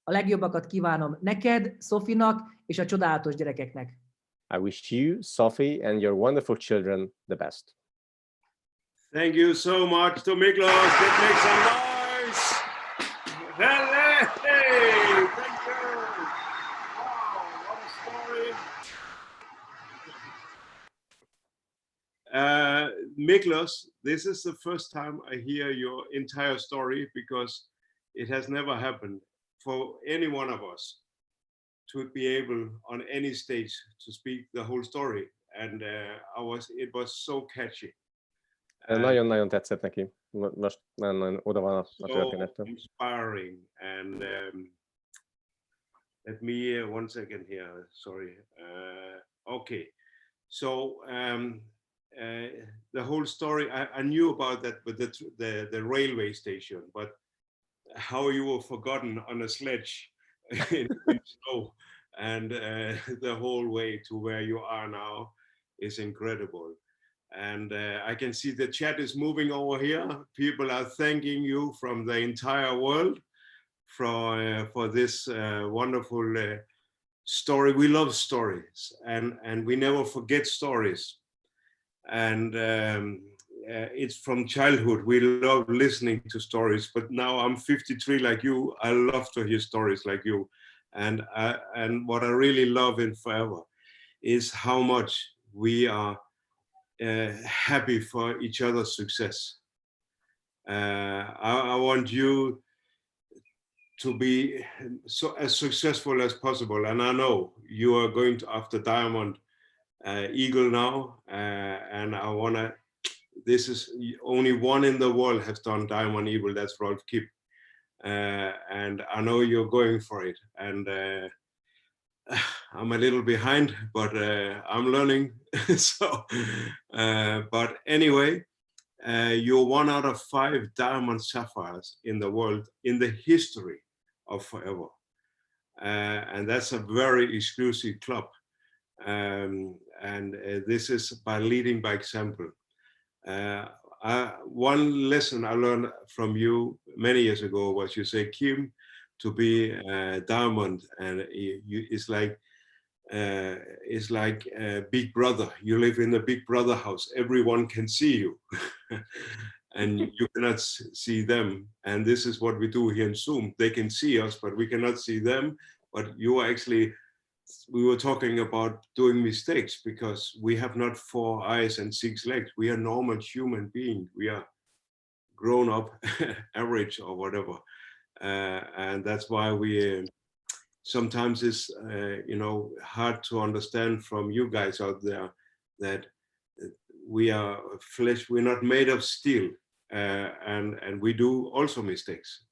A legjobbakat kívánom neked, Szofinak és a csodálatos gyerekeknek. I wish you, Sophie, and your wonderful children the best. Thank you so much to Miklos. Let's make some noise. Hey, thank you. Wow, what a story. Miklos, this is the first time I hear your entire story because it has never happened for any one of us to be able on any stage to speak the whole story. And it was so catchy. Nagyon-nagyon tetszett neki. Most nagyon oda van a történetem. So inspiring. And let me, 1 second here, sorry. Okay. So the whole story, I knew about that with the railway station, but how you were forgotten on a sledge in snow and the whole way to where you are now is incredible. And I can see the chat is moving over here. People are thanking you from the entire world for this wonderful story. We love stories, and we never forget stories. And it's from childhood. We love listening to stories, but now I'm 53 like you. I love to hear stories like you. And what I really love in Forever is how much we are happy for each other's success. I want you to be as successful as possible. And I know you are going after Diamond Eagle now. And I want to, this is only one in the world has done Diamond Eagle, that's Rolf Kipp. And I know you're going for it. And I'm a little behind, but I'm learning. So, but anyway, you're 1 out of 5 diamond sapphires in the world in the history of Forever. And that's a very exclusive club. And this is by leading by example. One lesson I learned from you many years ago was you say, Kim, to be a diamond, and it's like Big Brother. You live in a Big Brother house. Everyone can see you, and you cannot see them. And this is what we do here in Zoom. They can see us, but we cannot see them. But you are actually, we were talking about doing mistakes because we have not 4 eyes and 6 legs. We are normal human beings. We are grown up, average or whatever. And that's why we sometimes it's hard to understand from you guys out there that we are flesh. We're not made of steel, and we do also mistakes.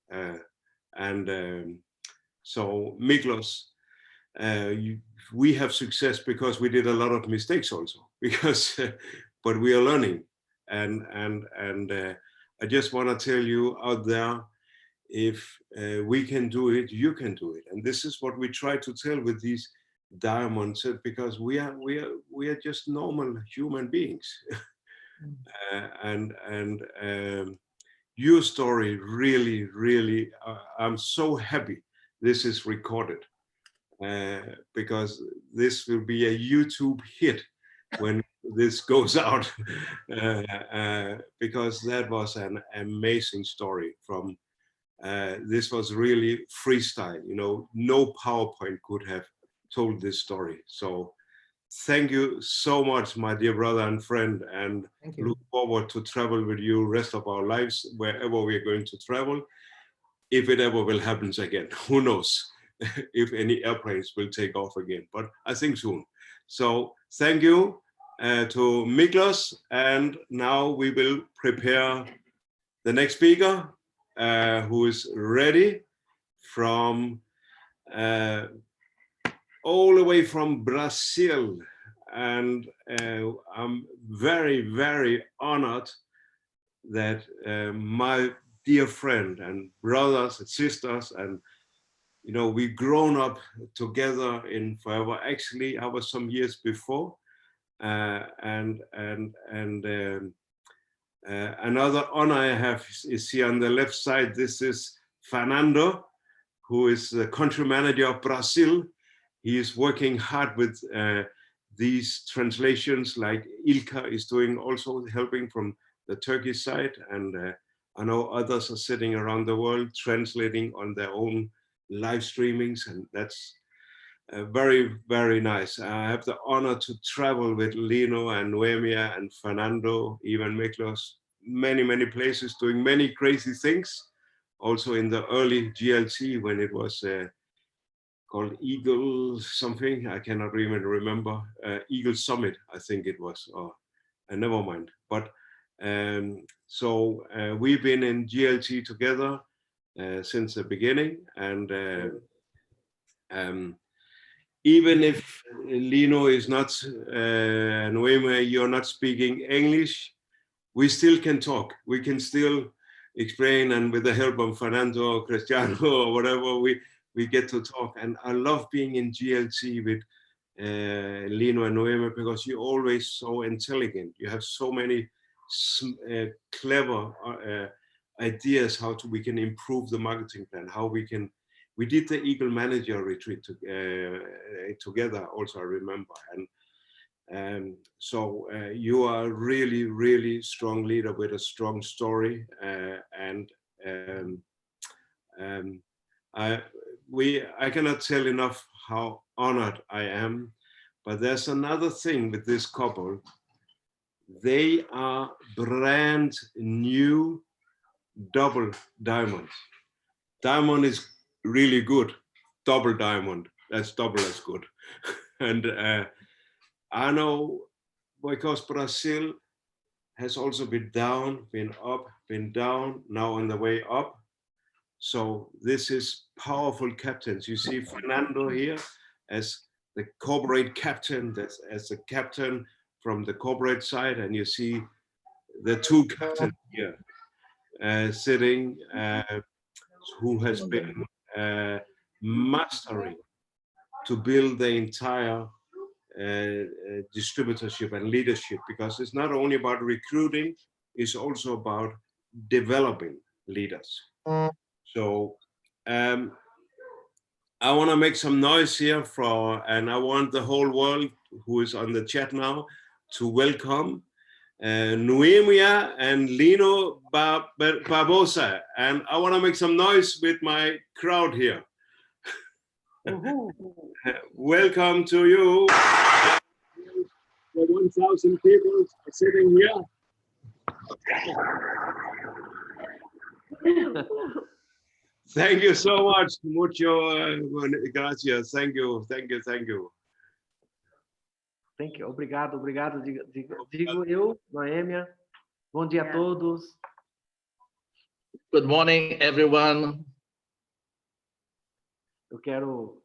So Miklos, we have success because we did a lot of mistakes also. Because, but we are learning, and I just want to tell you out there, if we can do it, you can do it. And this is what we try to tell with these diamonds, because we are just normal human beings. Your story really, I'm so happy this is recorded, because this will be a YouTube hit when this goes out, because that was an amazing story from. This was really freestyle, no PowerPoint could have told this story. So thank you so much, my dear brother and friend, and look forward to travel with you rest of our lives, wherever we're going to travel, if it ever will happen again. Who knows if any airplanes will take off again, but I think soon. So thank you to Miklos, and now we will prepare the next speaker, who is ready from all the way from Brazil. And I'm very honored that my dear friend and brothers and sisters, and we've grown up together in Forever. Actually, I was some years before, another honor I have is here on the left side. This is Fernando, who is the country manager of Brazil. He is working hard with these translations, like Ilka is doing, also helping from the Turkish side. And I know others are sitting around the world translating on their own live streamings, and that's very nice. I have the honor to travel with Lino and Noemia and Fernando, even Miklos, many places, doing many crazy things. Also in the early GLC, when it was called Eagle something, I cannot even remember. Eagle Summit, I think it was, or never mind. But so we've been in GLC together since the beginning, and even if Lino is not, Noemi, you're not speaking English, we still can talk. We can still explain, and with the help of Fernando, Cristiano, or whatever, we get to talk. And I love being in GLT with Lino and Noemi, because you're always so intelligent. You have so many clever ideas how we can improve the marketing plan, how we did the Eagle Manager retreat together also, I remember. And so you are a really, really strong leader with a strong story. I cannot tell enough how honored I am. But there's another thing with this couple. They are brand new double diamonds. Diamond is really good. Double diamond, that's double as good. And I know, because Brazil has also been down, been up, been down, now on the way up. So this is powerful captains. You see Fernando here as the corporate captain, as the captain from the corporate side, and you see the two captains here sitting, who has been mastering to build the entire distributorship and leadership, because it's not only about recruiting, it's also about developing leaders. So I want to make some noise here and I want the whole world who is on the chat now to welcome Noemia and Lino Barbosa. And I want to make some noise with my crowd here. Welcome to you. The 1,000 people sitting here. Thank you so much. Mucho gracias. Thank you. Thank you. Thank you. Thank you. Obrigado, obrigado. Digo eu, Noêmia. Bom dia a todos. Good morning, everyone. Eu quero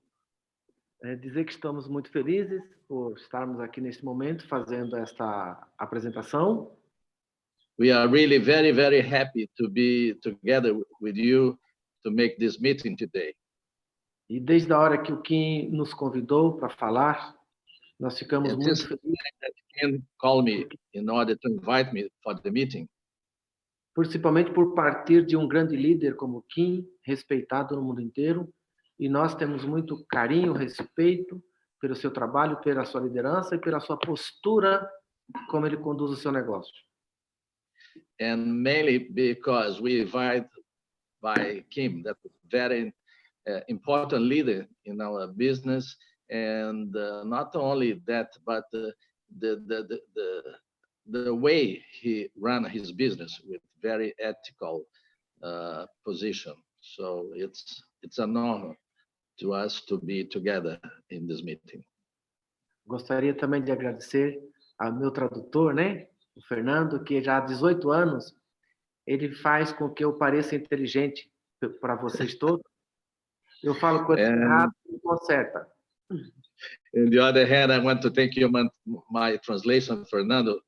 dizer que estamos muito felizes por estarmos aqui neste momento fazendo esta apresentação. We are really very, very happy to be together with you to make this meeting today. E desde a hora que o Kim nos convidou para falar, nós ficamos muito felizes. Kim called me in order to invite me for the meeting. Principalmente por partir de um grande líder como o Kim, respeitado no mundo inteiro, e nós temos muito carinho, respeito pelo seu trabalho, pela sua liderança e pela sua postura, como ele conduz o seu negócio. And mainly because we invite by Kim, that very important leader in our business, and not only that, but the way he ran his business with very ethical position. So it's an honor to us to be together in this meeting. Gostaria também de agradecer ao meu tradutor, né, o Fernando, que já há 18 anos ele faz com que eu pareça inteligente para vocês todos. Eu falo coisas erradas e conserta. On the other hand, I want to thank you, my translation, Fernando.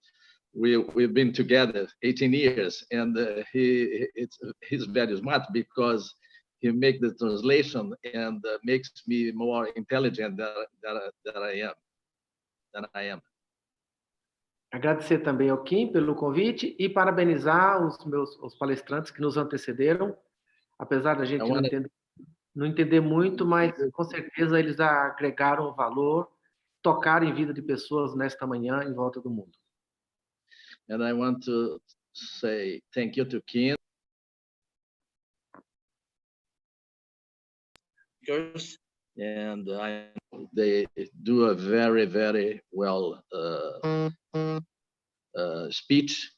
We've been together 18 years, and he's very smart because he makes the translation and makes me more intelligent than I am. Agradecer também ao Kim pelo convite e parabenizar os palestrantes que nos antecederam, apesar da gente não entender muito, mas com certeza eles agregaram valor, tocaram em vida de pessoas nesta manhã em volta do mundo. And I want to say thank you to Kim. And they do a very, very well speech,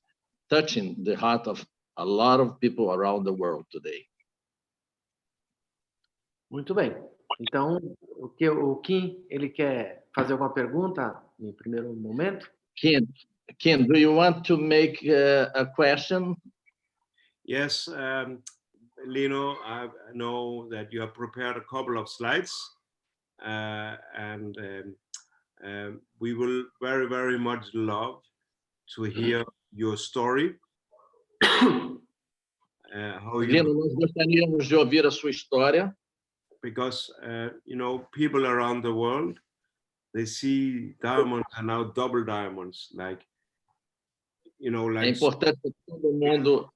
touching the heart of a lot of people around the world today. Muito bem. Então, o Kim, ele quer fazer alguma pergunta em primeiro momento? Kim, do you want to make a question? Yes, Lino, I know that you have prepared a couple of slides. and we will very, very much love to hear your story. How you, Lino, nós gostaríamos de ouvir a sua história, because you know, people around the world, they see diamonds and now double diamonds, like, you know, é like importante para todo mundo,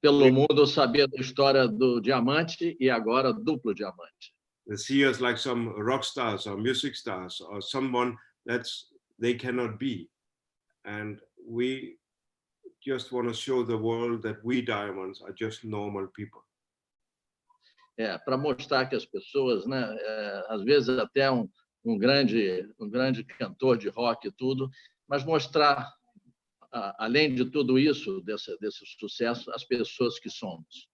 pelo mundo, saber da história do diamante e agora duplo diamante. they see us like some rock stars or music stars or someone that's they cannot be, and we just want to show the world that we diamonds are just normal people. Para mostrar que as pessoas, né, às vezes até um grande cantor de rock e tudo, mas mostrar, além de tudo isso, desse sucesso, as pessoas que somos.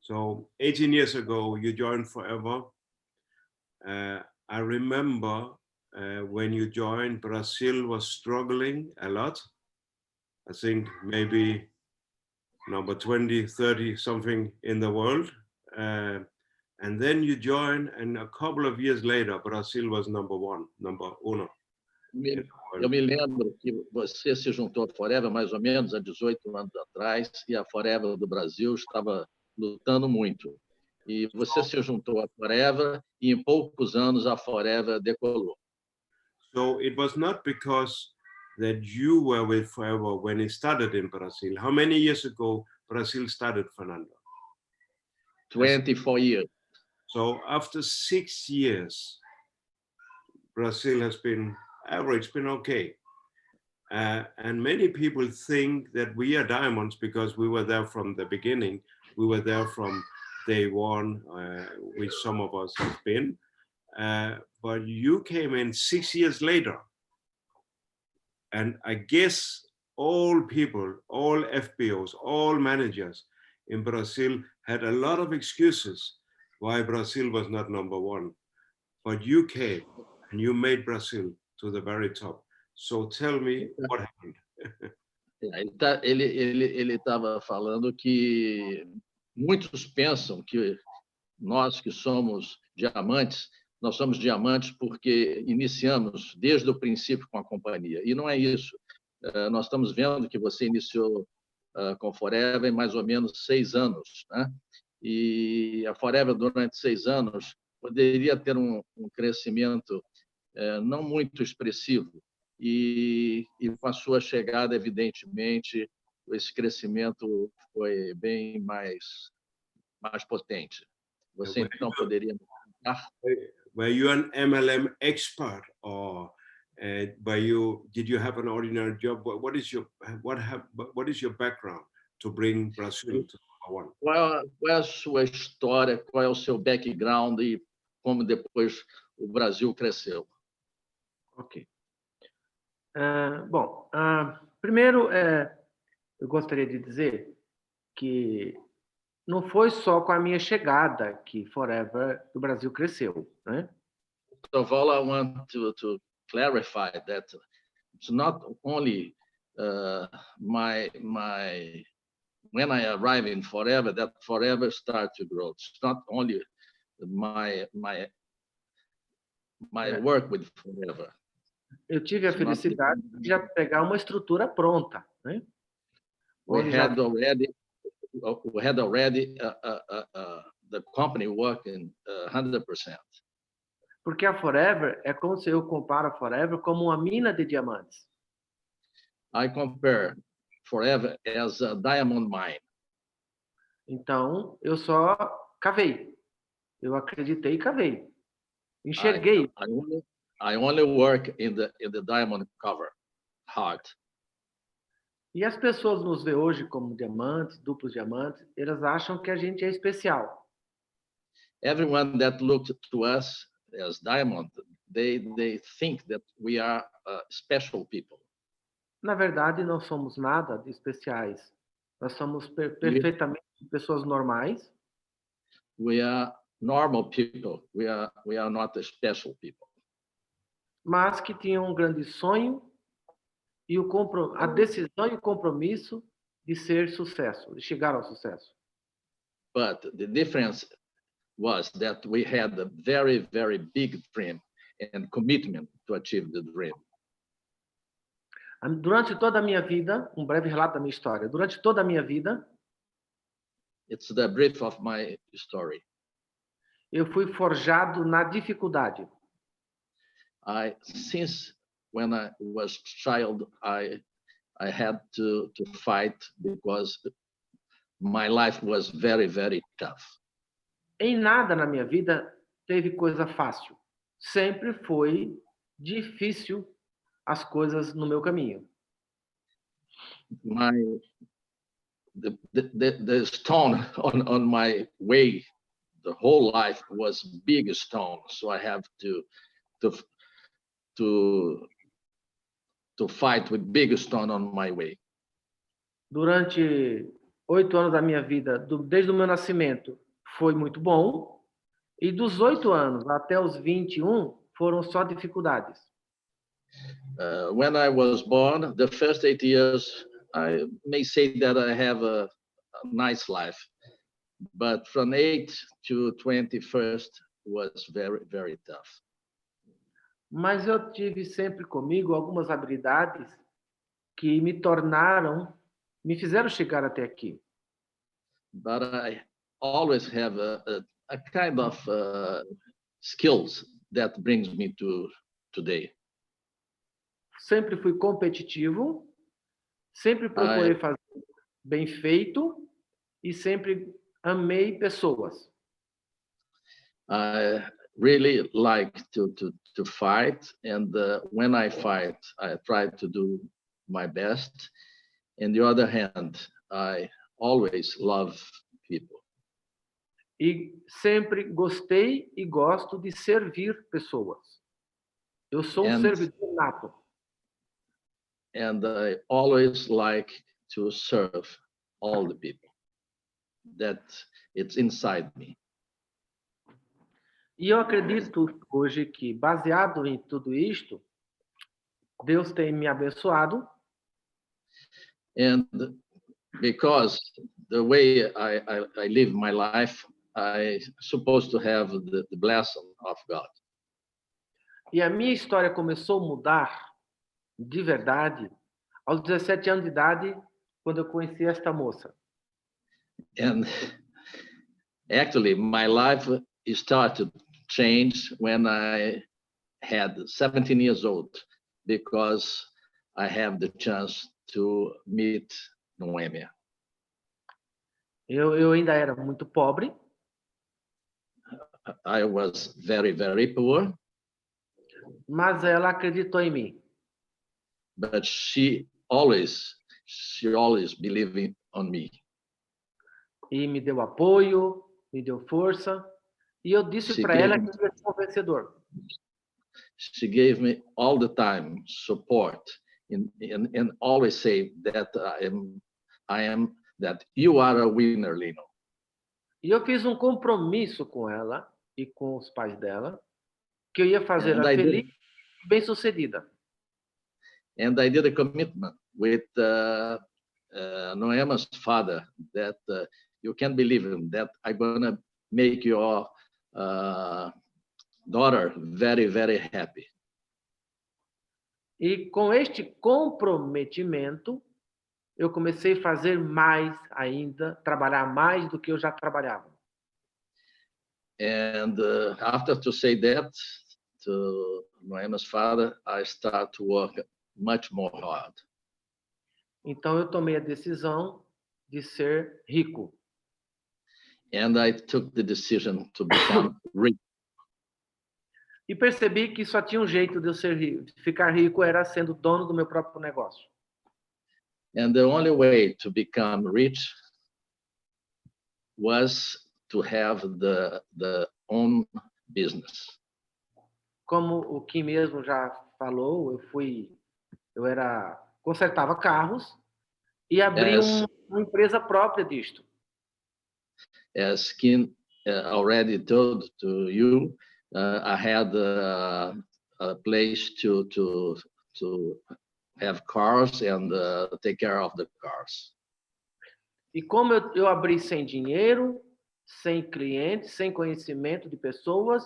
So 18 years ago, you joined Forever. I remember when you joined, Brazil was struggling a lot. I think maybe number 20, 30 something in the world. And then you joined, and a couple of years later, Brazil was number uno. Eu me lembro que você se juntou à Forever mais ou menos há 18 anos atrás, e a Forever do Brasil estava lutando muito. E você se juntou à Forever, e em poucos anos a Forever decolou. So it was not because that you were with Forever when it started in Brazil. How many years ago Brazil started, Fernando? 24 years. So after 6 years, Brazil has been average, been okay. And many people think that we are diamonds because we were there from the beginning. We were there from day one, which some of us have been. But you came in 6 years later. And I guess all people, all FBOs, all managers in Brazil had a lot of excuses why Brazil was not number one. But you came and you made Brazil to the very top. So tell me what happened. Ele estava falando que muitos pensam que nós que somos diamantes, nós somos diamantes porque iniciamos desde o princípio com a companhia. E não é isso. Nós estamos vendo que você iniciou com Forever em mais ou menos 6 anos, né? E a Forever, durante 6 anos, poderia ter um crescimento não muito expressivo. E com a sua chegada, evidentemente, esse crescimento foi bem mais potente. Você, então, poderia contar? Were you an MLM expert, or did you have an ordinary job? What is your background to bring Brazil to number one? Qual é a sua história? Qual é o seu background e como depois o Brasil cresceu? Ok. Bom, primeiro, eu gostaria de dizer que não foi só com a minha chegada que Forever do Brasil cresceu, né? First of all, I want to clarify that it's not only when I arrive in Forever that Forever start to grow. It's not only my work with Forever. Eu tive a felicidade de já pegar uma estrutura pronta, né? We had already the company working 100%. Porque a Forever é como se eu comparo a Forever como uma mina de diamantes. I compare Forever as a diamond mine. Então, eu só cavei. Eu acreditei e cavei. Enxerguei. I only work in the diamond cover, hard. E as pessoas nos veem hoje como diamantes, duplos diamantes, elas acham que a gente é especial. Everyone that looks to us as diamond, they think that we are special people. Na verdade, não somos nada de especiais. Nós somos perfeitamente pessoas normais. We are normal people. We are not special people. Mas que tinham um grande sonho e a decisão e o compromisso de ser sucesso, de chegar ao sucesso. But the difference was that we had a very, very big dream and commitment to achieve the dream. Durante toda a minha vida, um breve relato da minha história. Durante toda a minha vida, It's the brief of my story. eu fui forjado na dificuldade. Since when I was child, I had to fight because my life was very, very tough. Em nada na minha vida teve coisa fácil. Sempre foi difícil as coisas no meu caminho. The stone on my way, the whole life was big stone. So I have to fight with big stone on my way. Durante 8 anos da minha vida, desde o meu nascimento, foi muito bom. E dos 8 anos até os 21, foram só dificuldades. When I was born, the first 8 years, I may say that I have a nice life. But from 8 to 21st was very, very tough. Mas eu tive sempre comigo algumas habilidades que me fizeram chegar até aqui. But I always have a kind of skills that brings me to today. Sempre fui competitivo, sempre procurei fazer bem feito e sempre amei pessoas. I really like to fight, and when I fight, I try to do my best. On the other hand, I always love people. E sempre gostei e gosto de servir pessoas. Eu sou um servidor nato. And I always like to serve all the people. That it's inside me. E eu acredito hoje que, baseado em tudo isto, Deus tem me abençoado. And because the way I live my life, I'm supposed to have the blessing of God. E a minha história começou a mudar de verdade aos 17 anos de idade, quando eu conheci esta moça. And actually, my life started to change when I had 17 years old, because I have the chance to meet Noemi. Eu ainda era muito pobre. I was very, very poor. Mas ela acreditou em mim. But she always believed on me. E me deu apoio, me deu força. E eu disse para ela que eu ia ser um vencedor. She gave me all the time support and always say that I am that you are a winner, Lino. E eu fiz um compromisso com ela e com os pais dela que eu ia fazer ela feliz e bem-sucedida. And I did a commitment with Noema's father that you can believe him, that I'm gonna make your daughter very, very happy. E com este comprometimento, eu comecei a fazer mais ainda, trabalhar mais do que eu já trabalhava. And after to say that to Noema's father, I start to work much more hard. Então eu tomei a decisão de ser rico. And I took the decision to become rich. E percebi que só tinha um jeito de eu ser rico, de ficar rico, era sendo dono do meu próprio negócio. And the only way to become rich was to have the own business. Como o Kim mesmo já falou, consertava carros e abri uma empresa própria disto. As Kim already told to you, I had a place to have cars and take care of the cars. E como eu abri sem dinheiro, sem clientes, sem conhecimento de pessoas.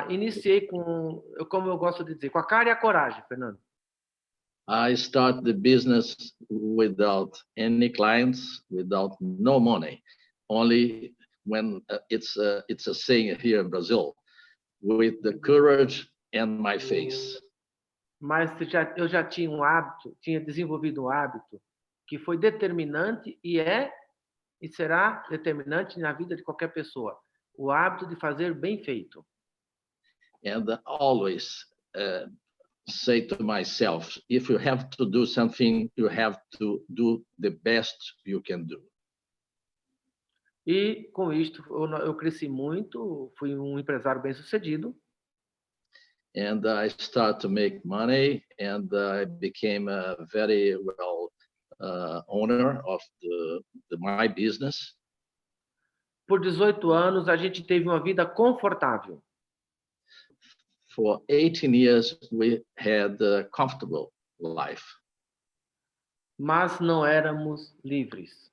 Iniciei com, como eu gosto de dizer, com a cara e a coragem, Fernando. I started the business without any clients, without no money, only when it's a saying here in Brazil, with the courage and my face. Mas eu já tinha um hábito, tinha desenvolvido um hábito que foi determinante e será determinante na vida de qualquer pessoa. O hábito de fazer bem feito. And always say to myself, if you have to do something, you have to do the best you can do. E com isto eu cresci muito, fui um empresário bem-sucedido. And I started to make money, and I became a very well owner of my business. Por 18 anos, a gente teve uma vida confortável. For 18 years, we had a comfortable life. Mas não éramos livres.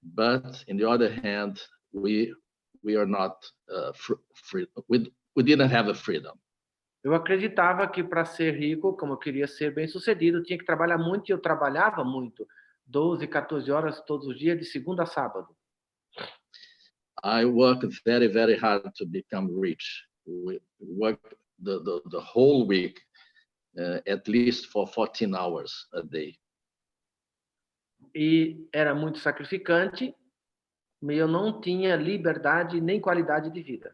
But on the other hand, we are not free. We didn't have a freedom. Eu acreditava que para ser rico, como eu queria ser bem-sucedido, eu tinha que trabalhar muito, e eu trabalhava muito. 12, 14 horas todos os dias, de segunda a sábado. I worked very, very hard to become rich. We worked the whole week, at least for 14 hours a day. E era muito sacrificante, mas eu não tinha liberdade nem qualidade de vida.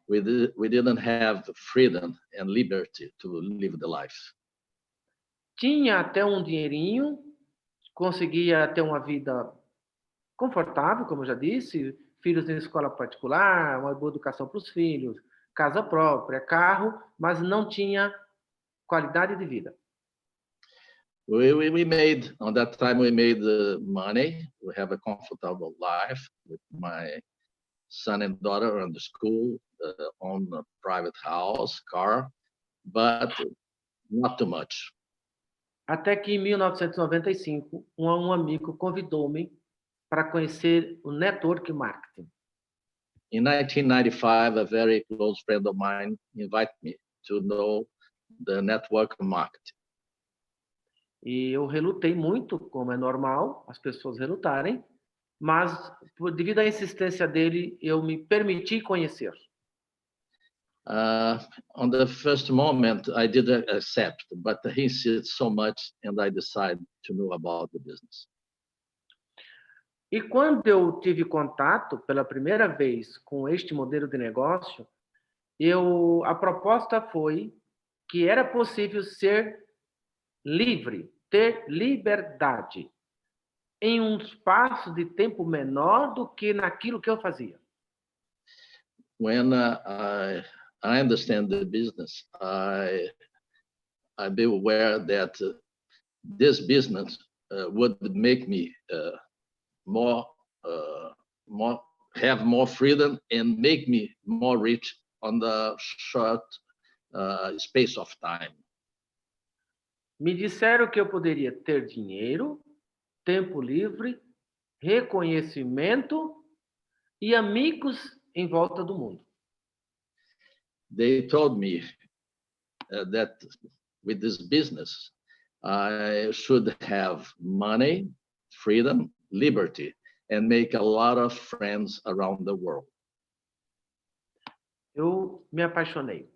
We didn't have freedom and liberty to live the life. Tinha até um dinheirinho, conseguia ter uma vida confortável, como eu já disse, filhos em escola particular, uma boa educação para os filhos, casa própria, carro, mas não tinha qualidade de vida. We made, on that time, we made money. We have a comfortable life with my son and daughter on the school, on a private house, car, but not too much. Até que em 1995, um amigo convidou-me para conhecer o network marketing. In 1995, a very close friend of mine invited me to know the network marketing. E eu relutei muito, como é normal, as pessoas relutarem, mas devido à insistência dele, eu me permiti conhecer. On the first moment, I didn't accept, but he insisted so much, and I decided to know about the business. E quando eu tive contato pela primeira vez com este modelo de negócio, a proposta foi que era possível ser livre, ter liberdade, em um espaço de tempo menor do que naquilo que eu fazia. When I understand the business, I be aware that this business would make me have more freedom and make me more rich on the short space of time. Me disseram que eu poderia ter dinheiro, tempo livre, reconhecimento e amigos em volta do mundo. They told me that with this business, I should have money, freedom, liberty, and make a lot of friends around the world. Eu me apaixonei.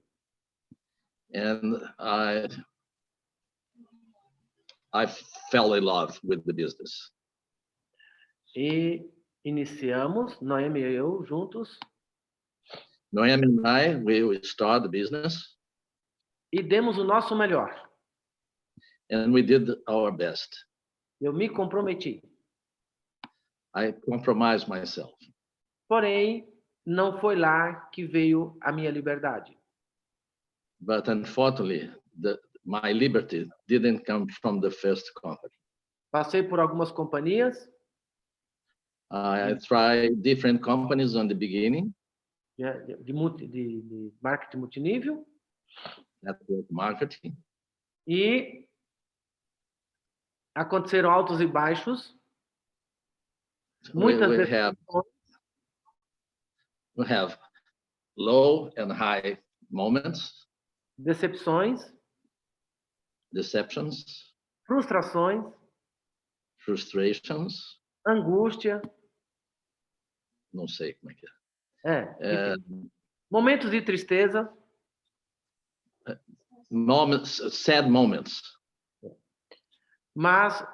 And I fell in love with the business. E iniciamos, Noemi e eu, juntos, Noemi and I, we started the business, e demos o nosso melhor. and we did our best. Eu me comprometi. I compromised myself. Porém, não foi lá que veio a minha liberdade. But unfortunately, my liberty didn't come from the first company. Passei por algumas companhias, I tried different companies on the beginning, de marketing multinível, network marketing, e aconteceram altos e baixos. Muitas we have low and high moments, decepções, deceptions, frustrações, frustrations. angústia, Não sei como é que é. enfim, momentos de tristeza, Moments, sad moments. mas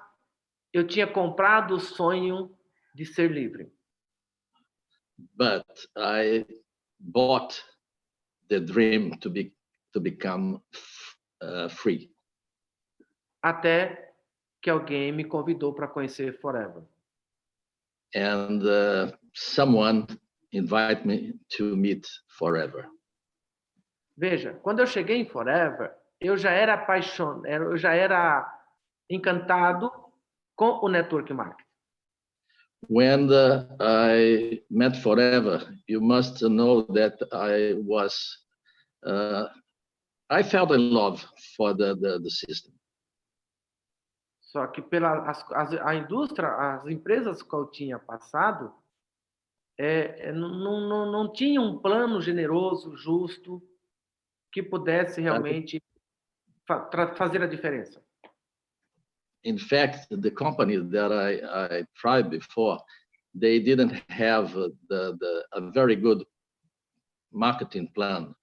eu tinha comprado o sonho de ser livre. But I bought the dream to become free. Até que alguém me convidou para conhecer Forever. And someone invited me to meet Forever. Veja, quando eu cheguei em Forever, eu já era apaixonado, eu já era encantado com o network marketing. When I met Forever, you must know that I fell in love for the system. Só que a indústria, as empresas que eu tinha passado, não tinha um plano generoso, justo, que pudesse realmente fazer a diferença. In fact, the company that I tried before, they didn't have a very good marketing plan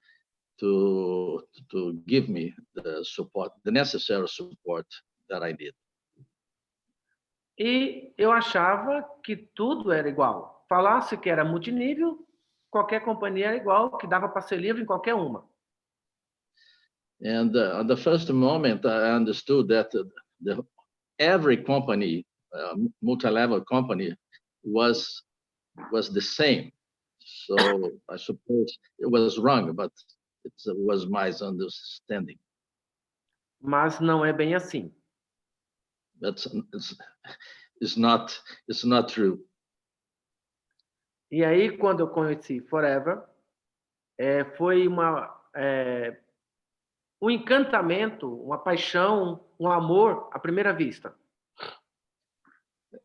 to give me the support, the necessary support that I need. E eu achava que tudo era igual. Falasse que era multinível, qualquer companhia era igual, que dava para ser livre em qualquer uma. And at the first moment, I understood that every company, multi-level company, was the same. So I suppose it was wrong, but it was my understanding. Mas não é bem assim. It's not true. E aí, quando eu conheci Forever, foi um encantamento, uma paixão, um amor à primeira vista.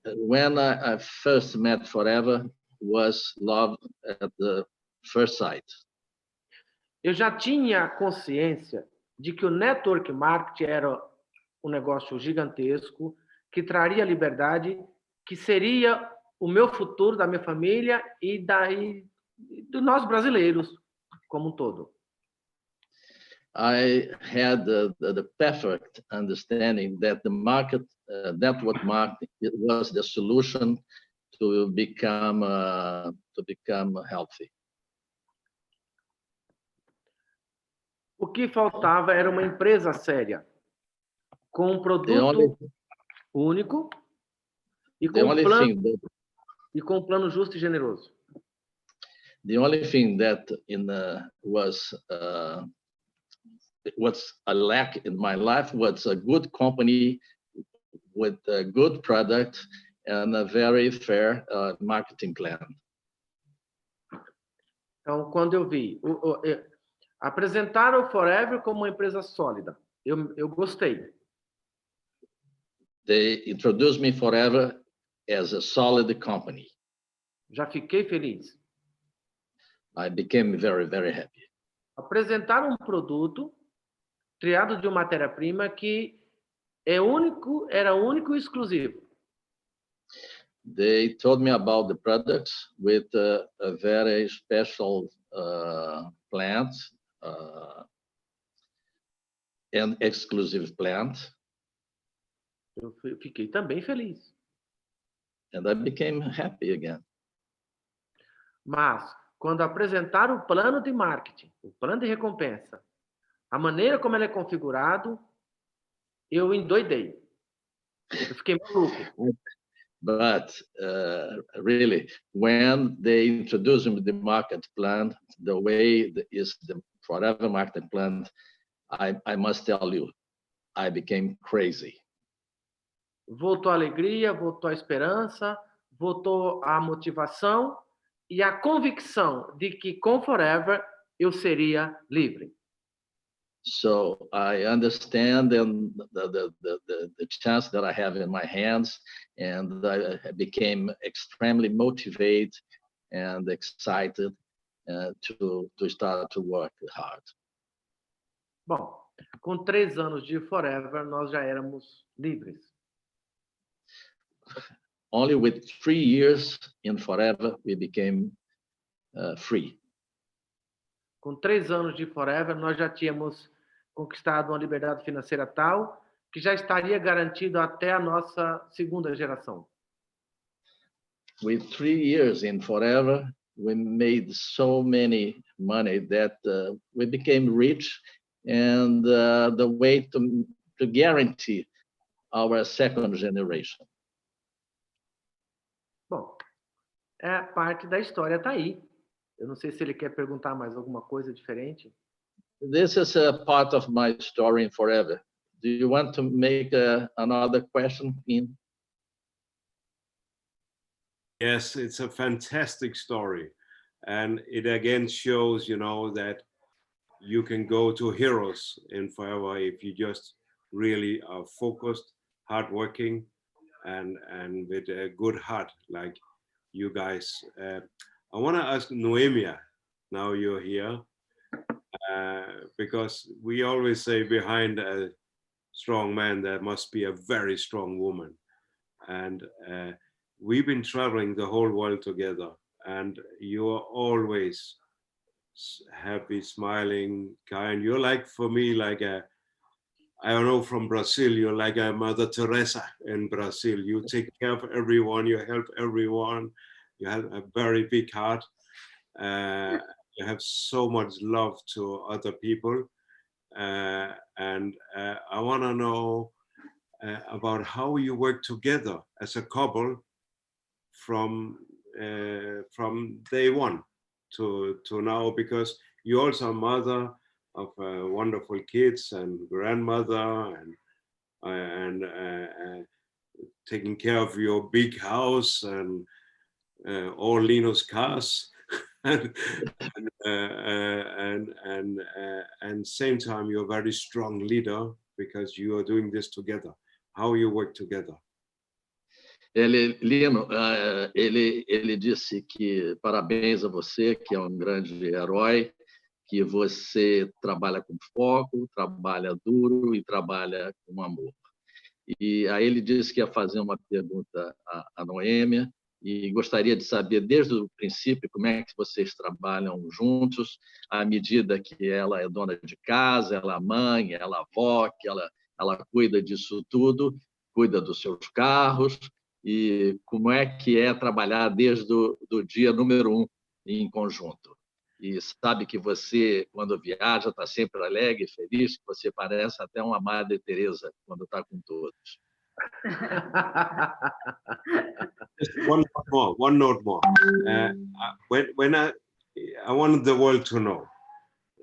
When I first met Forever, was love at the first sight. Eu já tinha consciência de que o network marketing era um negócio gigantesco, que traria liberdade, que seria o meu futuro, da minha família e de nós brasileiros como um todo. I had the perfect understanding that the market, network market, it was the solution to become healthy. O que faltava era uma empresa séria, com um produto único e com um plano justo e generoso. The only thing that was a lack in my life was a good company with a good product and a very fair marketing plan. Então, quando eu vi apresentaram o Forever como uma empresa sólida, eu gostei. They introduced me Forever as a solid company. Já fiquei feliz. I became very, very happy. Apresentaram um produto criado de uma matéria-prima que era único e exclusivo. They told me about the products with a very special plant and exclusive plant. Eu fiquei também feliz. And I became happy again. Mas, quando apresentaram o plano de marketing, o plano de recompensa, a maneira como ele é configurado, eu endoidei. Eu fiquei maluco. But really, when they introduced me the market plan, the way is the Forever market plan, I must tell you, I became crazy. Voltou a alegria, voltou a esperança, voltou a motivação e a convicção de que com Forever eu seria livre. So I understand and the chance that I have in my hands, and I became extremely motivated and excited to start to work hard. Bom, com 3 anos de Forever, nós já éramos livres. Only with 3 years in Forever, we became free. Com 3 anos de Forever, nós já tínhamos conquistado uma liberdade financeira tal que já estaria garantido até a nossa segunda geração. With 3 years in Forever, we made so many money that we became rich, and the way to guarantee our second generation. Bom, parte da história está aí. Eu não sei se ele quer perguntar mais alguma coisa diferente. This is a part of my story in Forever. Do you want to make another question in? Yes, it's a fantastic story. And it again shows, that you can go to heroes in Forever if you just really are focused, hardworking, and with a good heart like you guys. I want to ask Noemia, now you're here, because we always say behind a strong man there must be a very strong woman. And we've been traveling the whole world together, and you're always happy, smiling, kind. You're like, for me, like I don't know, from Brazil, you're like a Mother Teresa in Brazil. You take care of everyone, you help everyone, you have a very big heart. You have so much love to other people. And I want to know about how you work together as a couple from day one to now, because you're also a mother of wonderful kids and grandmother and taking care of your big house and all Lino's cars. and same time you're a very strong leader because you are doing this together. How you work together? Lino, ele disse que parabéns a você, que é um grande herói, que você trabalha com foco, trabalha duro e trabalha com amor. E aí ele disse que ia fazer uma pergunta à Noêmia, e gostaria de saber desde o princípio como é que vocês trabalham juntos, à medida que ela é dona de casa, ela é mãe, ela é avó, que ela cuida disso tudo, cuida dos seus carros, e como é que é trabalhar desde o dia número 1 em conjunto. E sabe que você, quando viaja, está sempre alegre, feliz, que você parece até uma Madre Teresa quando está com todos. One note more. When I wanted the world to know,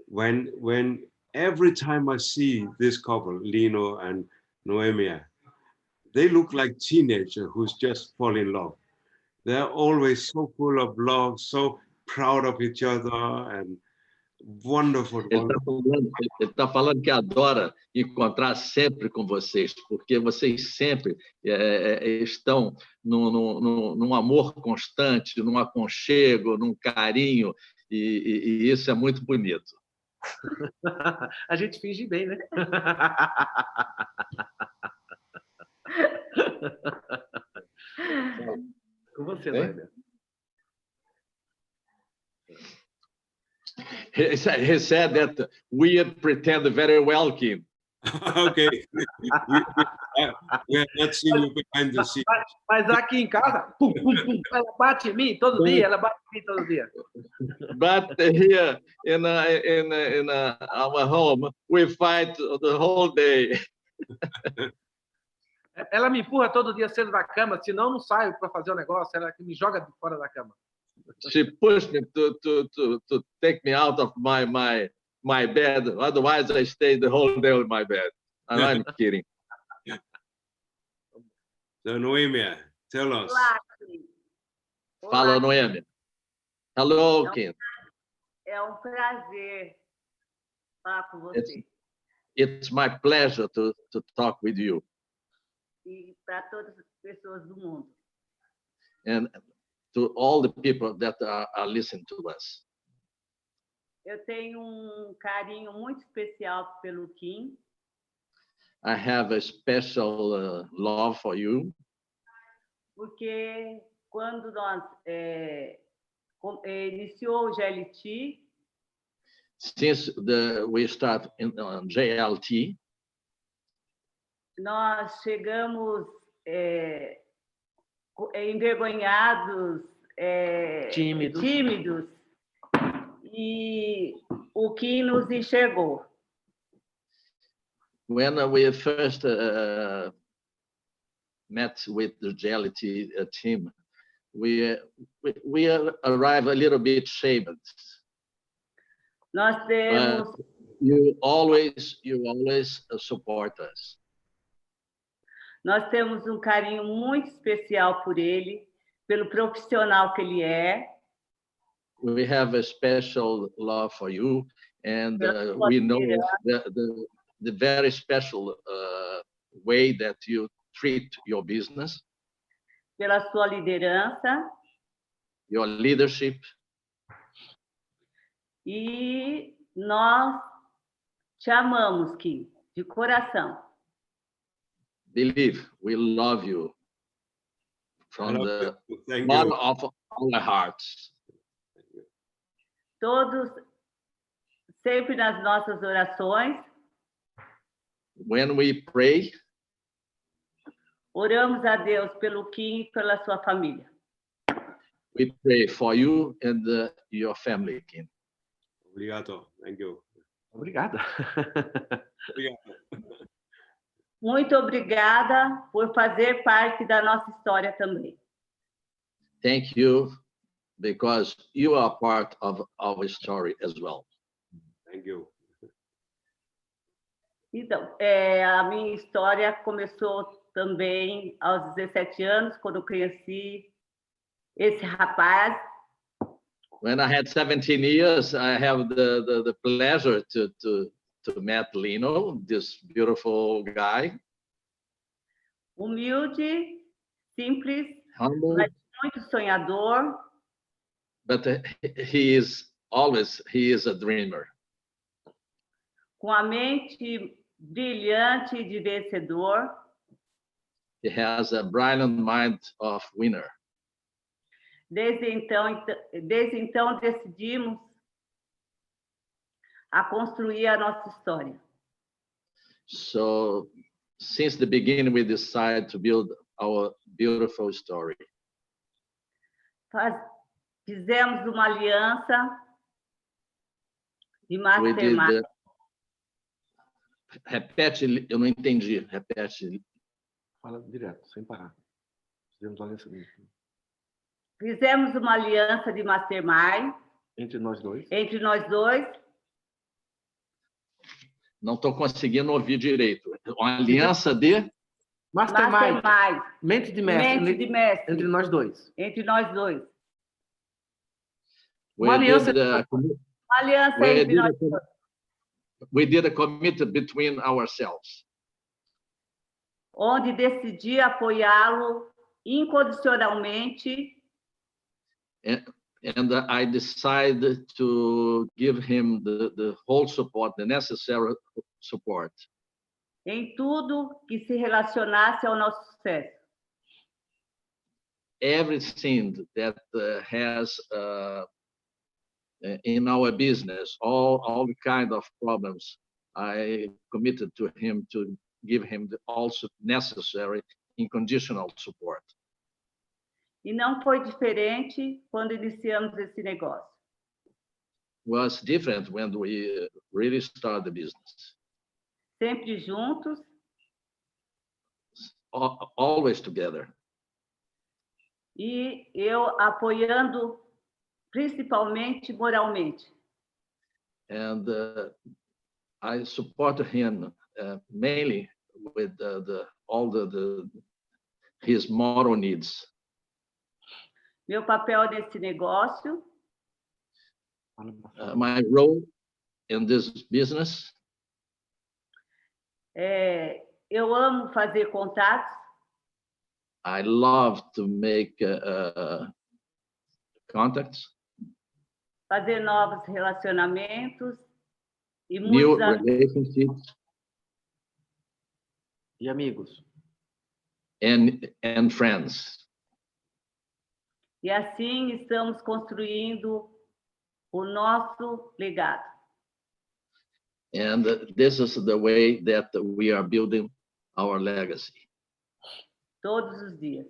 when every time I see this couple, Lino and Noemia, they look like teenagers who's just fall in love. They're always so full of love, so proud of each other, and wonderful. Ele está falando que adora encontrar sempre com vocês, porque vocês sempre estão num amor constante, num aconchego, num carinho, e isso é muito bonito. A gente finge bem, né? Com você, Noêmia. He said that we pretend very well, Kim. Okay. we have not seen you behind the scenes. Mas aqui em casa, pum, pum, pum, ela bate em mim todo dia, ela bate em mim todo dia. But here in our home, we fight the whole day. Ela me empurra todo dia cedo da cama, senão eu não saio para fazer o negócio, ela que me joga de fora da cama. She pushed me to take me out of my bed. Otherwise, I stayed the whole day on my bed. And I'm kidding. So Noemia, tell us. Olá, Fala, Noêmia. Hello, Kim. é um prazer falar com você. it's my pleasure to talk with you. E para todas as pessoas do mundo. And to all the people that are listening to us. Eu tenho carinho muito especial pelo Kim. I have a special love for you. Porque quando nós iniciou o GLT, Since we start on JLT, nós chegamos envergonhados, tímidos, e o Kim nos enxergou. when we first met with the JLT team, we arrived a little bit shamed. Nós temos, You always support us. nós temos um carinho muito especial por ele, pelo profissional que ele é. We have a special love for you, and we know the very special way that you treat your business, Pela sua liderança, your leadership. e nós te amamos, Kim, de coração. Believe, we love you from the Thank bottom you. of our hearts. Todos, sempre nas nossas orações, When we pray, oramos a Deus pelo Kim e pela sua família. we pray for you and your family, Kim. Obrigado. Thank you. Obrigado. Obrigado. Muito obrigada por fazer parte da nossa história também. Thank you, because you are part of our story as well. Thank you. Então, a minha história começou também aos 17 anos, quando eu conheci esse rapaz. When I had 17 years, I have the pleasure to meet Lino, this beautiful guy. Humilde, simples, Humble, mas muito sonhador. but he is a dreamer. Com a mente brilhante de vencedor. He has a brilliant mind of winner. Desde então decidimos a construir a nossa história. So since the beginning, we decided to build our beautiful story. Fizemos uma aliança de We did mastermind. repete, eu não entendi. Repete. Fala direto, sem parar. Fizemos aliança Fizemos uma aliança de mastermind entre nós dois. Não estou conseguindo ouvir direito. Uma aliança de Mastermind. Mastermind. Mente de mestre. Mente de mestre. Entre nós dois. Entre nós dois. we Uma aliança. did, Uma aliança we entre did nós a- dois. we did a commitment between ourselves. Onde decidi apoiá-lo incondicionalmente And I decided to give him the whole support, the necessary support, em tudo que se relacionasse ao nosso sucesso. everything that has in our business, all the kind of problems. I committed to him to give him the also necessary unconditional support. E não foi diferente quando iniciamos esse negócio. Was different when we really started the business. Sempre juntos, Always together. e eu apoiando principalmente moralmente. And I supported him mainly with his moral needs. Meu papel nesse negócio My role in this business Eu amo fazer contatos, I love to make contacts, fazer novos relacionamentos e new muitos amigos. relationships, E amigos. and friends. E assim estamos construindo o nosso legado. And this is the way that we are building our legacy. Todos os dias.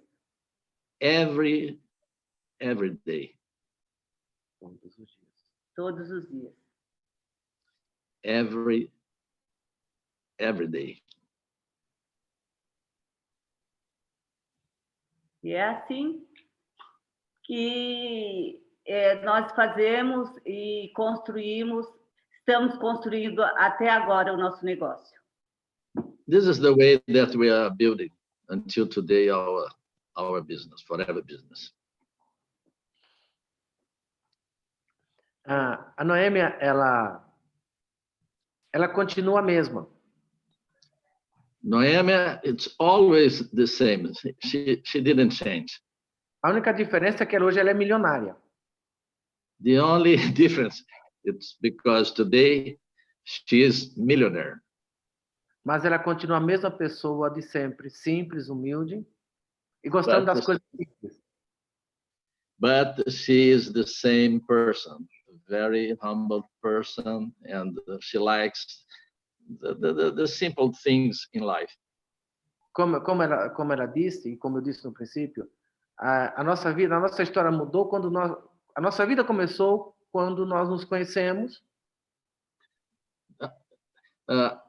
Every day, Todos os dias. every day. E é assim que nós fazemos e construímos, estamos construindo até agora o nosso negócio. This is the way that we are building until today our business, forever business. A Noêmia, ela continua a mesma. Noemia, it's always the same. She didn't change. A única diferença é que hoje ela é milionária. The only difference it's because today she is millionaire. Mas ela continua a mesma pessoa de sempre, simples, humilde e gostando das coisas simples. But she is the same person, very humble person, and she likes the simple things in life. Como ela disse, e como eu disse no princípio, a nossa história mudou quando a nossa vida começou quando nós nos conhecemos.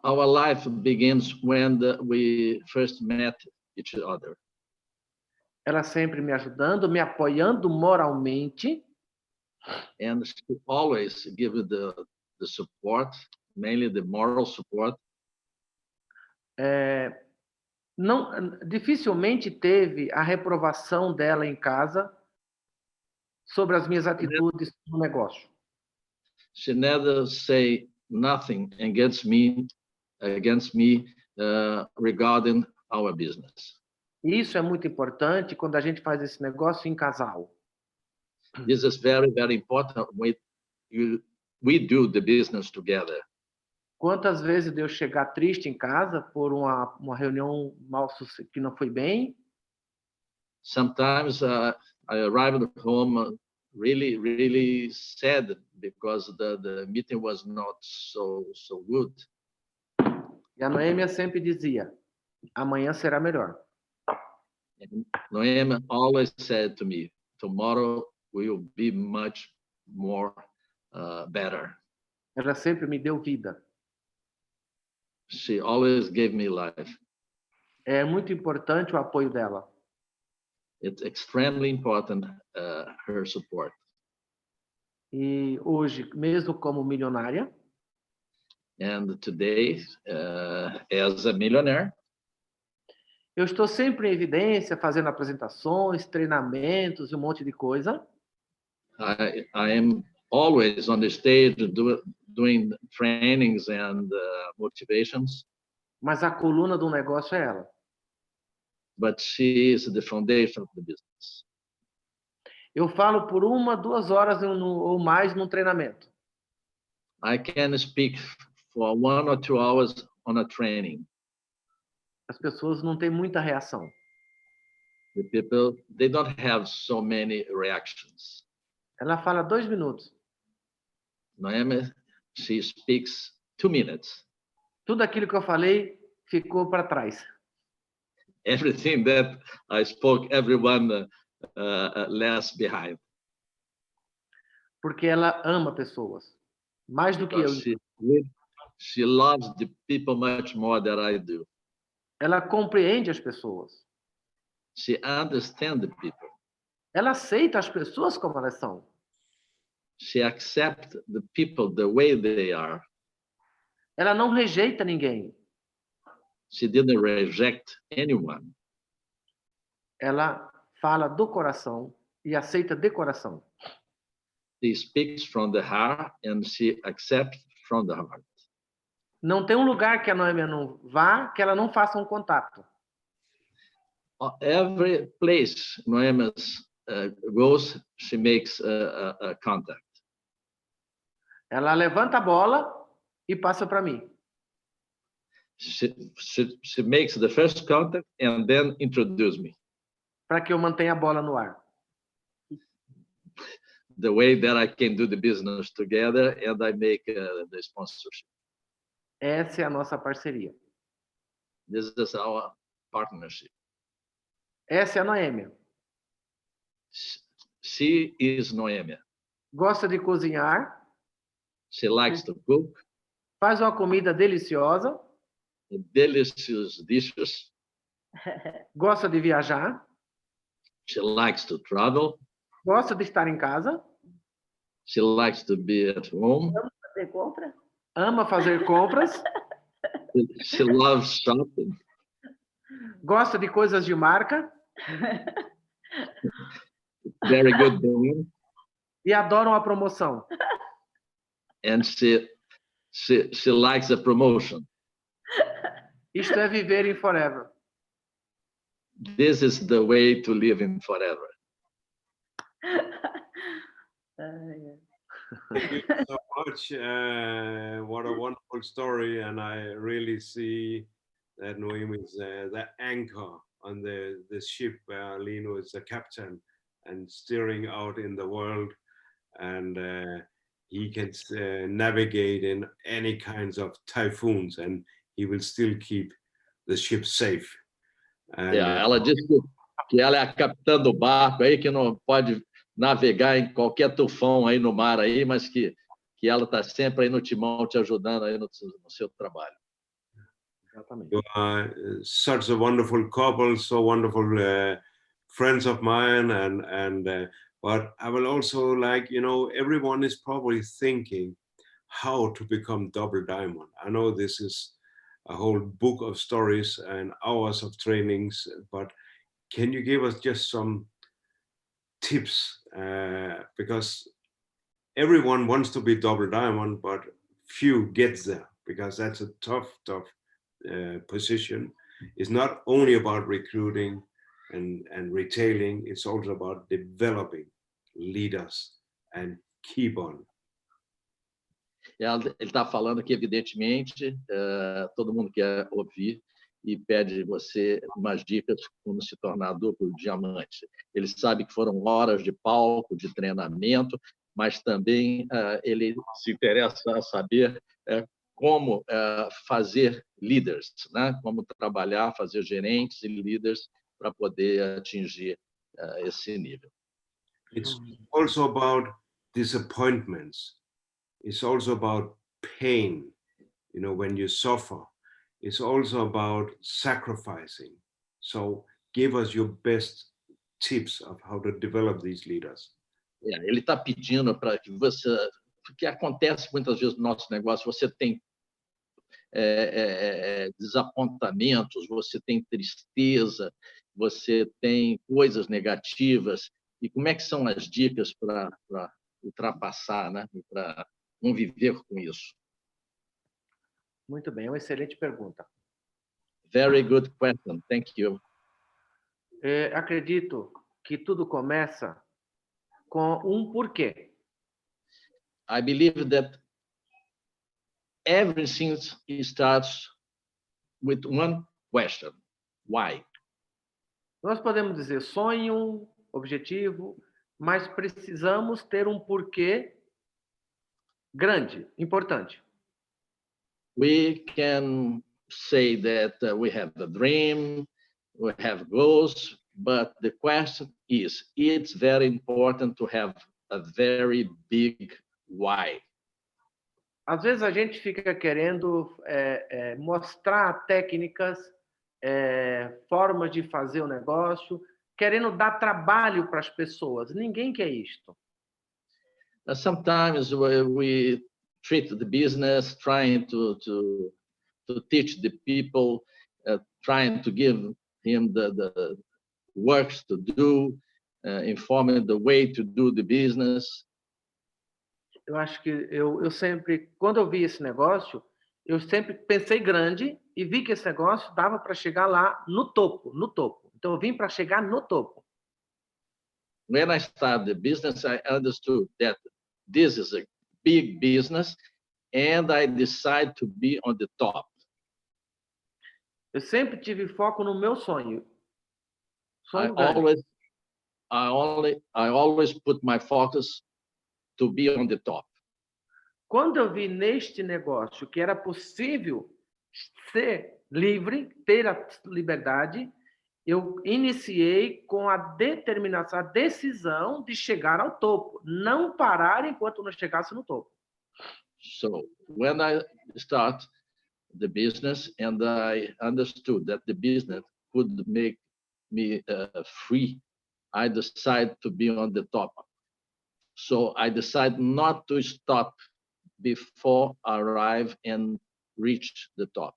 Our life begins when we first met each other. Ela sempre me ajudando, me apoiando moralmente. And she always give the support, mainly the moral support. Dificilmente teve a reprovação dela em casa sobre as minhas atitudes no negócio. She never say nothing against me regarding our business. E isso é muito importante quando a gente faz esse negócio em casal. This is very, very important when we do the business together. Quantas vezes eu chegar triste em casa por uma reunião que não foi bem? Sometimes I arrived home really, really sad because the meeting was not so good. E a Noêmia sempre dizia: amanhã será melhor. And Noemi always said to me, tomorrow will be much more better. Ela sempre me deu vida. She always gave me life. É muito importante o apoio dela. It's extremely important, her support. E hoje, mesmo como milionária, And today, as a millionaire, eu estou sempre em evidência, fazendo apresentações, treinamentos e um monte de coisa. I am always on the stage doing trainings and motivations. Mas a coluna do negócio é ela. But she is the foundation of the business. Eu falo por 1, 2 horas ou mais num treinamento. I can speak for 1 or 2 hours on a training. As pessoas não têm muita reação. The people, they don't have so many reactions. Ela fala 2 minutos. Noemi, she speaks 2 minutes. Tudo aquilo que eu falei ficou para trás. Everything that I spoke, everyone left behind. Porque ela ama pessoas. Mais do que eu. She loves the people much more than I do. Ela compreende as pessoas. She understands the people. Ela aceita as pessoas como elas são. She accepts the people the way they are. Ela não rejeita ninguém. She didn't reject anyone. Ela fala do coração e aceita de coração. She speaks from the heart and she accepts from the heart. Não tem um lugar que a Noêmia não vá que ela não faça um contato. Every place Noemi goes, she makes a contact. Ela levanta a bola e passa para mim. She makes the first contact and then introduce me. Para que eu mantenha a bola no ar. The way that I can do the business together and I make the sponsorship. Essa é a nossa parceria. This is our partnership. Essa é a Noêmia. She is Noemi. Gosta de cozinhar, She likes to cook faz uma comida deliciosa, delicious dishes. gosta de viajar, She likes to travel. gosta de estar em casa, She likes to be at home. Fazer compra? ama fazer compras, She loves shopping. gosta de coisas de marca Very good brand. e adora uma promoção. And she likes a promotion. Isto é viver em forever. This is the way to live in forever. Thank you so much. What a wonderful story. And I really see that Noemi is the anchor on the ship where Lino is the captain and steering out in the world. And he can navigate in any kinds of typhoons and he will still keep the ship safe. And, Ela disse que ela é a capitã do barco aí, que não pode navegar em qualquer tufão aí no mar aí, mas que ela está sempre aí no timão te ajudando aí no seu trabalho. Exatamente. You are such a wonderful couple, so wonderful friends of mine, but I will also like, you know, everyone is probably thinking how to become double diamond. I know this is a whole book of stories and hours of trainings, but can you give us just some tips? Because everyone wants to be double diamond, but few gets there because that's a tough position. It's not only about recruiting and retailing, it's also about developing leaders and keep on. Ele está falando que, evidentemente, todo mundo quer ouvir e pede você umas dicas como se tornar duplo diamante. Ele sabe que foram horas de palco, de treinamento, mas também ele se interessa a saber como fazer líderes, né? Como trabalhar, fazer gerentes e líderes para poder atingir esse nível. It's also about disappointments. It's also about pain, you know, when you suffer. It's also about sacrificing. So give us your best tips of how to develop these leaders. Ele está pedindo para que você... O que acontece muitas vezes no nosso negócio, você tem desapontamentos, você tem tristeza, você tem coisas negativas. E como é que são as dicas para ultrapassar, né? Para conviver com isso? Muito bem, é uma excelente pergunta. Very good question. Thank you. Acredito que tudo começa com um porquê. I believe that everything starts with one question. Why? Nós podemos dizer sonho, objetivo, mas precisamos ter um porquê grande, importante. We can say that we have a dream, we have goals, but the question is, it's very important to have a very big why. Às vezes a gente fica querendo mostrar técnicas, formas de fazer o negócio, querendo dar trabalho para as pessoas. Ninguém quer isto. Sometimes we treat the business trying to teach the people, trying to give him the works to do, informing the way to do the business. Eu acho que eu sempre, quando eu vi esse negócio, eu sempre pensei grande e vi que esse negócio dava para chegar lá no topo, no topo. Então eu vim para chegar no topo. When I started the business, I understood that this is a big business and I decided to be on the top. Eu sempre tive foco no meu sonho. I Sonho grande. always put my focus to be on the top. Quando eu vi neste negócio que era possível ser livre, ter a liberdade, eu iniciei com a determinação, a decisão de chegar ao topo, não parar enquanto não chegasse no topo. So when I start the business and I understood that the business could make me free, I decided to be on the top. So I decided not to stop before I arrive and reach the top.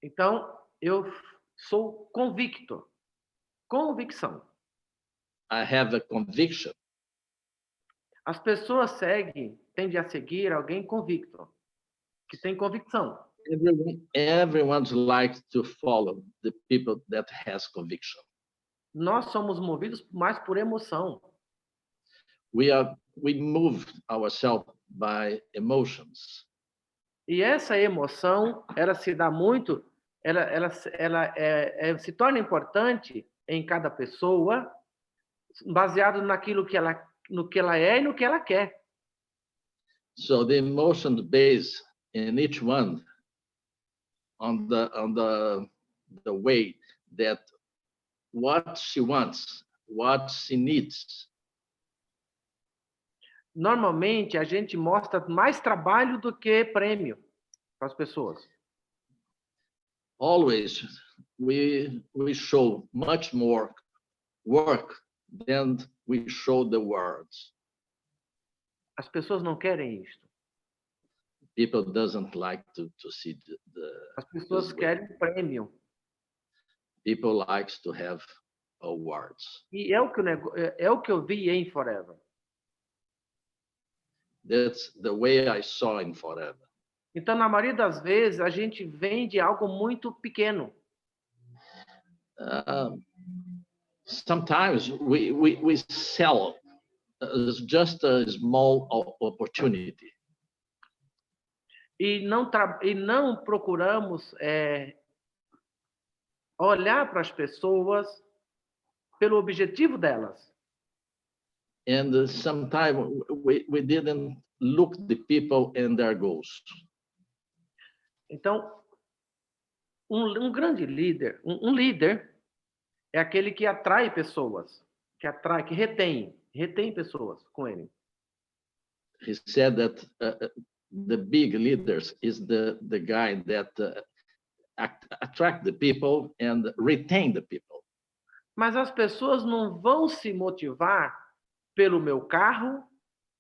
Então, eu sou convicto. Convicção. I have a conviction. As pessoas tendem a seguir alguém convicto, que tem convicção. Everyone likes to follow the people that has conviction. Nós somos movidos mais por emoção. We move ourselves by emotions. E essa emoção, ela se dá muito, ela se torna importante em cada pessoa, baseado naquilo que no que ela é e no que ela quer. So the emotion based in each one on the way that what she wants, what she needs. Normalmente a gente mostra mais trabalho do que prêmio para as pessoas. Always we show much more work than we show the words. As pessoas não querem isto. People doesn't like to see As pessoas querem prêmio. People likes to have awards. E é o que eu vi em Forever. That's the way I saw in Forever. Então, na maioria das vezes, a gente vende algo muito pequeno. Sometimes we sell just a small opportunity. E não procuramos olhar para as pessoas pelo objetivo delas. And sometimes we didn't look the people and their goals. Então, um grande líder, um líder é aquele que atrai pessoas, que retém pessoas com ele. He said that the big leaders is the guy that attract the people and retain the people. Mas as pessoas não vão se motivar pelo meu carro,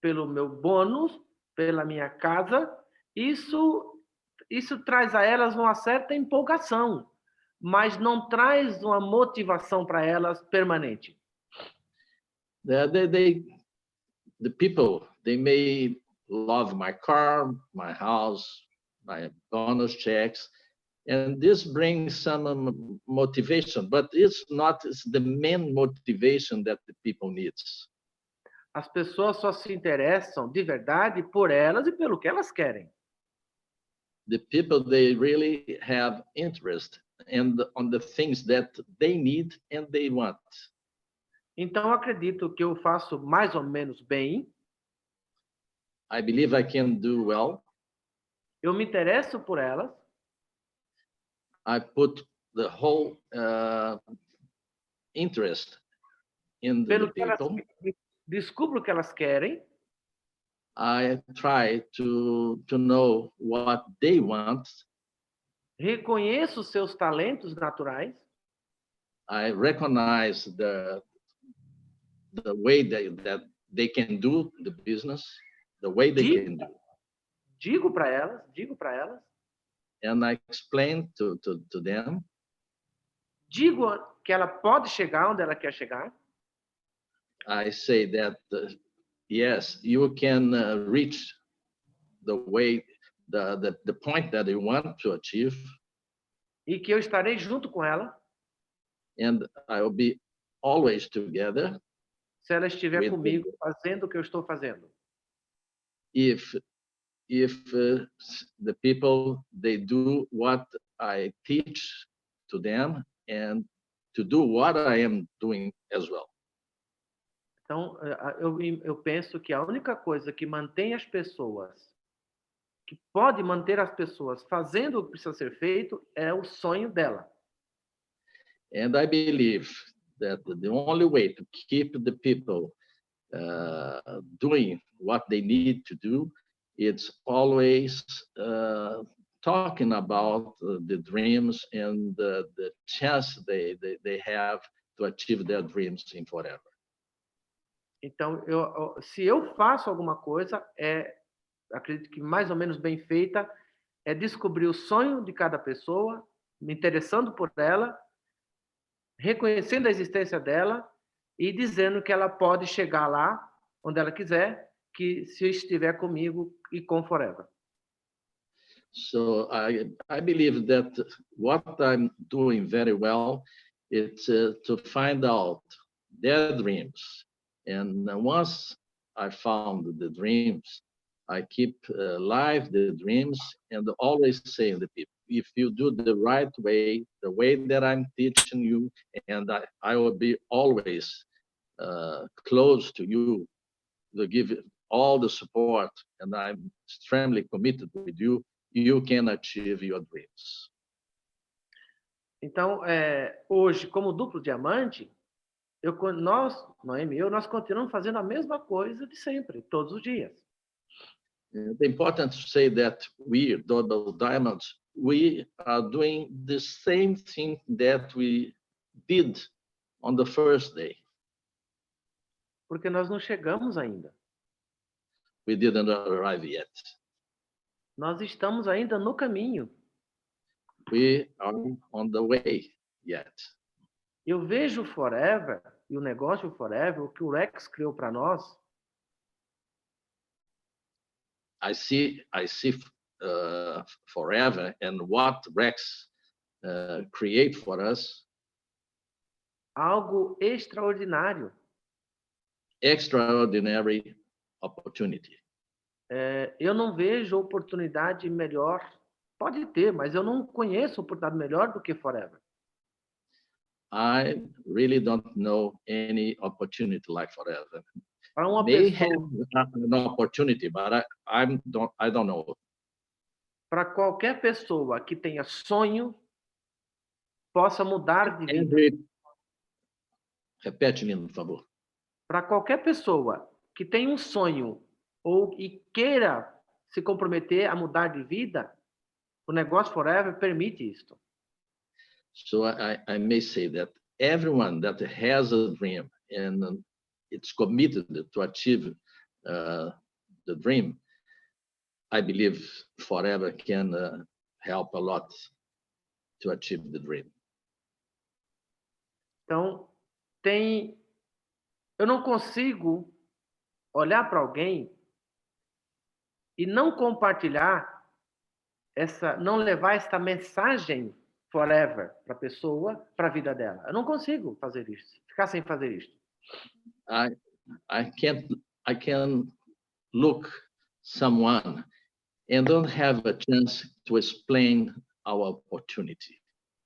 pelo meu bônus, pela minha casa. Isso traz a elas uma certa empolgação, mas não traz uma motivação para elas permanente. The people, they may love my car, my house, my bonus checks, and this brings some motivation, but it's the main motivation that the people needs. As pessoas só se interessam de verdade por elas e pelo que elas querem. The people, they really have interest on the things that they need and they want. Então, acredito que eu faço mais ou menos bem. I believe I can do well. Eu me interesso por elas. I put the whole interest in the people. Descubro o que elas querem. I try to know what they want. Reconheço seus talentos naturais. I recognize the way that they can do the business, the way they can do. Digo para elas. And I explain to them. Digo que ela pode chegar onde ela quer chegar. I say that yes, you can reach the way the point that you want to achieve, e que eu estarei junto com ela and I will be always together se ela estiver with comigo fazendo o que eu estou fazendo. if the people they do what I teach to them and to do what I am doing as well. Então, eu penso que a única coisa que mantém as pessoas, que pode manter as pessoas fazendo o que precisa ser feito, é o sonho dela. And I believe that the only way to keep the people doing what they need to do, it's always talking about the dreams and the chance they have to achieve their dreams in forever. Então, se eu faço alguma coisa, acredito que mais ou menos bem feita, é descobrir o sonho de cada pessoa, me interessando por ela, reconhecendo a existência dela e dizendo que ela pode chegar lá, onde ela quiser, que se estiver comigo e com forever. So I believe that what I'm doing very well is to find out their dreams. And once I found the dreams, I keep alive the dreams and always say to the people, if you do the right way, the way that I'm teaching you, and I will be always close to you to give all the support, and I'm extremely committed with you, you can achieve your dreams. Então, hoje, como duplo diamante, Noemi e eu, nós continuamos fazendo a mesma coisa de sempre, todos os dias. It's important to say that we, Double Diamonds, we are doing the same thing that we did on the first day. Porque nós não chegamos ainda. We didn't arrive yet. Nós estamos ainda no caminho. We are on the way yet. Eu vejo o Forever e o negócio Forever, o que o Rex criou para nós. I see Forever and what Rex create for us. Algo extraordinário. Extraordinary opportunity. Eu não vejo oportunidade melhor. Pode ter, mas eu não conheço oportunidade melhor do que Forever. I really don't know any opportunity like Forever. Para uma They pessoa, have an opportunity, but I don't know. para qualquer pessoa que tenha sonho, possa mudar de vida. Repete, por favor. Para qualquer pessoa que tenha um sonho e queira se comprometer a mudar de vida, o negócio Forever permite isto. So I may say that everyone that has a dream and it's committed to achieve the dream, I believe Forever can help a lot to achieve the dream. Então, eu não consigo olhar para alguém e não compartilhar não levar essa mensagem Forever para a pessoa, para a vida dela. Eu não consigo fazer isso, ficar sem fazer isso. I can look someone and don't have a chance to explain our opportunity.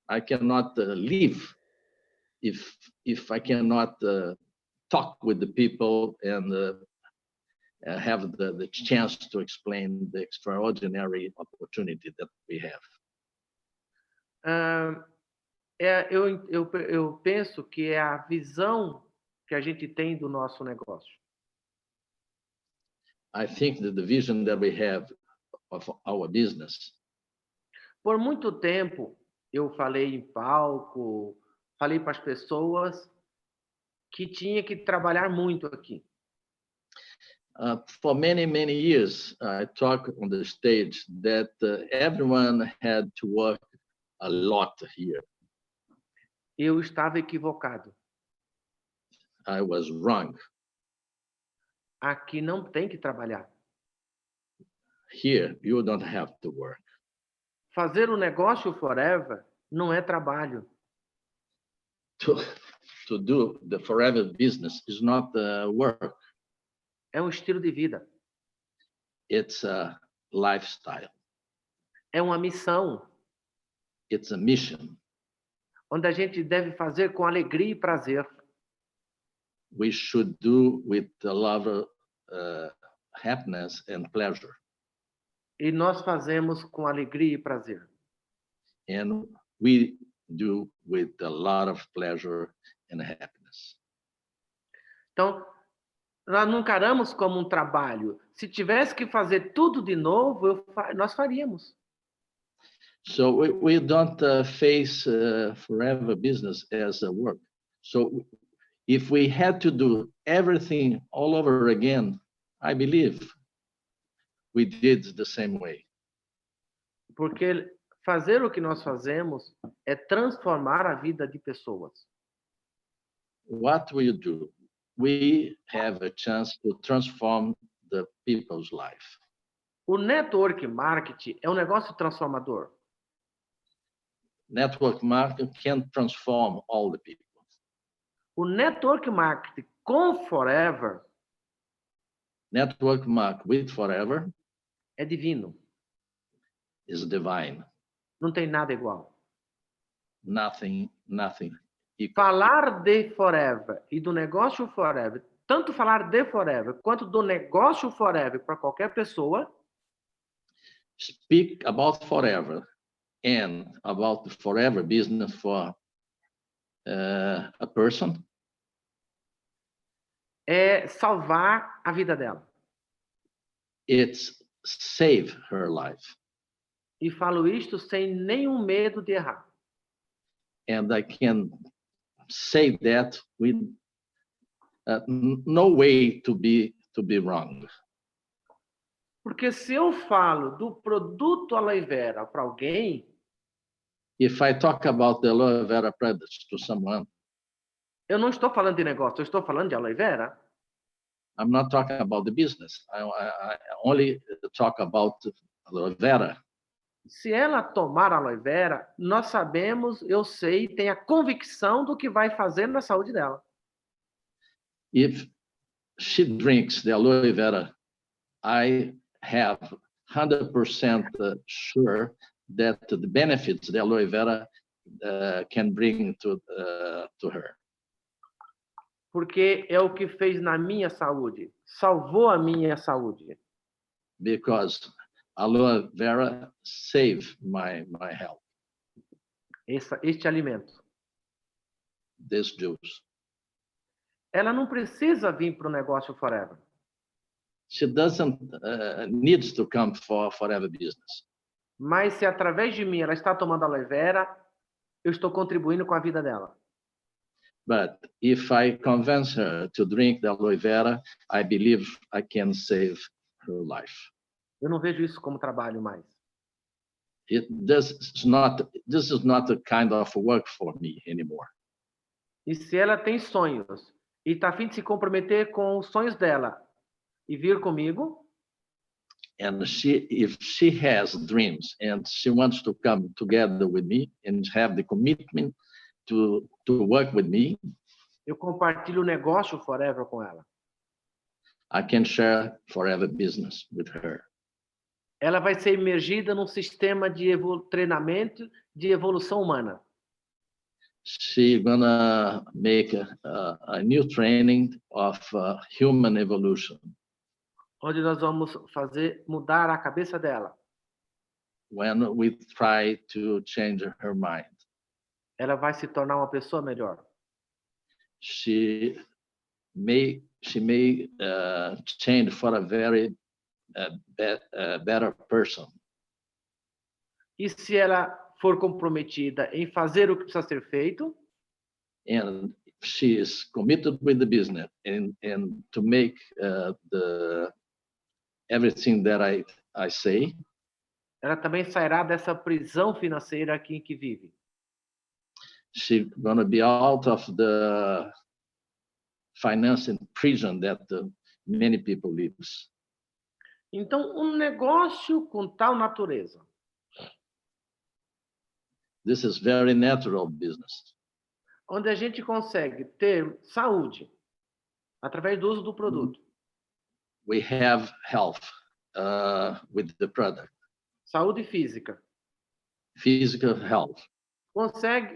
I cannot live if I cannot talk with the people and have the chance to explain the extraordinary opportunity that we have. Eu penso que é a visão que a gente tem do nosso negócio. I think that the vision that we have of our business. Por muito tempo, eu falei em palco, falei para as pessoas que tinha que trabalhar muito aqui. For many years, I talked on the stage that everyone had to work a lot here. Eu estava equivocado. I was wrong. Aqui não tem que trabalhar. here you don't have to work. Fazer um negócio forever não é trabalho. To do the forever business is not work. É um estilo de vida. It's a lifestyle. É uma missão It's a mission. onde a gente deve fazer com alegria e prazer. We should do with a lot of happiness and pleasure. E nós fazemos com alegria e prazer. And we do with a lot of pleasure and happiness. Então, nós não encaramos como um trabalho. Se tivesse que fazer tudo de novo, nós faríamos. So we don't face forever business as a work. So if we had to do everything all over again, I believe we did the same way. Porque fazer o que nós fazemos é transformar a vida de pessoas. What will you do? We have a chance to transform the people's life. O network marketing é um negócio transformador. Network marketing can transform all the people. O network marketing com Forever Network marketing with forever é divino. is divine. Não tem nada igual. Nothing equal. Falar de Forever e do negócio Forever, tanto falar de Forever quanto do negócio Forever para qualquer pessoa, Speak about forever and about the forever business for a person é salvar a vida dela. it's save her life. E falo isto sem nenhum medo de errar. And I can say that with no way to be wrong. Porque se eu falo do produto aloe vera para alguém, If I talk about the aloe vera products to someone, eu não estou falando de negócio, eu estou falando de aloe vera. I'm not talking about the business. I only talk about aloe vera. Se ela tomar aloe vera, nós sabemos, eu sei, tem a convicção do que vai fazer na saúde dela. If she drinks the aloe vera, I have 100% sure that the benefits the aloe vera can bring to her. Porque é o que fez na minha saúde, salvou a minha saúde. Because aloe vera saved my health. Este alimento. This juice. Ela não precisa vir para o negócio Forever. She doesn't needs to come for forever business. Mas se através de mim ela está tomando aloe vera, eu estou contribuindo com a vida dela. But if I convince her to drink the aloe vera, I believe I can save her life. Eu não vejo isso como trabalho mais. This is not a kind of work for me anymore. E se ela tem sonhos e está a fim de se comprometer com os sonhos dela e vir comigo, And if she has dreams and she wants to come together with me and have the commitment to work with me, eu compartilho o negócio Forever com ela. I can share forever business with her. Ela vai ser imergida num sistema de treinamento de evolução humana. She's gonna make a new training of human evolution. Onde nós vamos fazer mudar a cabeça dela. When we try to change her mind, Ela vai se tornar uma pessoa melhor. she may change for a very better person. E se ela for comprometida em fazer o que precisa ser feito, And she is committed with the business and to make everything that I say, ela também sairá dessa prisão financeira aqui em que vive. she's going to be out of the financing prison that many people live. Então, um negócio com tal natureza, This is very natural business. onde a gente consegue ter saúde através do uso do produto, We have health with the product, saúde física, physical health.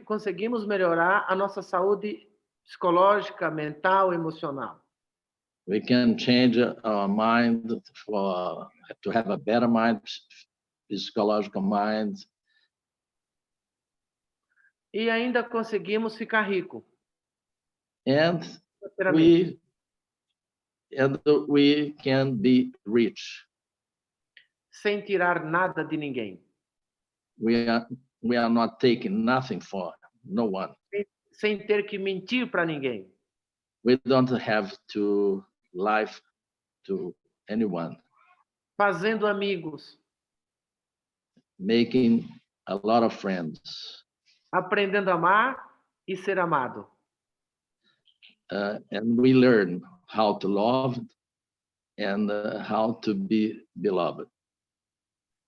conseguimos melhorar a nossa saúde psicológica, mental, emocional. We can change our mind to have a better mind, physiological mind, E ainda conseguimos ficar rico. and financeiramente. we can be rich. Sem tirar nada de ninguém. We are not taking nothing for no one. Sem ter que mentir para ninguém. We don't have to lie to anyone. Fazendo amigos. Making a lot of friends. Aprendendo a amar e ser amado. And we learn how to love and how to be beloved.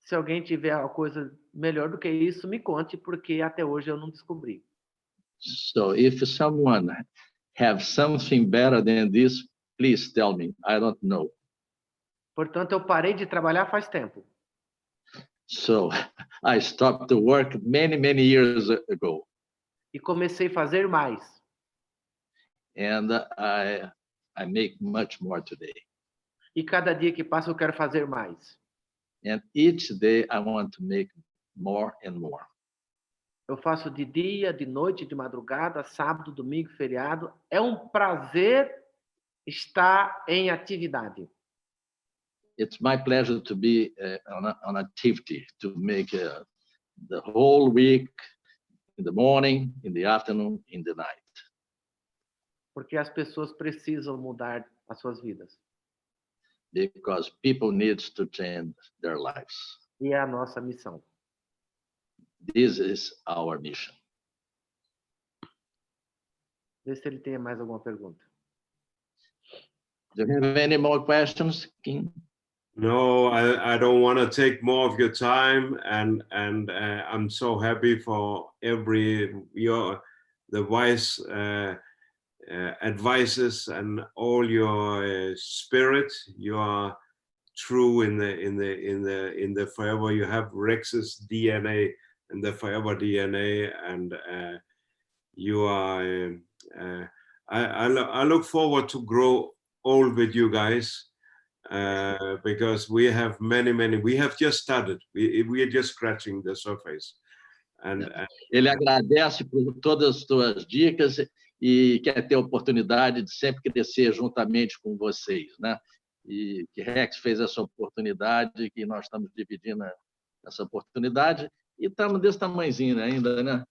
Se alguém tiver uma coisa melhor do que isso, me conte, porque até hoje eu não descobri. So if someone have something better than this, please tell me. I don't know. Portanto, eu parei de trabalhar faz tempo. So I stopped to work many years ago. E comecei a fazer mais. And I make much more today. E cada dia que passa eu quero fazer mais. And each day I want to make more and more. Eu faço de dia, de noite, de madrugada, sábado, domingo, feriado. É um prazer estar em atividade. It's my pleasure to be on activity, to make the whole week, in the morning, in the afternoon, in the night. Porque as pessoas precisam mudar as suas vidas. Because people need to change their lives. E é a nossa missão. This is our mission. Vê se ele tem mais alguma pergunta. Do you have any more questions, King? No, I don't want to take more of your time, and I'm so happy for the wise advices and all your spirit. You are true in the forever. You have Rex's DNA and the forever DNA, and you are. I look forward to grow old with you guys. Because we have many. We have just started. We are just scratching the surface. Ele agradece por todas as suas dicas e quer ter a oportunidade de sempre crescer juntamente com vocês, né? E que Rex fez essa oportunidade, que nós estamos dividindo essa oportunidade e estamos desse tamanhozinho ainda, né?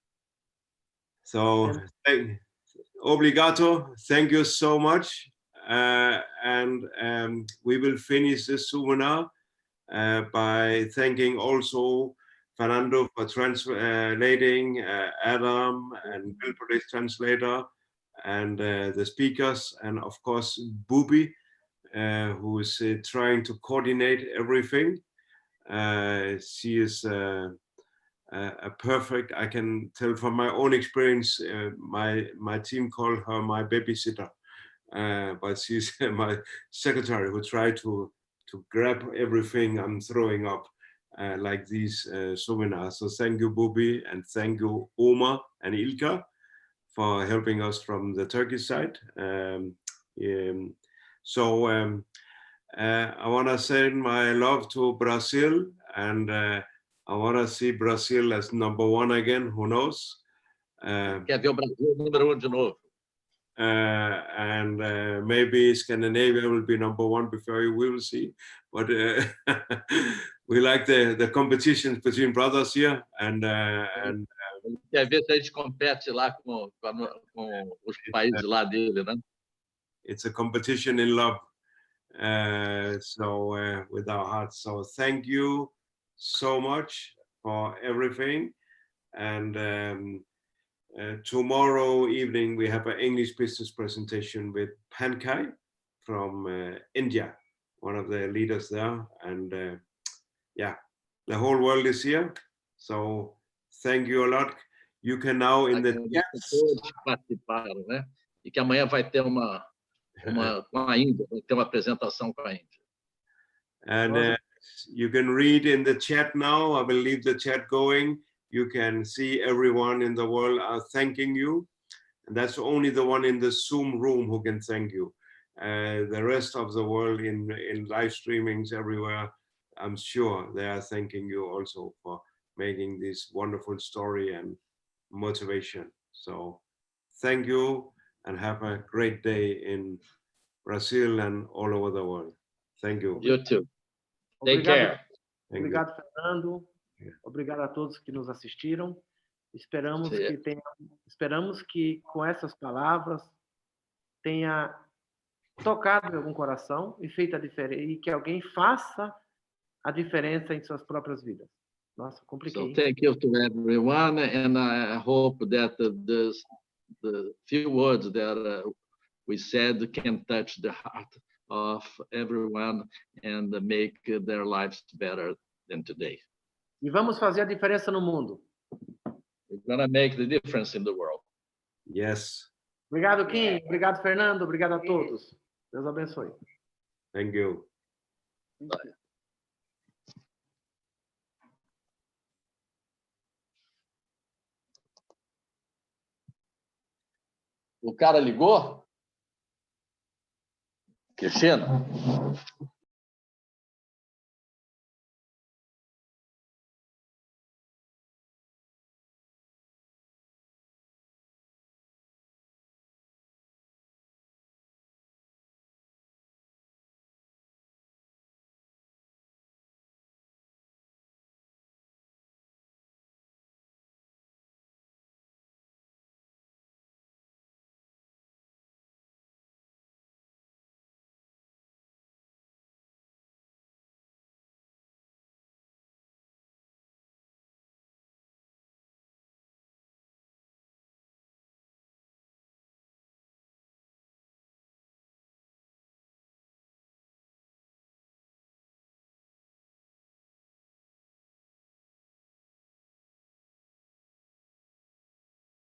So, obrigado. Thank you so much. And we will finish this Zoominar by thanking also Fernando for translating, Adam and Bill for this translator, and the speakers, and of course Bubi, who is trying to coordinate everything. She is a perfect, I can tell from my own experience, my team call her my babysitter. But she's my secretary who tried to grab everything I'm throwing up like these Zoominars. So thank you, Bubi, and thank you, Oma and Ilka, for helping us from the Turkish side. I want to send my love to Brazil, and I want to see Brazil as #1 again. Who knows? Quer ver o Brasil número 1 de novo? And maybe Scandinavia will be #1 before we will see. But we like the competition between brothers here, and quer ver se a gente compete lá com os países lá dele, né? It's a competition in love. With our hearts. So thank you so much for everything, and. Tomorrow evening, we have an English business presentation with Pankaj from India. one of the leaders there. And yeah, the whole world is here. So thank you a lot. You can now in the Todos que participaram, né? E que amanhã vai ter com a Índia, vai ter uma apresentação com a Índia. and you can read in the chat now. I will leave the chat going. You can see everyone in the world are thanking you. And that's only the one in the Zoom room who can thank you. The rest of the world in live streamings everywhere, I'm sure they are thanking you also for making this wonderful story and motivation. So thank you and have a great day in Brazil and all over the world. Thank you. You too. Take care. Thank you. Obrigado, Fernando. Obrigado a todos que nos assistiram. Esperamos que com essas palavras tenha tocado em algum coração e feito a diferença, e que alguém faça a diferença em suas próprias vidas. Nossa, compliquei. So thank you to everyone, and I hope that the few words that we said can touch the heart of everyone and make their lives better than today. E vamos fazer a diferença no mundo. We're gonna make the difference in the world. Yes. Obrigado, Kim. Obrigado, Fernando. Obrigado a todos. Deus abençoe. Thank you. O cara ligou? Cristina?